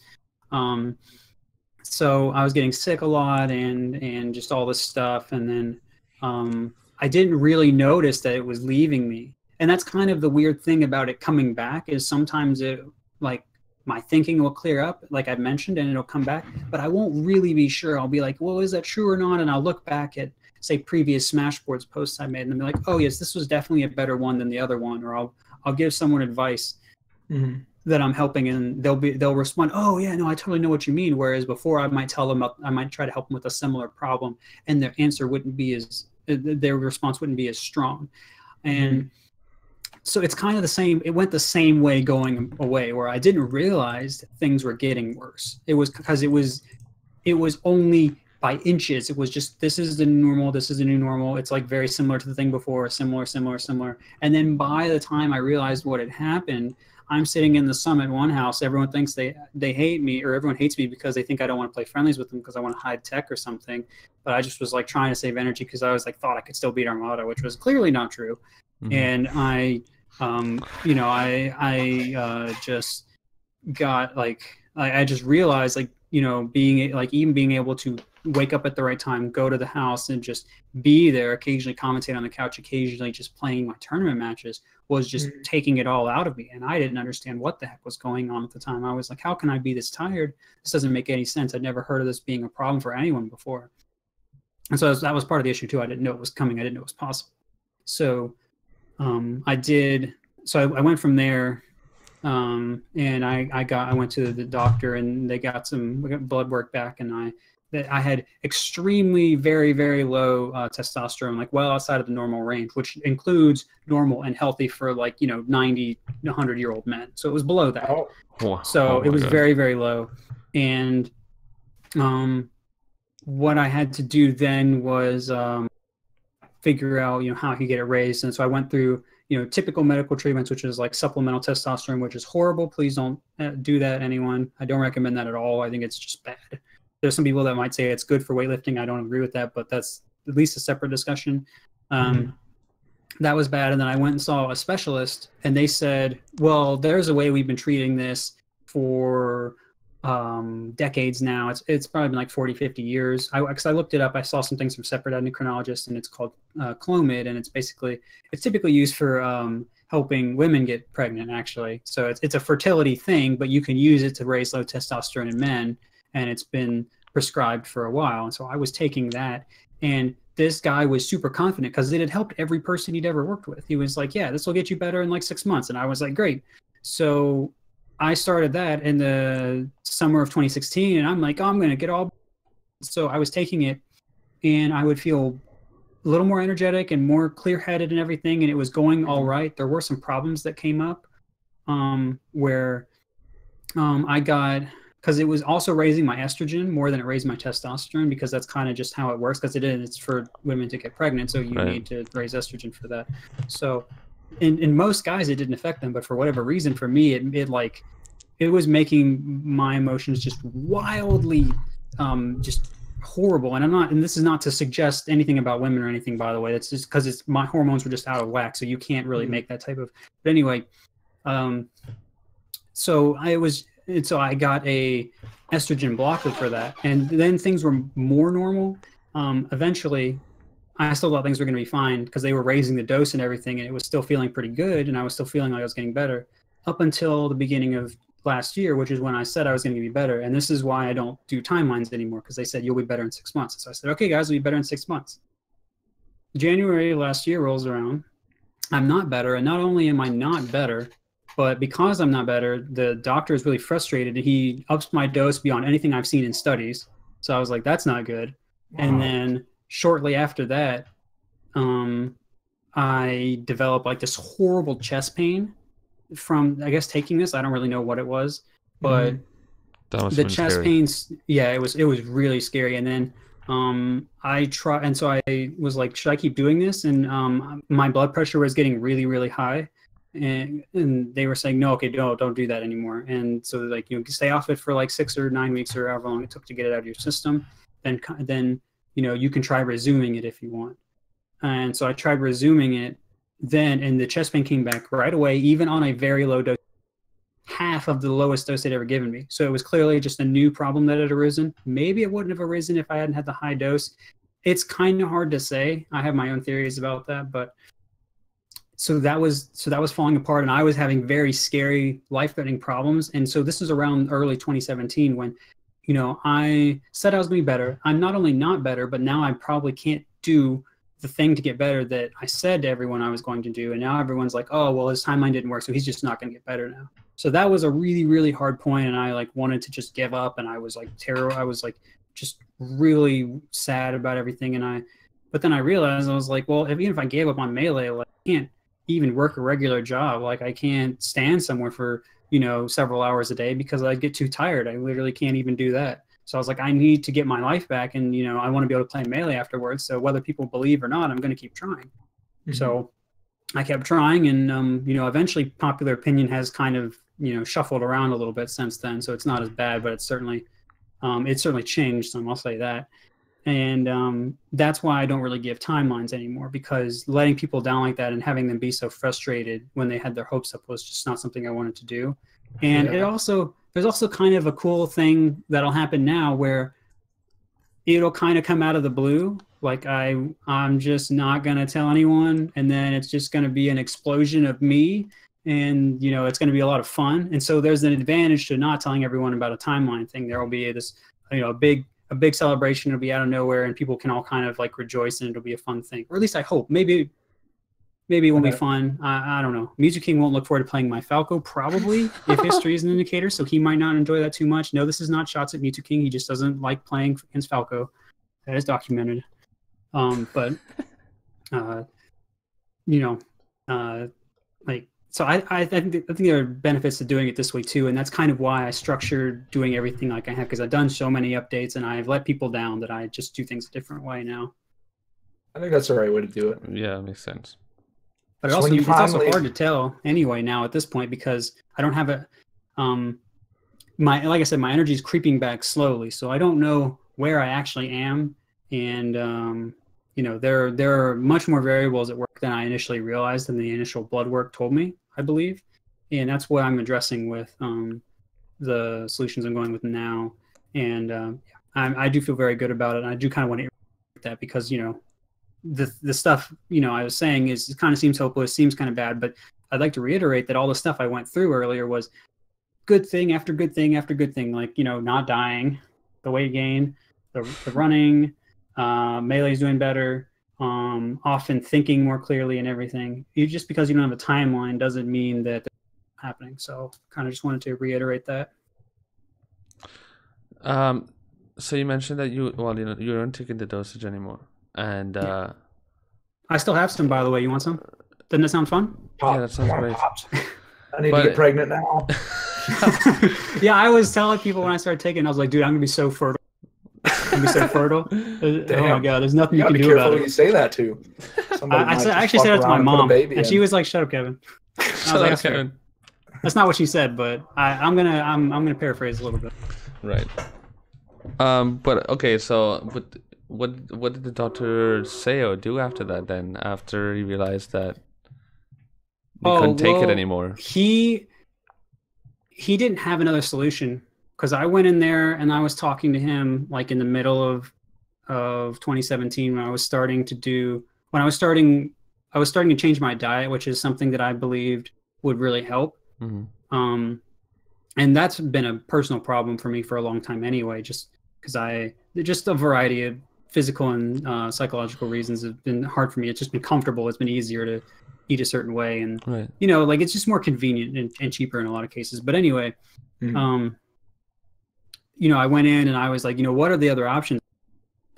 So I was getting sick a lot and just all this stuff, and then I didn't really notice that it was leaving me And that's kind of the weird thing about it coming back, is sometimes it, like, my thinking will clear up, like I mentioned, and it'll come back, but I won't really be sure. I'll be like, well, is that true or not? And I'll look back at, say, previous Smashboards posts I made, and I'll be like, oh yes, this was definitely a better one than the other one. Or I'll give someone advice that I'm helping, and they'll respond, oh yeah, no, I totally know what you mean. Whereas before, I might tell them, I might try to help them with a similar problem, and their answer wouldn't be as, their response wouldn't be as strong. And so it's kind of the same. It went the same way going away, where I didn't realize that things were getting worse. It was because it was only by inches. It was just, this is the normal, this is the new normal. It's like very similar to the thing before, similar. And then by the time I realized what had happened, I'm sitting in the Summit One house. Everyone thinks they hate me, or everyone hates me because they think I don't want to play friendlies with them because I want to hide tech or something. But I just was like trying to save energy because I was like, thought I could still beat Armada, which was clearly not true. And I just got like, I just realized, like, being like, even being able to wake up at the right time, go to the house and just be there, occasionally commentate on the couch, occasionally just playing my tournament matches, was just taking it all out of me. And I didn't understand what the heck was going on at the time. I was like, how can I be this tired? This doesn't make any sense. I'd never heard of this being a problem for anyone before. And so that was part of the issue too. I didn't know it was coming. I didn't know it was possible. So I went from there, and I went to the doctor, and we got blood work back, and I had extremely, very, very low testosterone, like well outside of the normal range, which includes normal and healthy for, like, 90, 100-year-old men. So it was below that. So it was very, very low. And what I had to do then was figure out, how I could get it raised. And so I went through, typical medical treatments, which is like supplemental testosterone, which is horrible. Please don't do that, anyone. I don't recommend that at all. I think it's just bad. There's some people that might say it's good for weightlifting. I don't agree with that, but that's at least a separate discussion. That was bad. And then I went and saw a specialist, and they said, well, there's a way we've been treating this for decades now. It's probably been like 40, 50 years. Because I looked it up. I saw some things from separate endocrinologists, and it's called Clomid, and it's typically used for helping women get pregnant, actually. So it's a fertility thing, but you can use it to raise low testosterone in men, and it's been prescribed for a while. And so I was taking that, and this guy was super confident because it had helped every person he'd ever worked with. He was like, yeah, this will get you better in like 6 months. And I was like, great. So I started that in the summer of 2016, and I'm like, oh, I'm going to get all. So I was taking it, and I would feel a little more energetic and more clear-headed and everything, and it was going all right. There were some problems that came up where I got, because it was also raising my estrogen more than it raised my testosterone, because that's kind of just how it works, because it's for women to get pregnant, so you need to raise estrogen for that. So in most guys, it didn't affect them, but for whatever reason, for me, it was making my emotions just wildly just horrible. And this is not to suggest anything about women or anything, by the way. That's just because my hormones were just out of whack, so you can't really make that type of. But anyway, so I got a estrogen blocker for that, and then things were more normal. Eventually, I still thought things were going to be fine because they were raising the dose and everything, and it was still feeling pretty good, and I was still feeling like I was getting better up until the beginning of last year, which is when I said I was going to be better. And this is why I don't do timelines anymore, because they said you'll be better in 6 months. So I said, okay, guys, we'll be better in 6 months. January last year rolls around. I'm not better, and not only am I not better, but because I'm not better, the doctor is really frustrated. He ups my dose beyond anything I've seen in studies. So I was like, that's not good. Wow. And then shortly after that, I developed like this horrible chest pain from, I guess, taking this. I don't really know what it was, but the chest scary. Pains, yeah, it was really scary. And then so I was like, should I keep doing this? And my blood pressure was getting really, really high. And they were saying, no, okay, don't do that anymore. And so like, stay off it for like 6 or 9 weeks or however long it took to get it out of your system. Then you can try resuming it if you want. And so I tried resuming it then, and the chest pain came back right away, even on a very low dose, half of the lowest dose they'd ever given me. So it was clearly just a new problem that had arisen. Maybe it wouldn't have arisen if I hadn't had the high dose. It's kind of hard to say. I have my own theories about that, but so that was falling apart, and I was having very scary, life-threatening problems. And so this was around early 2017 when, you know, I said I was going to be better. I'm not only not better, but now I probably can't do the thing to get better that I said to everyone I was going to do. And now everyone's like, oh, well, his timeline didn't work, so he's just not going to get better now. So that was a really, really hard point, and I like wanted to just give up, and I was like I was like just really sad about everything. But then I realized, I was like, well, even if I gave up on Melee, like, I can't even work a regular job. Like, I can't stand somewhere for, you know, several hours a day because I get too tired. I literally can't even do that. So I was like, I need to get my life back, and, you know, I want to be able to play Melee afterwards. So whether people believe or not, I'm going to keep trying. Mm-hmm. So I kept trying, and, you know, eventually popular opinion has kind of, you know, shuffled around a little bit since then. So it's not as bad, but it's certainly changed. So I'll say that. And that's why I don't really give timelines anymore, because letting people down like that and having them be so frustrated when they had their hopes up was just not something I wanted to do. And there's also kind of a cool thing that'll happen now where it'll kind of come out of the blue. Like I'm just not going to tell anyone. And then it's just going to be an explosion of me. And, you know, it's going to be a lot of fun. And so there's an advantage to not telling everyone about a timeline thing. There will be this, you know, a big celebration. It'll be out of nowhere, and people can all kind of like rejoice, and it'll be a fun thing. Or at least I hope. Maybe it won't be fun. I don't know. Music King won't look forward to playing my Falco, probably, if history is an indicator. So he might not enjoy that too much. No, this is not shots at Mewtwo King. He just doesn't like playing against Falco. That is documented. But you know, like. So I think there are benefits to doing it this way too, and that's kind of why I structured doing everything like I have, because I've done so many updates and I've let people down that I just do things a different way now. I think that's the right way to do it. Yeah, it makes sense. But it's also hard to tell anyway now at this point, because I don't have a like I said, my energy is creeping back slowly, so I don't know where I actually am, and you know, there are much more variables at work than I initially realized, and the initial blood work told me, I believe. And that's what I'm addressing with the solutions I'm going with now. And I do feel very good about it. And I do kind of want to iterate that, because, you know, the stuff, you know, I was saying is, it kind of seems hopeless, seems kind of bad, but I'd like to reiterate that all the stuff I went through earlier was good thing after good thing after good thing. Like, you know, not dying, the weight gain, the running, Melee's doing better, often thinking more clearly and everything. Just because you don't have a timeline doesn't mean that that's happening. So kind of just wanted to reiterate that. So you mentioned that you aren't taking the dosage anymore, and yeah. I still have some, by the way. You want some? Doesn't that sound fun? Yeah, that sounds great. I need to get pregnant now. Yeah, I was telling people when I started taking, I was like, dude, I'm gonna be so fertile. I'm gonna be so fertile. Damn. Oh my god, there's nothing you can do about it. You say that to. I actually said it to my mom, and she was like, "Shut up, Kevin." Shut up, Kevin. That's not what she said, but I'm gonna paraphrase a little bit. Right. But okay, so what did the doctor say or do after that then? After he realized that you couldn't take it anymore? He didn't have another solution, because I went in there and I was talking to him like in the middle of 2017 when I was starting to change my diet, which is something that I believed would really help. Mm-hmm. And that's been a personal problem for me for a long time anyway, just because just a variety of physical and psychological reasons have been hard for me. It's just been comfortable. It's been easier to eat a certain way, and right. You know, like, it's just more convenient and cheaper in a lot of cases. But anyway, mm-hmm. You know, I went in and I was like, you know, what are the other options?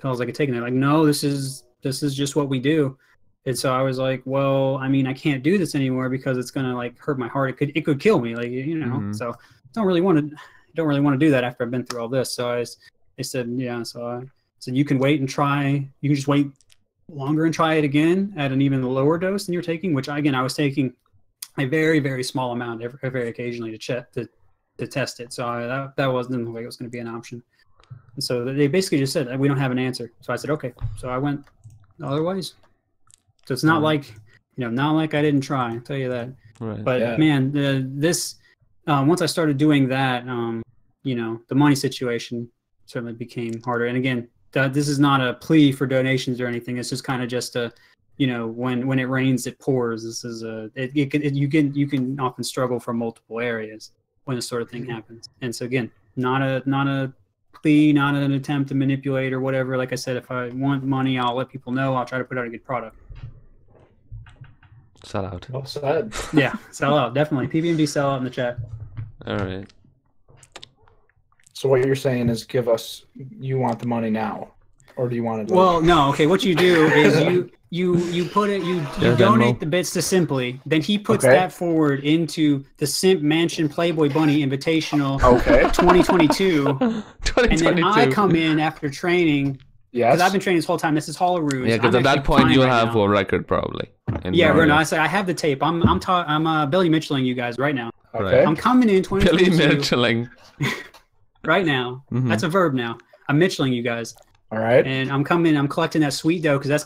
Pills I could take, and they're like, no, this is just what we do. And so I was like, well, I mean, I can't do this anymore because it's gonna like hurt my heart. It could kill me, like, you know. Mm-hmm. So I don't really want to do that after I've been through all this. So I said, yeah. So I said, you can wait and try. You can just wait longer and try it again at an even lower dose than you're taking. Which again, I was taking a very, very small amount very occasionally to test it. So that wasn't the way it was going to be an option. And so they basically just said, we don't have an answer. So I said, okay. So I went other ways. So it's not like, you know, not like I didn't try, I'll tell you that. Right. But yeah. Man, once I started doing that, you know, the money situation certainly became harder. And again, this is not a plea for donations or anything. It's just kind of just you know, when it rains, it pours. This is you can often struggle from multiple areas when this sort of thing happens. And so again, not a plea, not an attempt to manipulate or whatever. Like I said, if I want money, I'll let people know. I'll try to put out a good product. Sell out. Well said. Yeah, sell out, definitely. PPMD sell out in the chat. All right. So what you're saying is you want the money now, or do you want it? Well, no. Okay, what you do is you put it, you donate the bits to Simply, then he puts that forward into the Simp Mansion Playboy Bunny Invitational 2022. 2022. And then I come in after training. Yes. Because I've been training this whole time. This is Hall of Ruse. Yeah, because at that point you'll have a record probably. Yeah, Bruno, I say I have the tape. I'm Billy Mitchelling you guys right now. Okay. I'm coming in 2022. Billy Mitchelling. Right now. That's a verb now. I'm Mitchelling you guys. All right. And I'm collecting that sweet dough because that's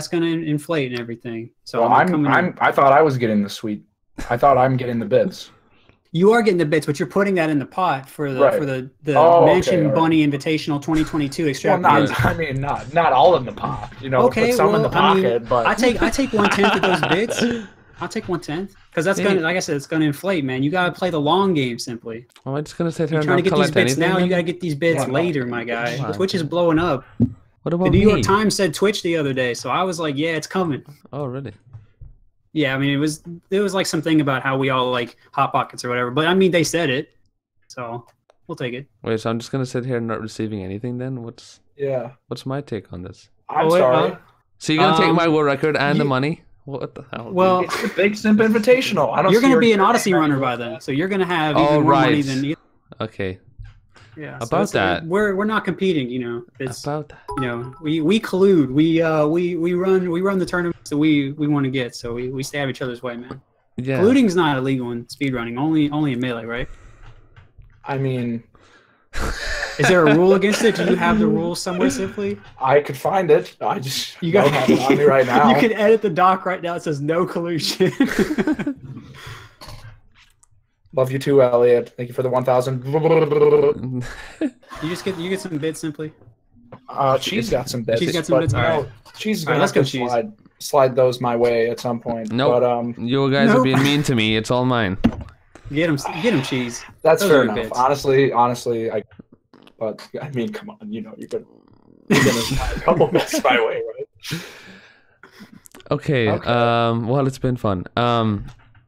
gonna inflate and everything. So well, I thought I was getting the sweet. I thought I'm getting the bits. You are getting the bits, but you're putting that in the pot for the Mansion Bunny Invitational 2022 extravaganza. Well, not all in the pot. You know, put some in the pocket. But I take 1/10 of those bits. I'll take 1/10 because that's gonna, like I said, it's gonna inflate, man. You gotta play the long game, Simply. Am I just gonna sit here You're and trying to not get these collect bits anything? now. You gotta get these bits later, my guy. Twitch is blowing up. What about the New York me? Times said Twitch the other day, so I was like, yeah, it's coming. Oh, really? Yeah, I mean, there was like something about how we all like hot pockets or whatever, but I mean, they said it, so we'll take it. Wait, so I'm just gonna sit here and not receiving anything then? What's my take on this? I'm sorry. So you're gonna take my world record and the money? What the hell? Well, it's the Big Simp Invitational. You're gonna be an Odyssey runner by then, so you're gonna have even more money than either. Okay. Yeah. About that. We're not competing, you know. It's about that. You know, we collude. We run the tournaments that we want to get, so we stay out of each other's way, man. Yeah. Colluding's not illegal in speedrunning, only in Melee, right? I mean, is there a rule against it? Do you have the rules somewhere, Simply? I could find it. I just don't have it on me right now. You can edit the doc right now. It says no collusion. Love you too, Elliot. Thank you for the 1,000. You get some bits, Simply. She's got some bits. She's got some bits. All right. She's gonna have to slide those my way at some point. No, nope. You guys are being mean to me. It's all mine. Get him, cheese. That's fair enough. Bits. Honestly, but I mean, come on, you know, you're gonna slide a couple bits my way, right? Okay. Well, it's been fun.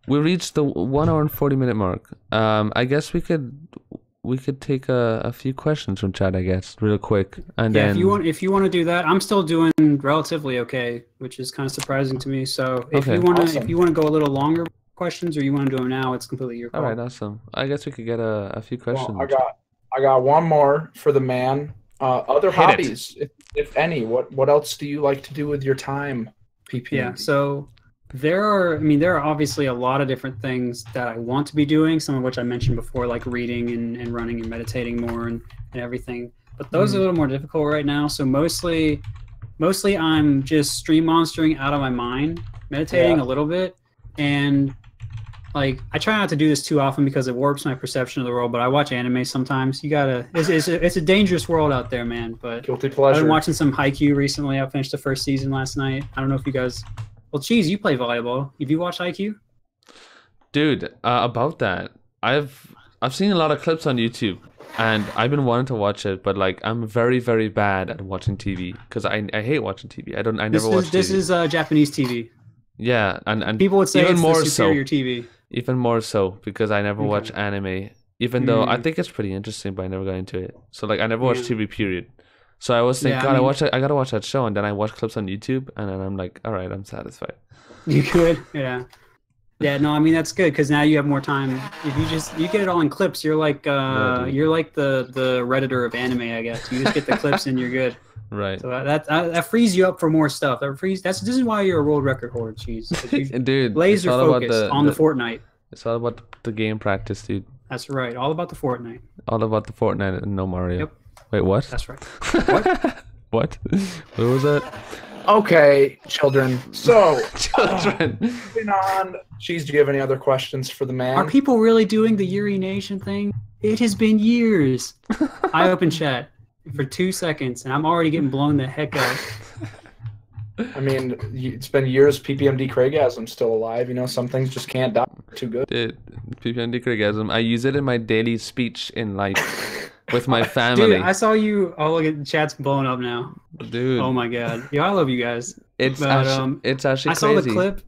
We reached the 1 hour and 40-minute mark. I guess we could take a few questions from chat, I guess, real quick, and then if you want to do that, I'm still doing relatively okay, which is kind of surprising to me. So if you want to go a little longer questions, or you want to do them now, it's completely your call. All right, awesome. I guess we could get a few questions. Well, I got one more for the man. Other hobbies, if any. What else do you like to do with your time, PPMD? Yeah, so there are obviously a lot of different things that I want to be doing, some of which I mentioned before, like reading and running and meditating more and everything. But those are a little more difficult right now. So mostly I'm just stream monstering out of my mind, meditating a little bit, and like I try not to do this too often because it warps my perception of the world. But I watch anime sometimes. You gotta. It's a dangerous world out there, man. But guilty pleasure. I've been watching some Haikyuu recently. I finished the first season last night. I don't know if you guys. Well, Cheese, you play volleyball. Have you watched Haikyuu? Dude, about that, I've seen a lot of clips on YouTube, and I've been wanting to watch it, but like I'm very, very bad at watching TV because I hate watching TV. I never watch TV. This is Japanese TV. Yeah, and people would say even it's more the superior TV. Even more so because I never watch anime, even though I think it's pretty interesting, but I never got into it. So like I never watched TV, period. So I always think, I gotta watch that show, and then I watch clips on YouTube, and then I'm like, all right, I'm satisfied. You could, yeah. No, I mean that's good because now you have more time. If you get it all in clips, you're like you're like the Redditor of anime, I guess. You just get the clips and you're good. Right. So that frees you up for more stuff. This is why you're a world record holder, Cheese. Dude, laser focused on the Fortnite. It's all about the game practice, dude. That's right. All about the Fortnite. All about the Fortnite and no Mario. Yep. Wait, what? That's right. What? What was that? Okay, children. So, children. Moving on. Cheese, do you have any other questions for the man? Are people really doing the Yuri Nation thing? It has been years. I open chat for 2 seconds, and I'm already getting blown the heck out. I mean, it's been years. PPMD Craigasm's still alive. You know, some things just can't die. They're too good. Dude, PPMD Craigasm. I use it in my daily speech in life with my family. Dude, I saw you. Oh, look at the chat's blowing up now. Dude. Oh my god. Yeah, I love you guys. It's actually crazy. I saw the clip.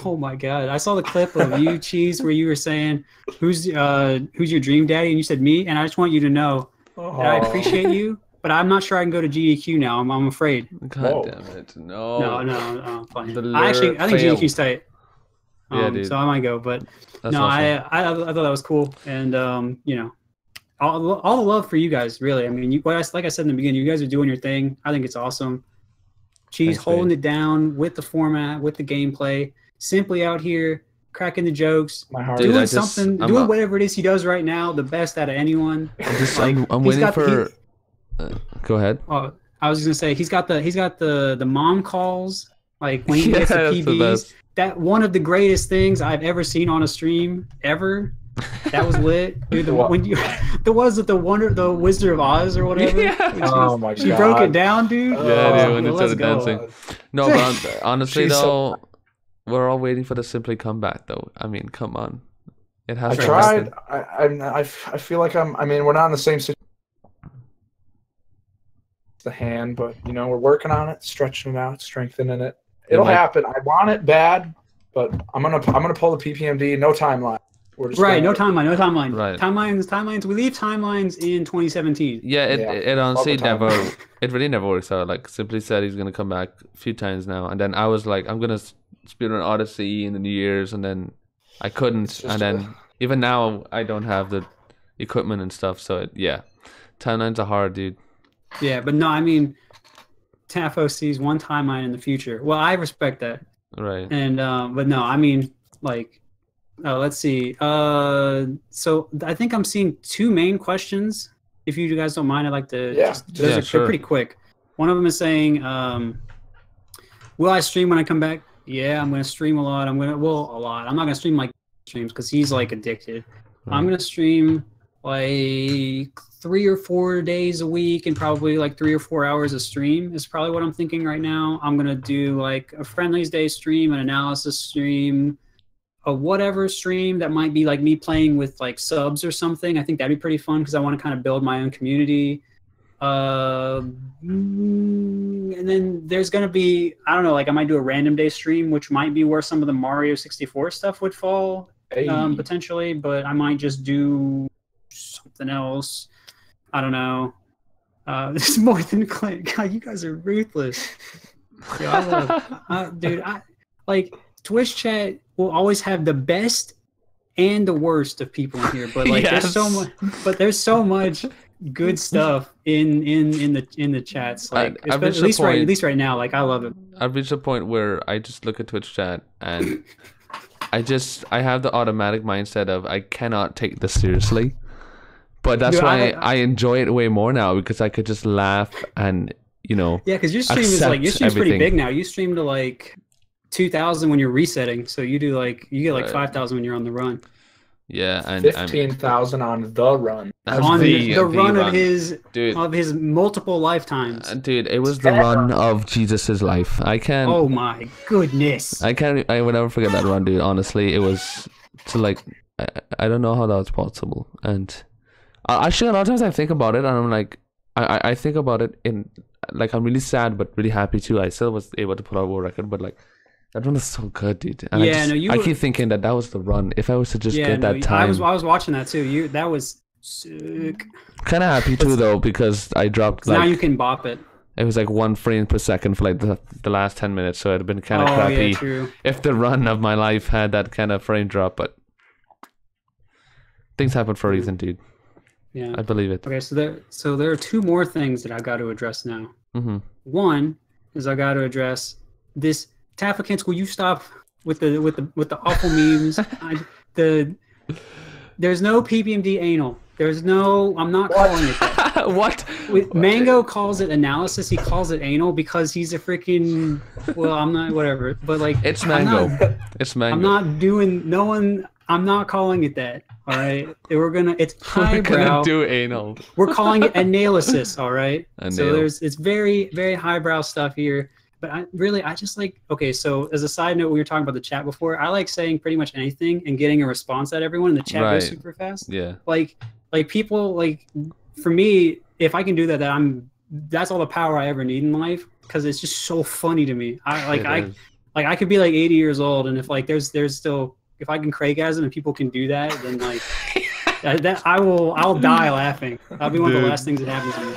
Oh my god! I saw the clip of you, Cheese, where you were saying, "Who's your dream daddy?" And you said me. And I just want you to know that I appreciate you, but I'm not sure I can go to GDQ now. I'm afraid. God damn it! No. No. Fine. I think GDQ's tight. Yeah, dude. So I might go, but That's no, awesome. I thought that was cool, and you know, all the love for you guys. Really, I mean, like I said in the beginning, you guys are doing your thing. I think it's awesome. Cheese Thanks, holding man. it down with the format, with the gameplay, simply out here cracking the jokes, Dude, doing something, doing whatever it is he does right now, the best out of anyone. I'm waiting for. Go ahead. Oh, I was just gonna say he's got the mom calls, like when he gets the that's the PBs. best. That one of the greatest things I've ever seen on a stream ever. That was lit, dude. The Wizard of Oz or whatever. Yeah. Oh my god. She broke it down, dude. Yeah, dude, when it let's started go. dancing. No, but honestly She's though, so- we're all waiting for the Simply comeback though. I mean, come on. It has I to tried. happen. I feel like I mean, we're not in the same situation. The hand, but you know, we're working on it, stretching it out, strengthening it. It'll happen. I want it bad, but I'm gonna pull the PPMD. No timeline. We're just No timeline. Right. Timelines. We leave timelines in 2017. Yeah, it honestly All the time. it really never works out. Like Simply said he's gonna come back a few times now, and then I was like, I'm gonna speedrun Odyssey in the New Year's, and then I couldn't, and then even now I don't have the equipment and stuff. So timelines are hard, dude. Yeah, but no, I mean, TAFO sees one timeline in the future. Well, I respect that. Right. And but no, I mean, like, let's see. So I think I'm seeing two main questions. If you guys don't mind, I'd like to. They're pretty quick. One of them is saying, "Will I stream when I come back?" Yeah, I'm gonna stream a lot. A lot. I'm not gonna stream like streams because he's like addicted. Right. I'm gonna stream like 3 or 4 days a week and probably like 3 or 4 hours a stream is probably what I'm thinking right now. I'm gonna do like a Friendlies Day stream, an analysis stream, a whatever stream that might be like me playing with like subs or something. I think that'd be pretty fun because I want to kind of build my own community. And then there's gonna be, I don't know, like I might do a random day stream, which might be where some of the Mario 64 stuff would fall potentially, but I might just do something else. I don't know. There's more than Clint. God, you guys are ruthless. Dude, I like Twitch chat will always have the best and the worst of people in here, but like there's so much good stuff in the chats. Like at least right now, like I love it. I've reached a point where I just look at Twitch chat and I have the automatic mindset of I cannot take this seriously. But that's why I enjoy it way more now because I could just laugh and because your stream is like pretty big now. You stream to like 2,000 when you're resetting, so you get like 5,000 when you're on the run. Yeah, and 15,000 on the run. On the run of his multiple lifetimes. Dude, it was the run of Jesus's life. I can't. Oh my goodness! I will never forget that run, dude. Honestly, it was I don't know how that was possible. And actually, a lot of times I think about it, and I'm like, I think about it in like I'm really sad but really happy too. I still was able to put out a world record, but like. That run is so good, dude. And I keep thinking that was the run. If I was to just get that time, I was watching that too. That was sick. Kind of happy too though because I dropped now you can bop it. It was like 1 frame per second for like the last 10 minutes, so it'd been kind of crappy. Yeah, true. If the run of my life had that kind of frame drop, but things happen for a reason, dude. Yeah, I believe it. Okay, so there are two more things that I got to address now. Mm-hmm. One is I got to address this. Taffakins, will you stop with the awful memes? There's no PPMD anal. I'm not calling it that. What? Mango calls it analysis. He calls it anal because he's a freaking. Well, I'm not. Whatever. But like, it's Mango. It's Mango. I'm not doing. No one. I'm not calling it that. All right. It's highbrow. We're gonna do anal. We're calling it analysis. All right. So it's very, very highbrow stuff here. But I just like, okay, so as a side note, we were talking about the chat before. I like saying pretty much anything and getting a response at everyone, and the chat goes super fast. Yeah. Like people, like, for me, if I can do that, that's all the power I ever need in life, because it's just so funny to me. I could be like 80 years old, and if like there's still, if I can Craigasm and people can do that, then like I'll die laughing. That'll be one of the last things that happens to me.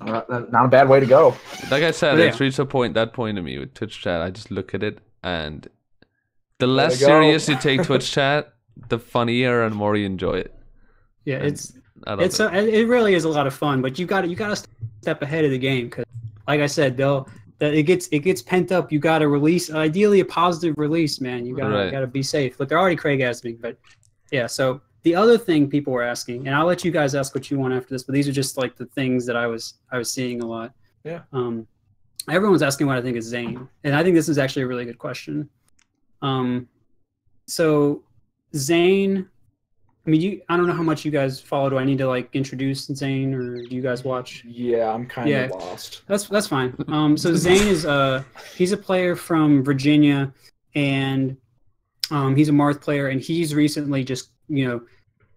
Not a bad way to go. Like I said, it's reached that point to me with Twitch chat. I just look at it, and the less serious you take Twitch chat, the funnier and more you enjoy it. Yeah, it really is a lot of fun, but you got to step ahead of the game, because, like I said, it gets pent up. You got to release, ideally a positive release, man. You got to be safe. Look, they're already Craigasming, but yeah. So the other thing people were asking, and I'll let you guys ask what you want after this, but these are just like the things that I was seeing a lot. Yeah. Everyone's asking what I think is Zane, and I think this is actually a really good question. So Zane, I mean, I don't know how much you guys follow. Do I need to like introduce Zane, or do you guys watch? Yeah, I'm kind of lost. That's fine. So Zane is he's a player from Virginia, and he's a Marth player, and he's recently just, you know,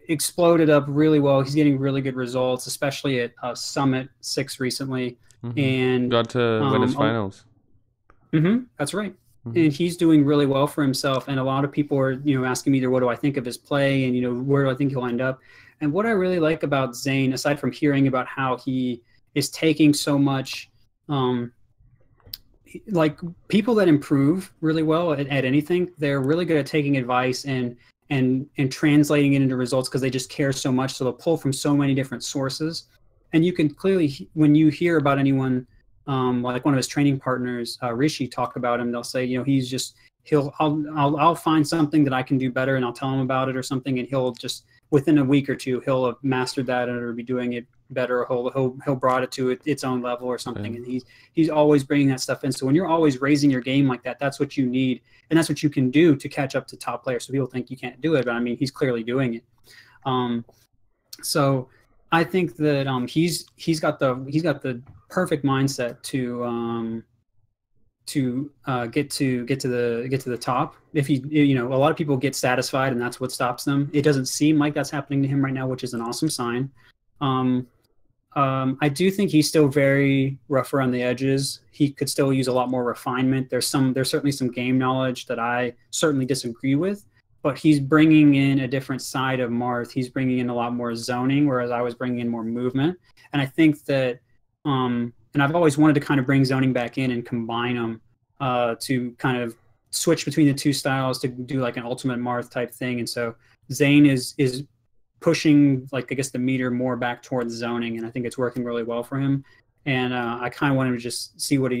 exploded up really well. He's getting really good results, especially at Summit 6 recently, and got to win his finals. That's right. And he's doing really well for himself. And a lot of people are, you know, asking me, what do I think of his play, and, you know, where do I think he'll end up? And what I really like about Zane, aside from hearing about how he is taking so much, like, people that improve really well at anything, they're really good at taking advice and translating it into results, because they just care so much. So they'll pull from so many different sources. And you can clearly, when you hear about anyone, like one of his training partners, Rishi, talk about him, they'll say, you know, I'll find something that I can do better, and I'll tell him about it or something, and he'll just, within a week or two, he'll have mastered that or be doing it better, or he'll brought it to its own level or something. And he's always bringing that stuff in. So when you're always raising your game like that, that's what you need, and that's what you can do to catch up to top players. So people think you can't do it, but I mean, he's clearly doing it. So I think that he's got the perfect mindset to get to the top. If you know, a lot of people get satisfied, and that's what stops them. It doesn't seem like that's happening to him right now, which is an awesome sign. I do think he's still very rough around the edges. He could still use a lot more refinement. There's certainly some game knowledge that I certainly disagree with, but he's bringing in a different side of Marth. He's bringing in a lot more zoning, whereas I was bringing in more movement. And I think that, and I've always wanted to kind of bring zoning back in and combine them to kind of switch between the two styles to do like an ultimate Marth type thing. And so Zane is pushing, like, I guess, the meter more back towards zoning, and I think it's working really well for him. And I kind of wanted to just see what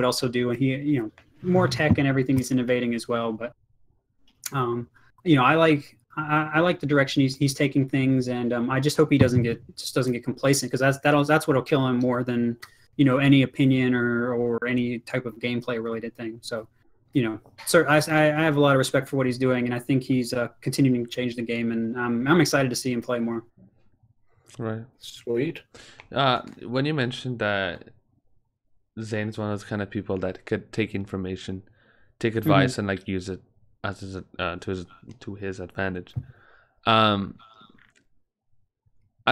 else he'll do, and he, you know, more tech and everything, he's innovating as well. But you know, I like the direction he's taking things, and I just hope he doesn't get complacent, because that's what'll kill him more than, you know, any opinion or any type of gameplay related thing. So, you know, I have a lot of respect for what he's doing, and I think he's continuing to change the game, and I'm excited to see him play more. Right. Sweet. When you mentioned that Zane's one of those kind of people that could take information, take advice, and like use it as to his advantage. I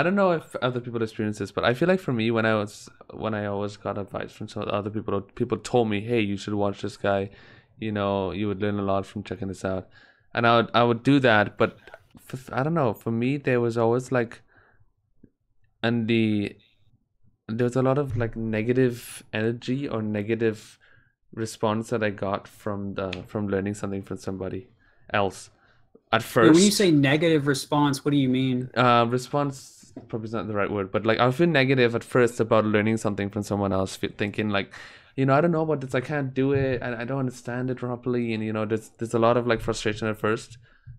don't know if other people experience this, but I feel like for me, when I always got advice from some other people told me, hey, you should watch this guy, you know, you would learn a lot from checking this out, and I would do that. But I don't know, for me there was always like, there was a lot of like negative energy or negative response that I got from learning something from somebody else at first. When you say negative response, what do you mean? Response probably is not the right word, but like I feel negative at first about learning something from someone else, thinking like, you know, I don't know about this, I can't do it, and I don't understand it properly, and you know, there's a lot of like frustration at first.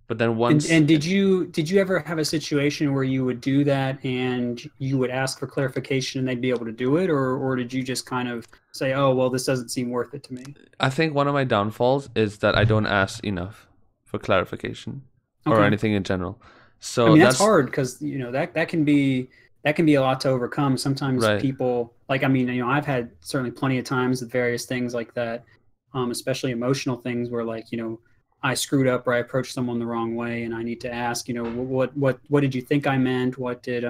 But then once and did you ever have a situation where you would do that and you would ask for clarification and they'd be able to do it, or did you just kind of say, oh well, this doesn't seem worth it to me? I think one of my downfalls is that I don't ask enough for clarification or anything in general. So I mean, that's hard, because you know that that can be a lot to overcome. Sometimes Right. people, like, I mean, I've had certainly plenty of times with various things like that, especially emotional things where, like, I screwed up or I approached someone the wrong way, and I need to ask, what did you think I meant? What did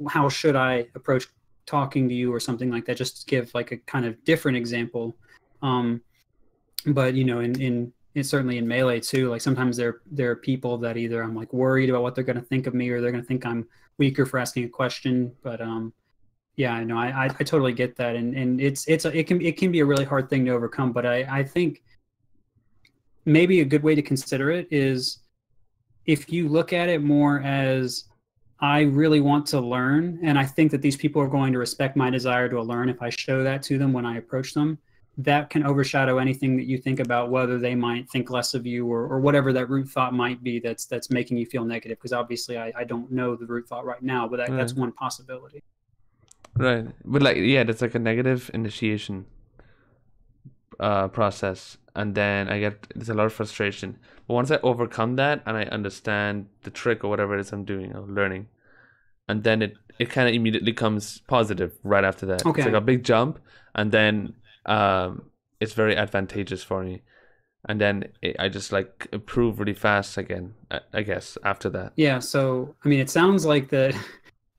how should I approach talking to you or something like that? Just to give like a kind of different example. But in certainly in Melee too, like sometimes there are people that either I'm like worried about what they're going to think of me, or they're going to think I'm weaker for asking a question. But yeah, I totally get that, and it can be a really hard thing to overcome. But I think maybe a good way to consider it is if you look at it more as, I really want to learn, and I think that these people are going to respect my desire to learn if I show that to them when I approach them. That can overshadow anything that you think about whether they might think less of you, or whatever that root thought might be that's making you feel negative. Because obviously I don't know the root thought right now, but that's one possibility. Right. But like, yeah, that's like a negative initiation process, and then there's a lot of frustration. But once I overcome that and I understand the trick or whatever it is I'm doing or learning, and then it kind of immediately comes positive right after that. Okay. It's like a big jump, and then it's very advantageous for me, and then I just like improve really fast again, I guess, after that. Yeah, so I mean, it sounds like that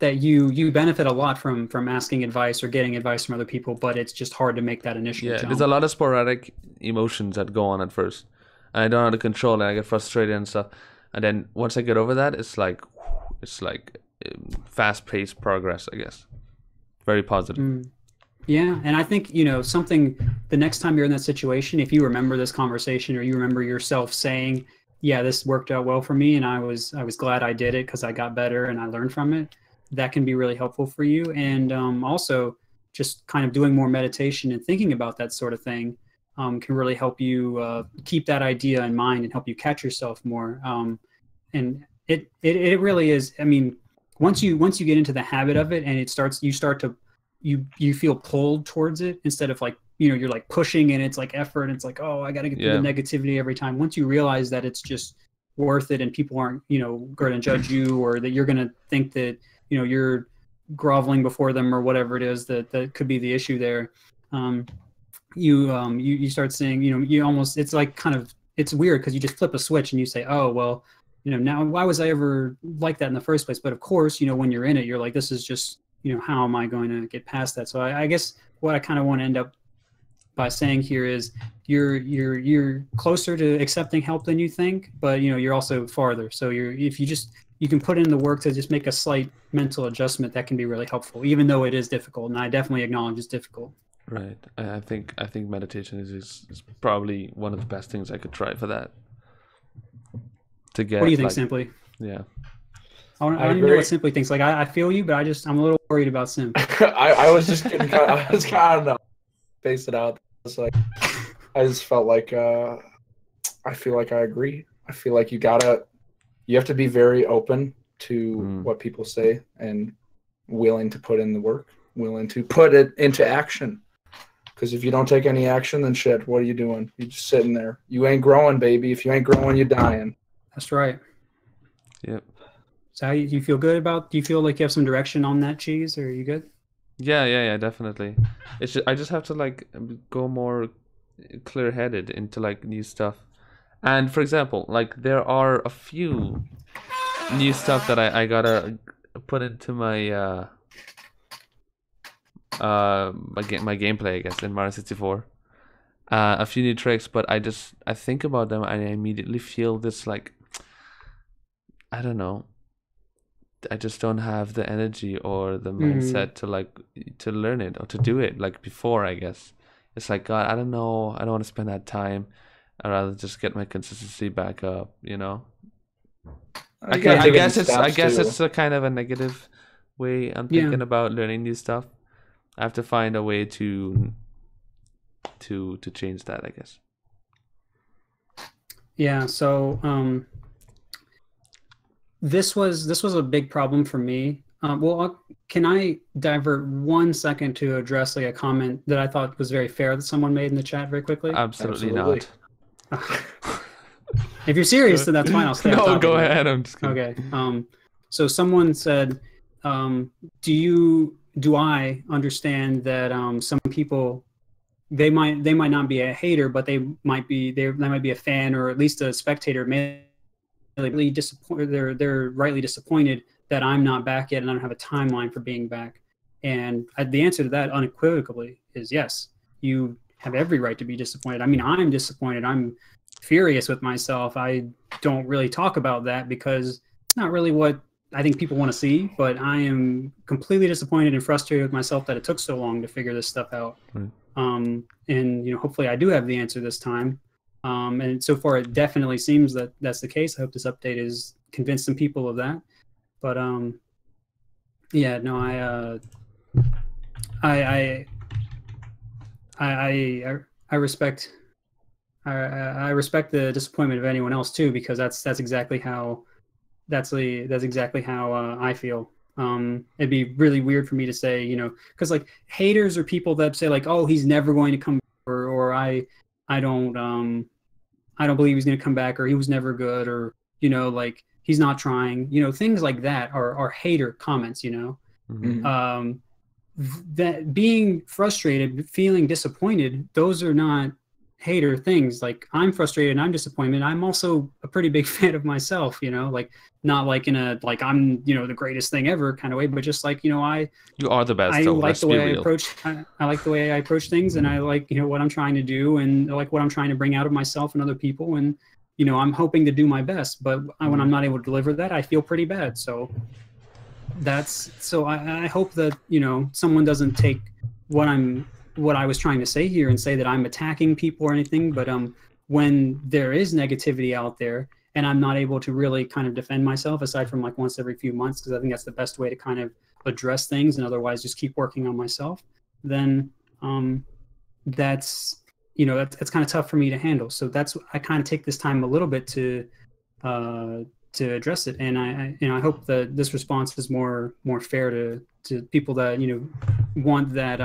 you benefit a lot from asking advice or getting advice from other people, but it's just hard to make that initial jump. There's a lot of sporadic emotions that go on at first, and I don't know how to control it. I get frustrated and stuff, and then once I get over that, it's like fast-paced progress, I guess. Very positive. Yeah, and I think, something, the next time you're in that situation, if you remember this conversation, or you remember yourself saying, yeah, this worked out well for me, and I was glad I did it because I got better and I learned from it, that can be really helpful for you. And also just kind of doing more meditation and thinking about that sort of thing can really help you keep that idea in mind and help you catch yourself more. And it really is, I mean, once you get into the habit of it, and you feel pulled towards it, instead of like, you're like pushing and it's like effort, and it's like, oh, I got to get through the negativity every time. Once you realize that it's just worth it, and people aren't, going to judge you, or that you're going to think that, you're groveling before them, or whatever it is that could be the issue there. You start saying, you almost, it's like kind of, it's weird because you just flip a switch and you say, oh, well, now why was I ever like that in the first place? But of course, when you're in it, you're like, this is just, how am I going to get past that? So I guess what I kind of want to end up by saying here is you're closer to accepting help than you think, but you're also farther. So if you can put in the work to just make a slight mental adjustment, that can be really helpful, even though it is difficult. And I definitely acknowledge it's difficult. Right. I think meditation is probably one of the best things I could try for that. To get. What do you think, Simply? Yeah. I don't even know what Simply thinks. Like, I feel you, but I'm a little worried about Simp. I was just kidding. I was kind of face it out. It's like, I just felt like I feel like I agree. I feel like you have to be very open to what people say, and willing to put in the work, willing to put it into action. Because if you don't take any action, then shit, what are you doing? You're just sitting there. You ain't growing, baby. If you ain't growing, you're dying. That's right. Yep. So how you feel good about? Do you feel like you have some direction on that, Cheese? Or are you good? Yeah, definitely. It's I just have to like go more clear-headed into like new stuff. And for example, like there are a few new stuff that I gotta put into my my gameplay, I guess, in Mario 64. A few new tricks, but I think about them and I immediately feel this like, I don't know, I just don't have the energy or the mindset to learn it or to do it like before, I guess. It's like, God, I don't know, I don't want to spend that time. I'd rather just get my consistency back up, I guess it's a kind of a negative way I'm thinking about learning new stuff. I have to find a way to change that, I guess. Yeah, so this was a big problem for me. Can I divert 1 second to address like a comment that I thought was very fair that someone made in the chat very quickly? Absolutely not. If you're serious, then that's fine. I'll stay on top go of it. ahead. I'm just kidding. Okay. So someone said, do I understand that some people, they might not be a hater, but they might be a fan or at least a spectator. Really disappointed. They're rightly disappointed that I'm not back yet, and I don't have a timeline for being back. And the answer to that unequivocally is yes. You have every right to be disappointed. I mean, I'm disappointed. I'm furious with myself. I don't really talk about that because it's not really what I think people want to see, but I am completely disappointed and frustrated with myself that it took so long to figure this stuff out. Right. And hopefully I do have the answer this time. And so far it definitely seems that that's the case. I hope this update has convinced some people of that. But yeah, no, I respect the disappointment of anyone else too, because that's exactly how I feel. It'd be really weird for me to say, because like haters are people that say like, oh, he's never going to come back, or I don't believe he's going to come back, or he was never good, or like he's not trying. Things like that are hater comments. Mm-hmm. That being frustrated, feeling disappointed, those are not hater things. Like I'm frustrated and I'm disappointed. I'm also a pretty big fan of myself, like not like in a like I'm the greatest thing ever kind of way, but just like you are the best. I like the way I like the way I approach things, and I like what I'm trying to do, and I like what I'm trying to bring out of myself and other people, and I'm hoping to do my best, but when I'm not able to deliver that, I feel pretty bad. So I hope that someone doesn't take what I was trying to say here and say that I'm attacking people or anything, but when there is negativity out there and I'm not able to really kind of defend myself aside from like once every few months, because I think that's the best way to kind of address things and otherwise just keep working on myself, then that's kind of tough for me to handle. So I kind of take this time a little bit to address it, and I hope that this response is more fair to people that want that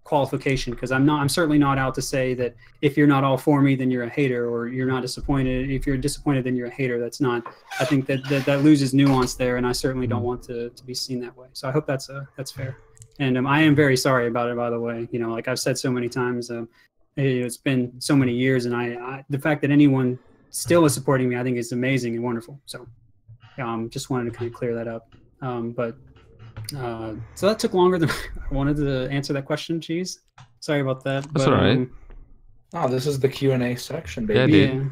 qualification, because I'm certainly not out to say that if you're not all for me then you're a hater, or you're not disappointed. If you're disappointed then you're a hater. That's not, I think that loses nuance there, and I certainly don't want to be seen that way. So I hope that's fair. And I am very sorry about it, by the way. Like I've said so many times, it's been so many years, and I the fact that anyone still is supporting me, I think is amazing and wonderful. So just wanted to kind of clear that up. So that took longer than I wanted to answer that question. Cheese, sorry about that. That's all right. Oh, this is the Q&A section, baby.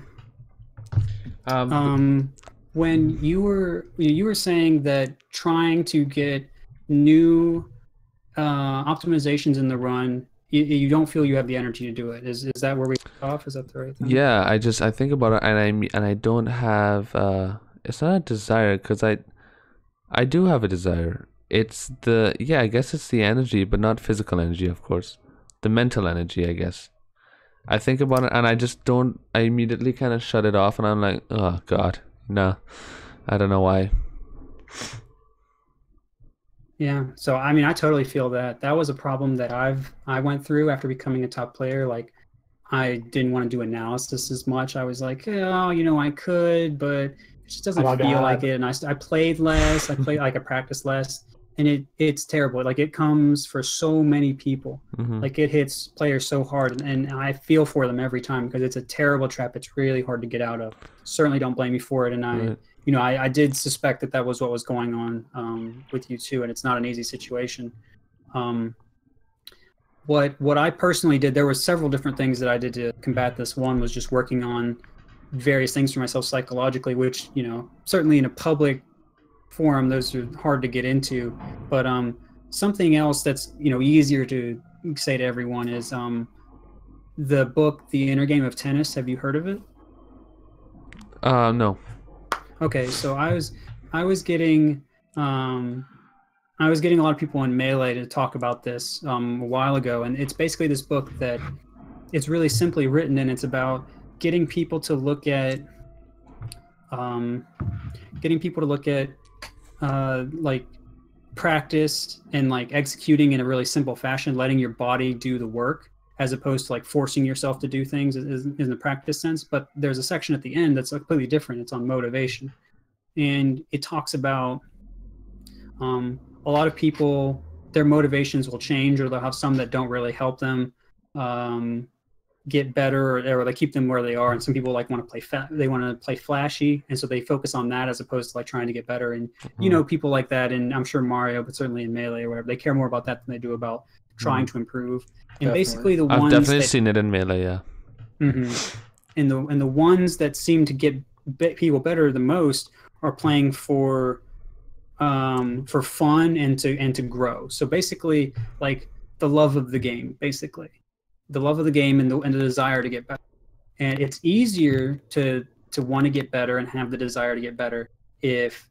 Yeah. When you were saying that trying to get new optimizations in the run, you don't feel you have the energy to do it. Is that where we off? Is that the right thing? Yeah, I think about it, and I don't have it's not a desire, because I do have a desire. It's I guess it's the energy, but not physical energy, of course. The mental energy, I guess. I think about it and I immediately kind of shut it off, and I'm like, oh God, no. I don't know why. Yeah, so I mean, I totally feel that. That was a problem that I went through after becoming a top player. Like, I didn't want to do analysis as much. I was like, oh, I could, but it just doesn't feel like it. And I played less. I practiced less. And it's terrible. Like, it comes for so many people. Mm-hmm. Like, it hits players so hard, and I feel for them every time, because it's a terrible trap. It's really hard to get out of. Certainly don't blame me for it. And I did suspect that was what was going on with you too, and it's not an easy situation. What I personally did, there were several different things that I did to combat this. One was just working on various things for myself psychologically, which certainly in a public forum, those are hard to get into. But something else that's easier to say to everyone is the book The Inner Game of Tennis. Have you heard of it? No. Okay, so I was getting a lot of people in Melee to talk about this a while ago, and it's basically this book that it's really simply written, and it's about getting people to look at like practice and like executing in a really simple fashion, letting your body do the work, as opposed to like forcing yourself to do things in the practice sense. But there's a section at the end that's completely different. It's on motivation. And it talks about A lot of people, their motivations will change, or they'll have some that don't really help them get better, or they keep them where they are. And some people like want to play they want to play flashy, and so they focus on that as opposed to like trying to get better. And you know, people like that, and I'm sure Mario, but certainly in Melee or whatever, they care more about that than they do about trying to improve. And basically, the ones I've definitely seen it in Melee, yeah. And the ones that seem to get people better the most are playing for fun and to grow. So basically, like the love of the game, basically. The love of the game and the desire to get better. And it's easier to want to get better and have the desire to get better if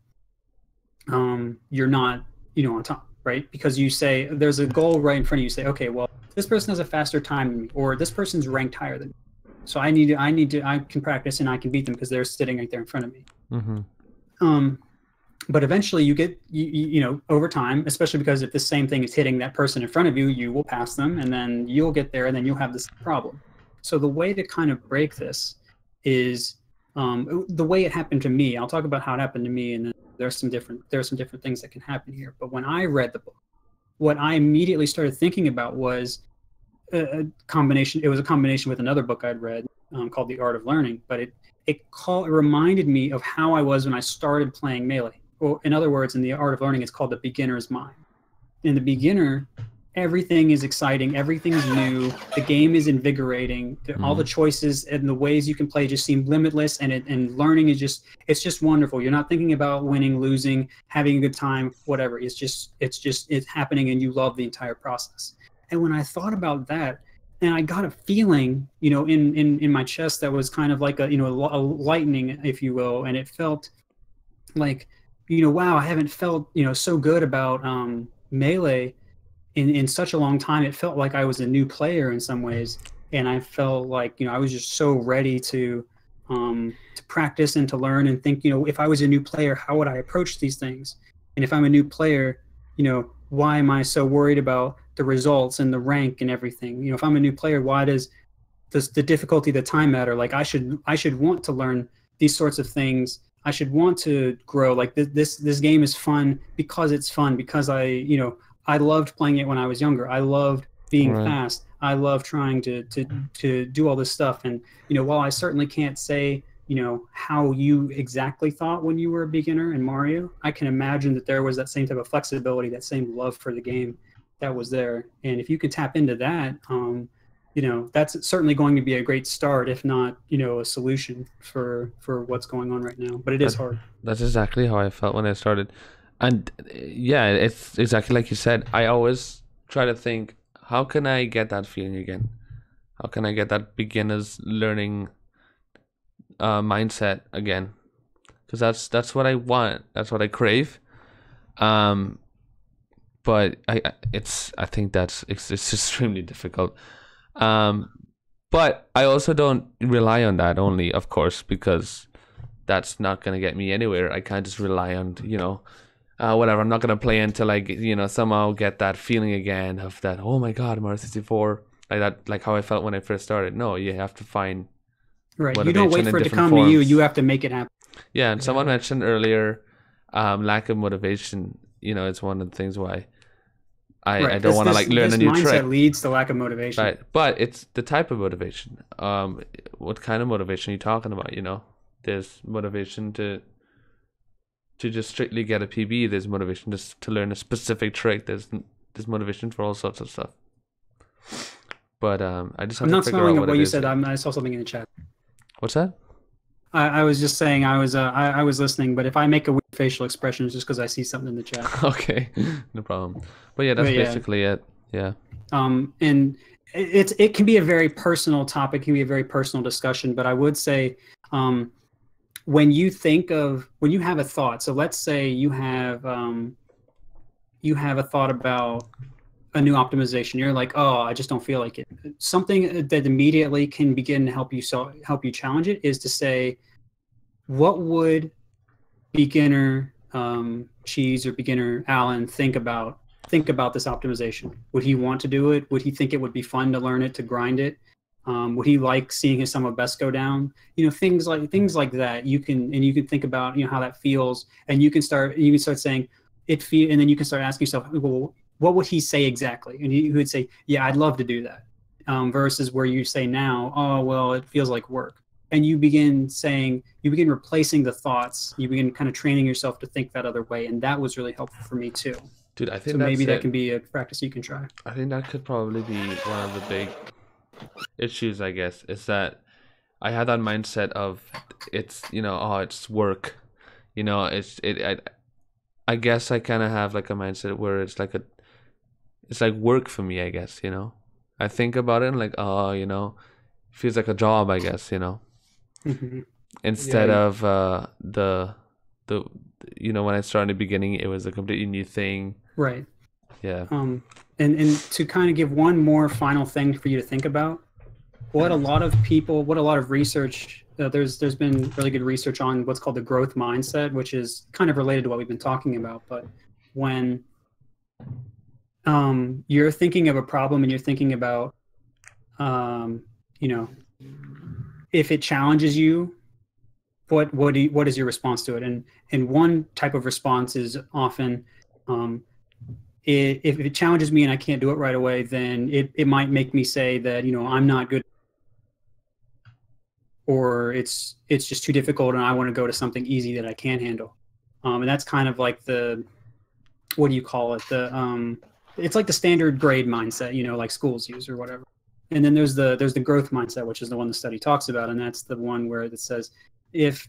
you're not, you know, on top, right? Because you say there's a goal right in front of you. You say, okay, well, this person has a faster time than me, or this person's ranked higher than me. So I can practice and I can beat them because they're sitting right there in front of me. But eventually you get, you know, over time, especially because if the same thing is hitting that person in front of you, you will pass them, and then you'll get there, and then you'll have this problem. So the way to kind of break this is the way it happened to me. I'll talk about how it happened to me, and then there's some different things that can happen here. But when I read the book, what I immediately started thinking about was a combination. It was a combination with another book I'd read called The Art of Learning, but it reminded me of how I was when I started playing Melee. Well, in other words, in The Art of Learning, it's called the beginner's mind. In the beginner, everything is exciting, everything's new, the game is invigorating, all the choices and the ways you can play just seem limitless, and learning is it's just wonderful. You're not thinking about winning, losing, having a good time, whatever. It's happening, and you love the entire process. And when I thought about that, and I got a feeling, you know, in my chest that was kind of like a lightning, if you will, and it felt like, you know, wow, I haven't felt, you know, so good about Melee in such a long time. It felt like I was a new player in some ways, and I felt like, you know, I was just so ready to practice and to learn and think, you know, if I was a new player, how would I approach these things? And if I'm a new player, you know, why am I so worried about the results and the rank and everything? You know, if I'm a new player, why does the difficulty, the time matter? Like I should want to learn these sorts of things. I should want to grow. Like this game is fun because it's fun, because I loved playing it when I was younger. I loved being fast. I love trying to do all this stuff. And, you know, while I certainly can't say, you know, how you exactly thought when you were a beginner in Mario, I can imagine that there was that same type of flexibility, that same love for the game that was there. And if you could tap into that, you know, that's certainly going to be a great start, if not, you know, a solution for what's going on right now. But it is hard. That's exactly how I felt when I started. And yeah, it's exactly like you said. I always try to think, how can I get that feeling again? How can I get that beginner's learning mindset again? Because that's what I want. That's what I crave. But I think it's extremely difficult. But I also don't rely on that only, of course, because that's not going to get me anywhere. I can't just rely on, you know, whatever. I'm not going to play until I, you know, somehow get that feeling again of that, oh my God, Mario 64, like that, like how I felt when I first started. No, you have to find motivation. You don't wait for it to come to you. You have to make it happen. Yeah, and someone mentioned earlier, lack of motivation. You know, it's one of the things why I don't want to like learn a new trick. This mindset leads to lack of motivation. Right, but it's the type of motivation. What kind of motivation are you talking about? You know, there's motivation to just strictly get a PB. There's motivation just to learn a specific trick. There's motivation for all sorts of stuff. But I just have I'm to not figure smelling out what you said. I saw something in the chat. What's that? I was just saying I was listening, but if I make a weird facial expression, it's just because I see something in the chat. Okay, no problem. But yeah, that's basically it. Yeah. And it can be a very personal topic, it can be a very personal discussion, but I would say when you have a thought, so let's say you have a thought about a new optimization, you're like, oh, I just don't feel like it. Something that immediately can begin to help you challenge it is to say, what would beginner Cheese or beginner Alan think about this optimization? Would he want to do it? Would he think it would be fun to learn it, to grind it? Would he like seeing his sum of best go down? You know, things like that. You can think about, you know, how that feels, and you can start saying, and then you can start asking yourself, well, what would he say exactly? And he would say, yeah, I'd love to do that. Versus where you say now, oh, well, it feels like work. And you begin replacing the thoughts. You begin kind of training yourself to think that other way. And that was really helpful for me too. Dude, I think so maybe that can be a practice you can try. I think that could probably be one of the big issues, I guess, is that I had that mindset of it's, it's work. I guess I kind of have like a mindset where it's like work for me, I guess, I think about it and like, feels like a job, I guess, Mm-hmm. Instead of the when I started in the beginning, it was a completely new thing. Right. Yeah. And to kind of give one more final thing for you to think about, what a lot of research, there's been really good research on what's called the growth mindset, which is kind of related to what we've been talking about. But when you're thinking of a problem and you're thinking about, if it challenges you, what is your response to it? And one type of response is often, if it challenges me and I can't do it right away, then it might make me say that, I'm not good, or it's just too difficult and I want to go to something easy that I can handle. And that's kind of like what do you call it? It's like the standard grade mindset, like schools use or whatever. And then there's the growth mindset, which is the one the study talks about, and that's the one where it says if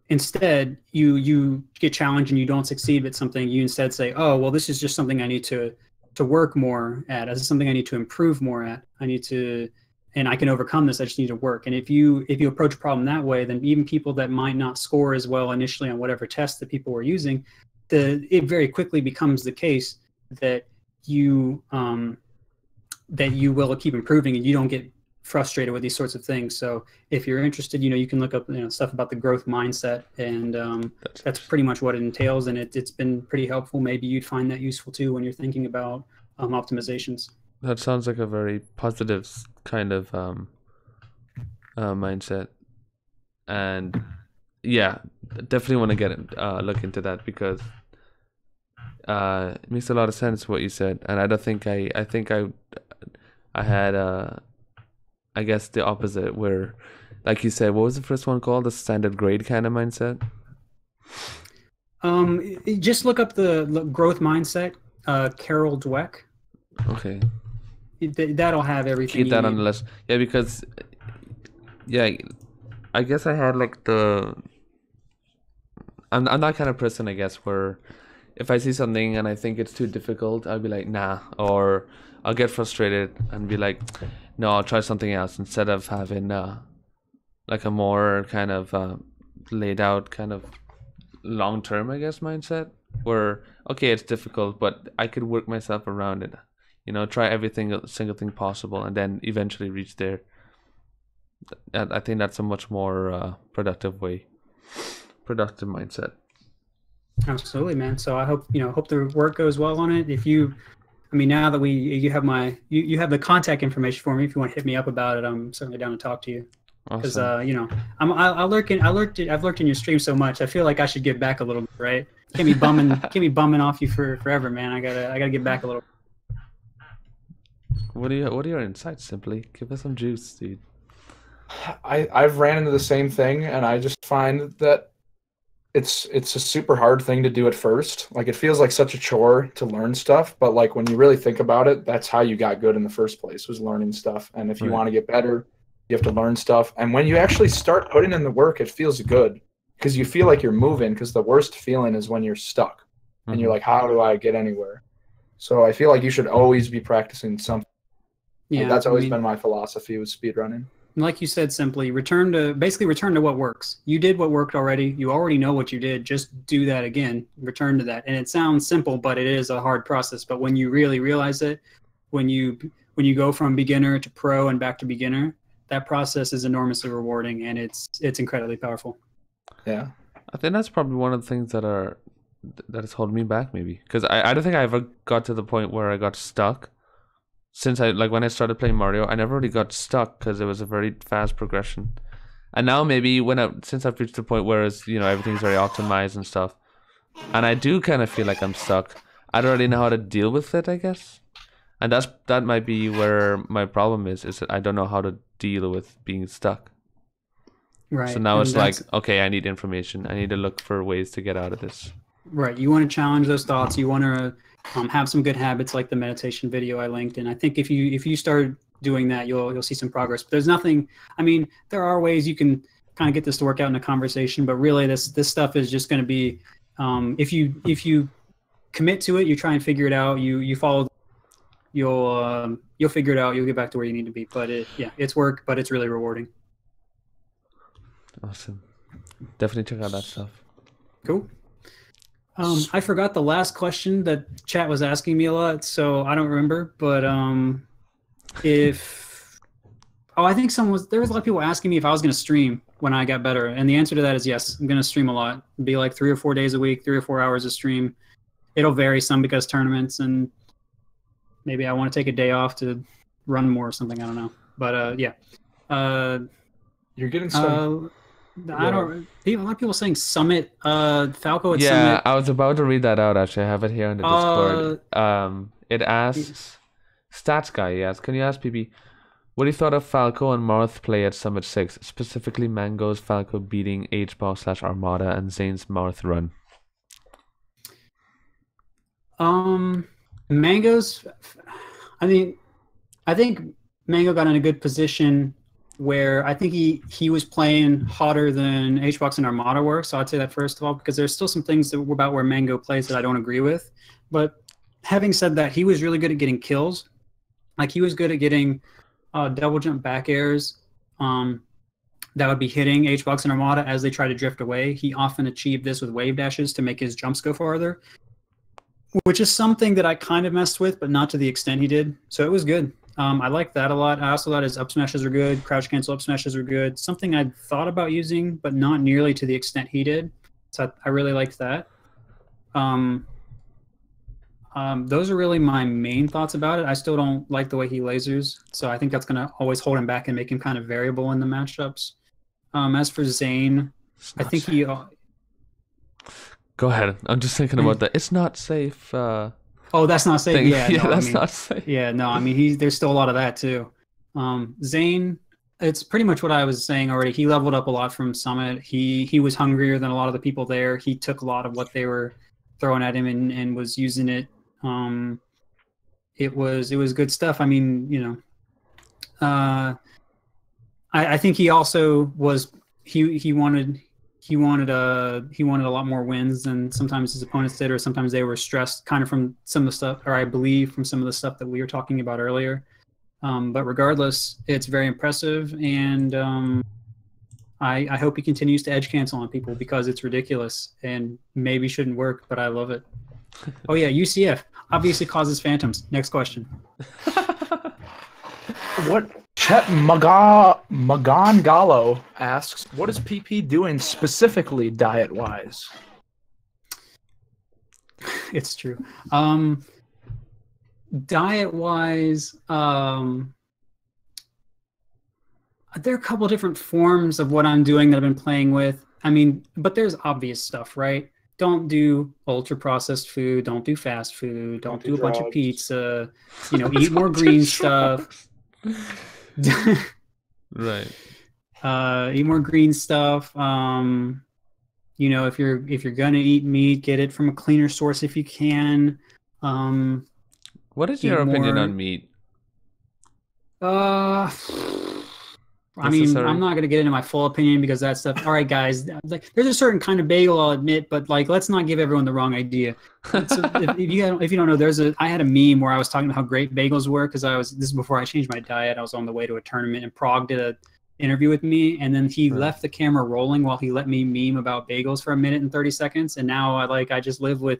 instead you get challenged and you don't succeed at something, you instead say, oh, well, this is just something I need to work more at. This is something I need to improve more at. And I can overcome this. I just need to work. And if you approach a problem that way, then even people that might not score as well initially on whatever test that people were using, it very quickly becomes the case that you will keep improving and you don't get frustrated with these sorts of things. So if you're interested, you can look up stuff about the growth mindset, and that's pretty much what it entails. And it's been pretty helpful. Maybe you'd find that useful too when you're thinking about optimizations. That sounds like a very positive kind of mindset, and yeah, definitely want to look into that, because it makes a lot of sense what you said. And I don't think I had I guess the opposite, where, like you said, what was the first one called? The standard grade kind of mindset? Just look up the growth mindset, Carol Dweck. Okay. That'll have everything. Keep that on the list. Yeah, because I guess I had like I'm that kind of person, I guess, where if I see something and I think it's too difficult, I'll be like, nah, or I'll get frustrated and be like, no, I'll try something else, instead of having like a more kind of laid out kind of long term, I guess, mindset, where okay, it's difficult, but I could work myself around it. Try single thing possible, and then eventually reach there. I think that's a much more productive mindset. Absolutely, man. So I hope the work goes well on it. Now that you have you have the contact information for me. If you want to hit me up about it, I'm certainly down to talk to you. Because awesome. I've lurked in your stream so much. I feel like I should give back a little bit, right? Can't be bumming off you forever, man. I gotta get back a little. What are your insights? Simply give us some juice, dude. I've ran into the same thing, and I just find that it's a super hard thing to do at first. Like, it feels like such a chore to learn stuff, but like when you really think about it, that's how you got good in the first place, was learning stuff. And if you want to get better, you have to learn stuff. And when you actually start putting in the work, it feels good, because you feel like you're moving, because the worst feeling is when you're stuck and you're like, how do I get anywhere? So I feel like you should always be practicing something. Yeah, like, that's always been my philosophy with speedrunning. Like you said, simply return to what works. You did what worked already. You already know what you did. Just do that again. Return to that. And it sounds simple, but it is a hard process. But when you really realize it, when you go from beginner to pro and back to beginner, that process is enormously rewarding, and it's incredibly powerful. Yeah, I think that's probably one of the things that is holding me back, maybe, because I don't think I ever got to the point where I got stuck. Since when I started playing Mario, I never really got stuck, because it was a very fast progression. And now maybe since I've reached the point where everything's very optimized and stuff, and I do kind of feel like I'm stuck. I don't really know how to deal with it, I guess. And that might be where my problem is that I don't know how to deal with being stuck. Right. So now it's like, okay, I need information. I need to look for ways to get out of this. Right. You want to challenge those thoughts. You want to have some good habits like the meditation video I linked. And I think if you start doing that, you'll see some progress. But there's nothing. I mean, there are ways you can kind of get this to work out in a conversation, but really this stuff is just going to be if you commit to it, you try and figure it out. You follow. You'll figure it out. You'll get back to where you need to be. But it's work, but it's really rewarding. Awesome. Definitely check out that stuff. Cool. I forgot the last question that chat was asking me a lot, so I don't remember. But I think there was a lot of people asking me if I was going to stream when I got better, and the answer to that is yes. I'm going to stream a lot. It'll be like 3 or 4 days a week, 3 or 4 hours of stream. It'll vary some because tournaments, and maybe I want to take a day off to run more or something. I don't know. But yeah. You're getting some. I don't. A lot of people saying Summit, Falco at Summit. Yeah, I was about to read that out. Actually, I have it here in the Discord. It asks, Stats Guy. He asks, can you ask PP, what do you thought of Falco and Marth play at Summit 6, specifically Mango's Falco beating HBoss/Armada and Zane's Marth run? Mango's. I think Mango got in a good position where I think he was playing hotter than HBox and Armada were. So I'd say that first of all, because there's still some things about where Mango plays that I don't agree with. But having said that, he was really good at getting kills. Like he was good at getting double jump back airs that would be hitting HBox and Armada as they try to drift away. He often achieved this with wave dashes to make his jumps go farther, which is something that I kind of messed with, but not to the extent he did. So it was good. I like that a lot. I also thought his up smashes were good. Crouch cancel up smashes were good. Something I thought about using, but not nearly to the extent he did. So I really liked that. Those are really my main thoughts about it. I still don't like the way he lasers. So I think that's going to always hold him back and make him kind of variable in the matchups. As for Zane, I think safe. Go ahead. I'm just thinking about that. It's not safe. Oh, that's not safe. Thing. Yeah, no, that's not safe. Yeah, no, I mean, there's still a lot of that too. Zane, it's pretty much what I was saying already. He leveled up a lot from Summit. He was hungrier than a lot of the people there. He took a lot of what they were throwing at him and was using it. It was good stuff. I mean, you know, I think he also was he wanted a lot more wins than sometimes his opponents did, or sometimes they were stressed kind of from some of the stuff, or I believe from some of the stuff that we were talking about earlier. But regardless, it's very impressive, and I hope he continues to edge cancel on people because it's ridiculous and maybe shouldn't work, but I love it. Oh yeah, UCF obviously causes phantoms. Next question. What Chet Magangalo asks, what is PP doing specifically diet-wise? It's true. Diet-wise, there are a couple different forms of what I'm doing that I've been playing with. I mean, but there's obvious stuff, right? Don't do ultra-processed food. Don't do fast food. Don't do a bunch of pizza. You know, eat more green stuff. Right. Eat more green stuff. You know, if you're gonna eat meat, get it from a cleaner source if you can. What is your opinion on meat? I mean, I'm not gonna get into my full opinion because that stuff. All right, guys. Like, there's a certain kind of bagel, I'll admit, but like, let's not give everyone the wrong idea. If you don't know, I had a meme where I was talking about how great bagels were because this is before I changed my diet. I was on the way to a tournament, and Prague did an interview with me, and then he left the camera rolling while he let me meme about bagels for 1 minute and 30 seconds, and now I just live with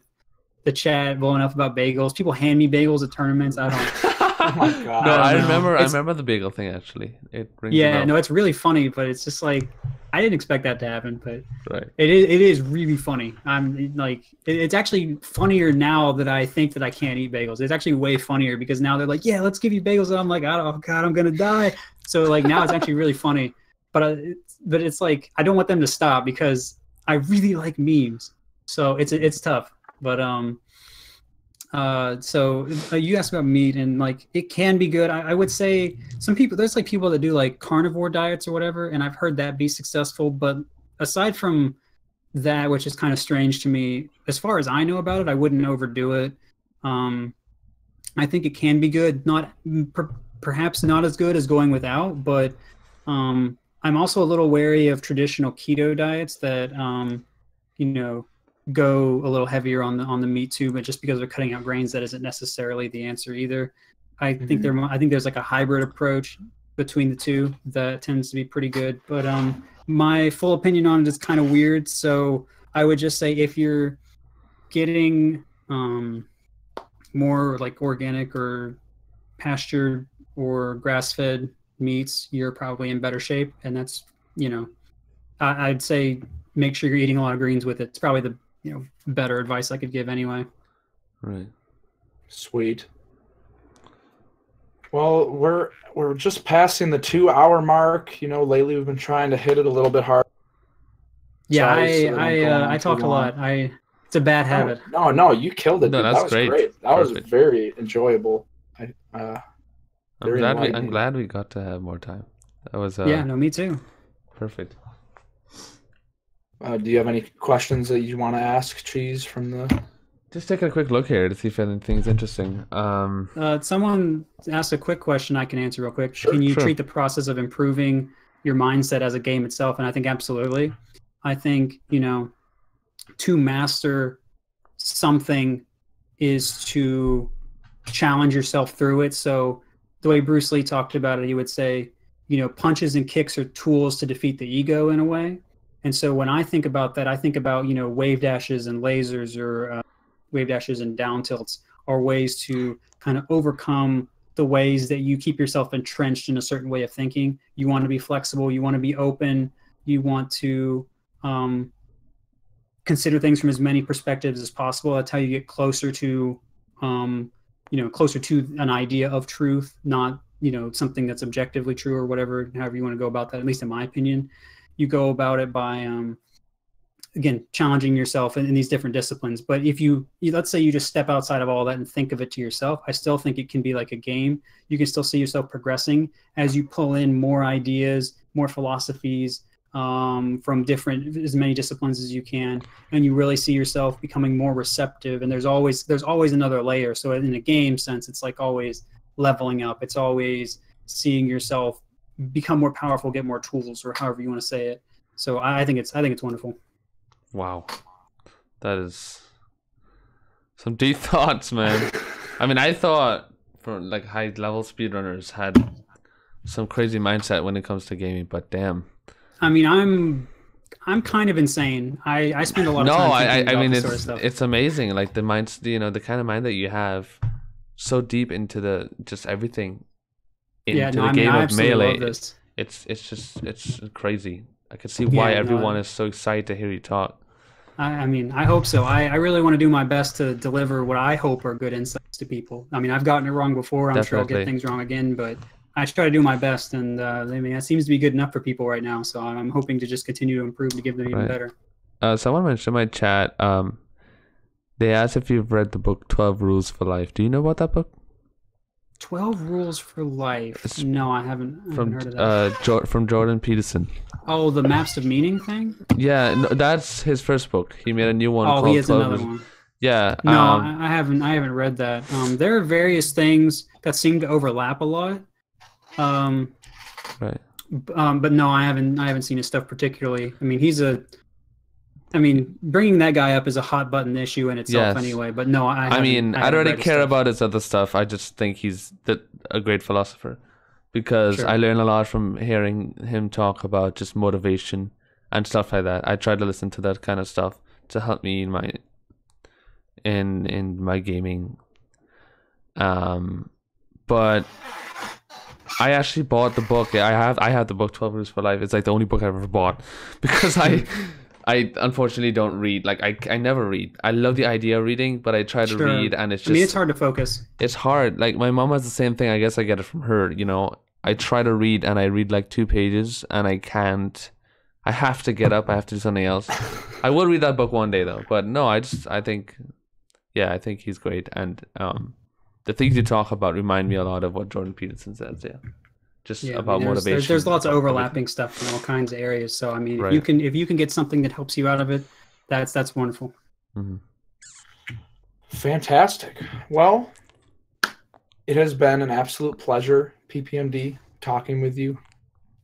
the chat blowing up about bagels. People hand me bagels at tournaments. I don't. Oh my God. No, I remember the bagel thing actually. It rings a bell. No, it's really funny, but it's just like I didn't expect that to happen, but right. It is really funny. I'm like, it's actually funnier now that I think that I can't eat bagels. It's actually way funnier because now they're like, yeah, let's give you bagels, and I'm like, oh God, I'm gonna die. So like now it's actually really funny, but it's like I don't want them to stop because I really like memes. So it's tough. But so you asked about meat, and like it can be good. I would say some people, there's like people that do like carnivore diets or whatever, and I've heard that be successful. But aside from that, which is kind of strange to me, as far as I know about it, I wouldn't overdo it. I think it can be good, not perhaps not as good as going without, but I'm also a little wary of traditional keto diets that you know, go a little heavier on the meat too, but just because they're cutting out grains, that isn't necessarily the answer either. I think there's like a hybrid approach between the two that tends to be pretty good. But my full opinion on it is kind of weird. So I would just say if you're getting more like organic or pastured or grass-fed meats, you're probably in better shape. And that's, you know, I'd say make sure you're eating a lot of greens with it. It's probably the, you know, better advice I could give anyway. Right. Sweet. Well, we're just passing the 2-hour mark. You know, lately we've been trying to hit it a little bit hard. Yeah, I talk a lot. It's a bad habit. No, you killed it. No, dude. that's That was great. That Perfect. was very enjoyable. I'm glad we got to have more time. That was yeah, no, me too. Perfect. Do you have any questions that you want to ask, Cheese, from the? Just taking a quick look here to see if anything's interesting. Someone asked a quick question I can answer real quick. Sure, can you sure. treat the process of improving your mindset as a game itself? And I think absolutely. I think, you know, to master something is to challenge yourself through it. So the way Bruce Lee talked about it, he would say, you know, punches and kicks are tools to defeat the ego in a way. And so when I think about that, I think about, you know, wave dashes and lasers, or wave dashes and down tilts are ways to kind of overcome the ways that you keep yourself entrenched in a certain way of thinking. You want to be flexible. You want to be open. You want to consider things from as many perspectives as possible. That's how you get closer to, you know, closer to an idea of truth, not, you know, something that's objectively true or whatever, however you want to go about that, at least in my opinion. You go about it by, again, challenging yourself in these different disciplines. But if you, let's say you just step outside of all that and think of it to yourself, I still think it can be like a game. You can still see yourself progressing as you pull in more ideas, more philosophies from different, as many disciplines as you can. And you really see yourself becoming more receptive. And there's always another layer. So in a game sense, it's like always leveling up. It's always seeing yourself become more powerful, get more tools, or however you want to say it. So I think it's wonderful. Wow, that is some deep thoughts, man. I mean, I thought for like high level speedrunners had some crazy mindset when it comes to gaming, but damn. I mean, I'm kind of insane. I spend a lot of time thinking about this sort of stuff. It's amazing, like the minds, you know, the kind of mind that you have, so deep into the just everything. The game of Melee, it's crazy. I can see why everyone is so excited to hear you talk. I mean, I hope so. I really want to do my best to deliver what I hope are good insights to people. I mean, I've gotten it wrong before. I'm sure I'll get things wrong again, but I try to do my best, and I mean, that seems to be good enough for people right now. So I'm hoping to just continue to improve to give them even better. Someone mentioned in my chat. They asked if you've read the book 12 Rules for Life. Do you know about that book? 12 Rules for Life. No, I haven't heard of that. From Jordan Peterson. Oh, the Maps of Meaning thing? Yeah, no, that's his first book. He made a new one. Oh, he has another one. Yeah. No, I haven't read that. There are various things that seem to overlap a lot. Right. But no, I haven't seen his stuff particularly. I mean, bringing that guy up is a hot button issue in itself anyway. But no, I don't really care about his other stuff. I just think he's a great philosopher, because I learn a lot from hearing him talk about just motivation and stuff like that. I try to listen to that kind of stuff to help me in my gaming. But I actually bought the book. I have the book 12 Rules for Life. It's like the only book I've ever bought, because I unfortunately don't read. Like I never read. I love the idea of reading, but I try to read, and it's just. I mean, it's hard to focus. It's hard. Like my mom has the same thing. I guess I get it from her. You know, I try to read, and I read like 2 pages, and I can't I have to get up. I have to do something else. I will read that book one day though. But no, I think he's great. And the things you talk about remind me a lot of what Jordan Peterson says. Yeah, just about motivation. There's lots of overlapping stuff in all kinds of areas. So I mean, Right. if you can get something that helps you out of it, that's wonderful. Mm-hmm. Fantastic. Well, it has been an absolute pleasure, PPMD, talking with you,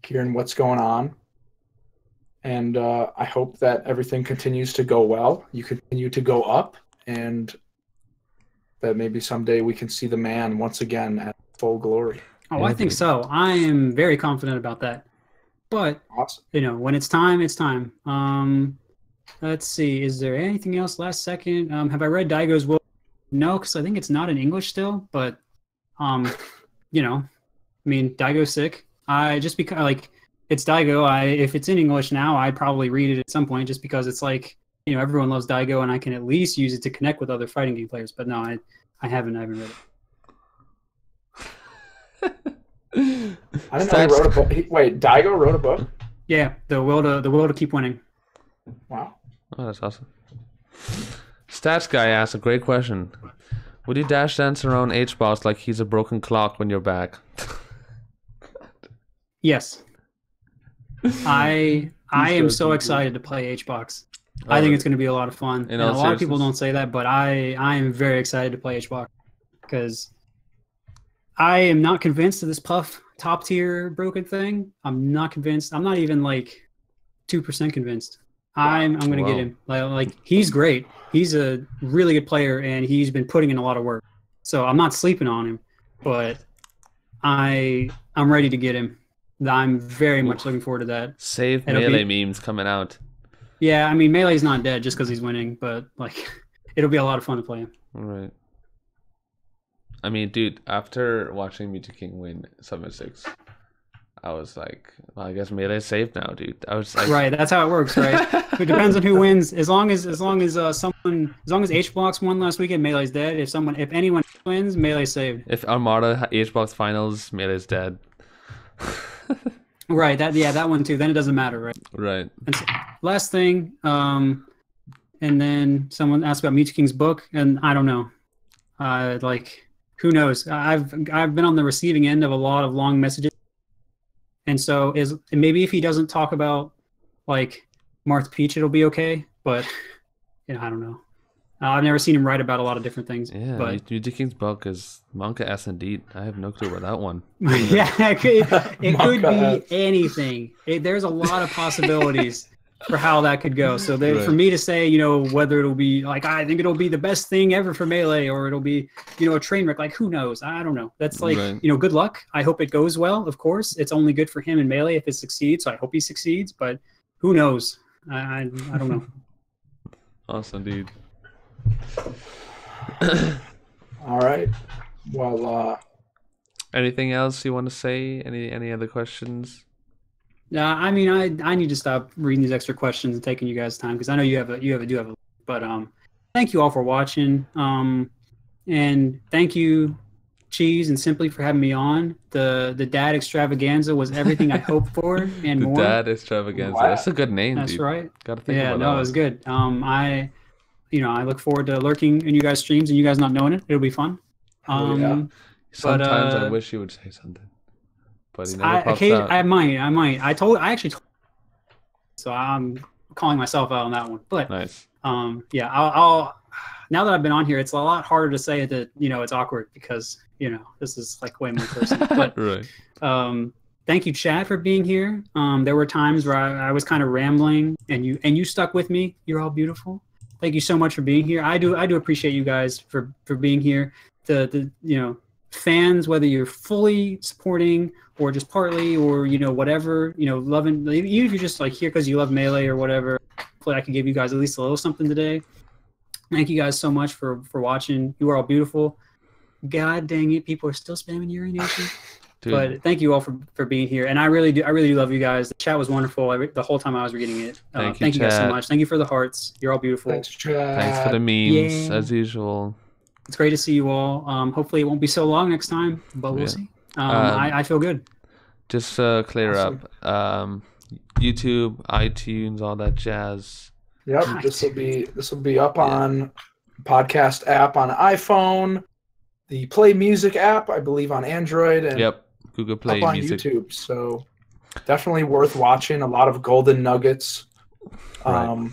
hearing what's going on. And I hope that everything continues to go well. You continue to go up, and that maybe someday we can see the man once again at full glory. Oh, I think so. I am very confident about that. But, Awesome. when it's time, it's time. Let's see. Is there anything else last second? Have I read Daigo's Will? No, because I think it's not in English still. But, Daigo's sick. Just because, it's Daigo. If it's in English now, I'd probably read it at some point just because it's everyone loves Daigo and I can at least use it to connect with other fighting game players. But no, I haven't read it. I didn't know he wrote a book. Wait, Daigo wrote a book? Yeah, the will to keep winning. Wow. Oh, that's awesome. Stats guy asked a great question. Would you dash dance around H-Boss like he's a broken clock when you're back? Yes. I am so excited to play H-Box. I think it's going to be a lot of fun. And a lot of people don't say that, but I am very excited to play H-Box because I am not convinced of this Puff top tier broken thing. I'm not convinced. I'm not even 2% convinced. I'm going to get him. He's great. He's a really good player and he's been putting in a lot of work. So I'm not sleeping on him, but I'm ready to get him. I'm very much looking forward to that. Save Melee memes coming out. Yeah, I mean Melee's not dead just because he's winning, but it'll be a lot of fun to play him. Right. I mean, dude, after watching Mewtwo King win Summit 6, I was like, well, I guess Melee's safe now, dude. I was like, right, that's how it works, right? It depends on who wins. As long as H-Box won last weekend, Melee's dead. If anyone wins, Melee's saved. If Armada H-Box finals, Melee's dead. Right, that one too. Then it doesn't matter, right? Right. And so, last thing, and then someone asked about Mewtwo King's book, and I don't know. Who knows? I've been on the receiving end of a lot of long messages, and so maybe if he doesn't talk about Marth Peach, it'll be okay. But I don't know. I've never seen him write about a lot of different things. Yeah, but Mewtwo King's book is manga-s indeed. I have no clue about that one. Yeah, it could be anything. There's a lot of possibilities for how that could go. So for me to say, whether it'll be I think it'll be the best thing ever for Melee, or it'll be, a train wreck. Who knows? I don't know. That's good luck. I hope it goes well. Of course, it's only good for him in Melee if it succeeds. So I hope he succeeds. But who knows? I don't know. Awesome, dude. All right. Well, anything else you want to say? Any other questions? I mean, I need to stop reading these extra questions and taking you guys' time because I know you have a. But thank you all for watching. And thank you, Cheese and Simply, for having me on. The Dad Extravaganza was everything I hoped for and more. The Dad Extravaganza. Wow. That's a good name. That's dude. right. Gotta think about that. Yeah, no, it was good. I look forward to lurking in you guys' streams and you guys not knowing it. It'll be fun. Yeah. Sometimes I wish you would say something, but he never pops out. I might. I actually told. So I'm calling myself out on that one. But nice. Yeah. I'll. Now that I've been on here, it's a lot harder to say that it's awkward because this is way more personal. But right. Thank you, Chad, for being here. There were times where I was kind of rambling, and you stuck with me. You're all beautiful. Thank you so much for being here. I do appreciate you guys for being here. The fans, whether you're fully supporting or just partly or whatever, loving, even if you're just here because you love Melee or whatever. Hopefully I could give you guys at least a little something today. Thank you guys so much for watching. You are all beautiful. God dang it, people are still spamming urination. Dude. But thank you all for being here, and I really do love you guys. The chat was wonderful the whole time I was reading it. Thank you guys so much. Thank you for the hearts. You're all beautiful. Thanks, Chad. Thanks for the memes as usual. It's great to see you all. Hopefully it won't be so long next time, but we'll see. I feel good. Just clear up. YouTube, iTunes, all that jazz. Yep, this will be up on podcast app on iPhone, the Play Music app, I believe, on Android, and Google Play up on Music. YouTube. So definitely worth watching. A lot of golden nuggets. Right.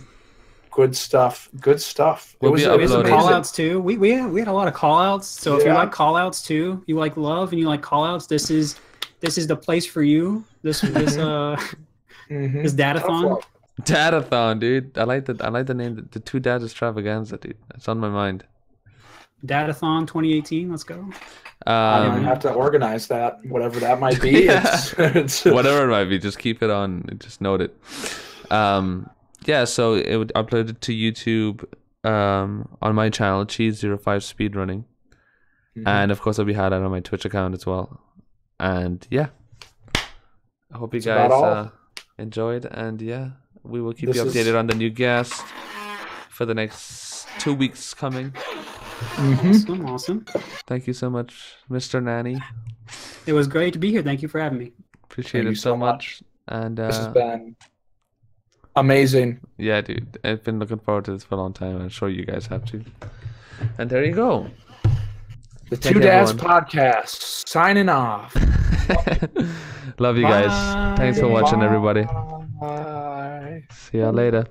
Good stuff. Good stuff. We'll we had some call outs too. We had a lot of call outs. So if you like call outs too, you like love and you like call outs, this is the place for you. This datathon. Datathon, dude. I like the name, the Two Dads Extravaganza, dude. It's on my mind. Datathon 2018. Let's go. I'm gonna have to organize that, whatever that might be. It's whatever it might be. Just keep it on. Just note it. Yeah, so it would upload it to YouTube on my channel, Cheese05 Speedrunning. And of course I'll be had it on my Twitch account as well. And yeah. I hope you guys enjoyed, and yeah, we will keep you updated on the new guest for the next 2 weeks coming. Awesome. Thank you so much, Mr. Nanny. It was great to be here. Thank you for having me. Appreciate it so much. And this has been amazing. Yeah, dude. I've been looking forward to this for a long time. I'm sure you guys have too. And there you go. The Two Dads Podcast signing off. Love you guys. Thanks for watching, everybody. Bye. See ya later.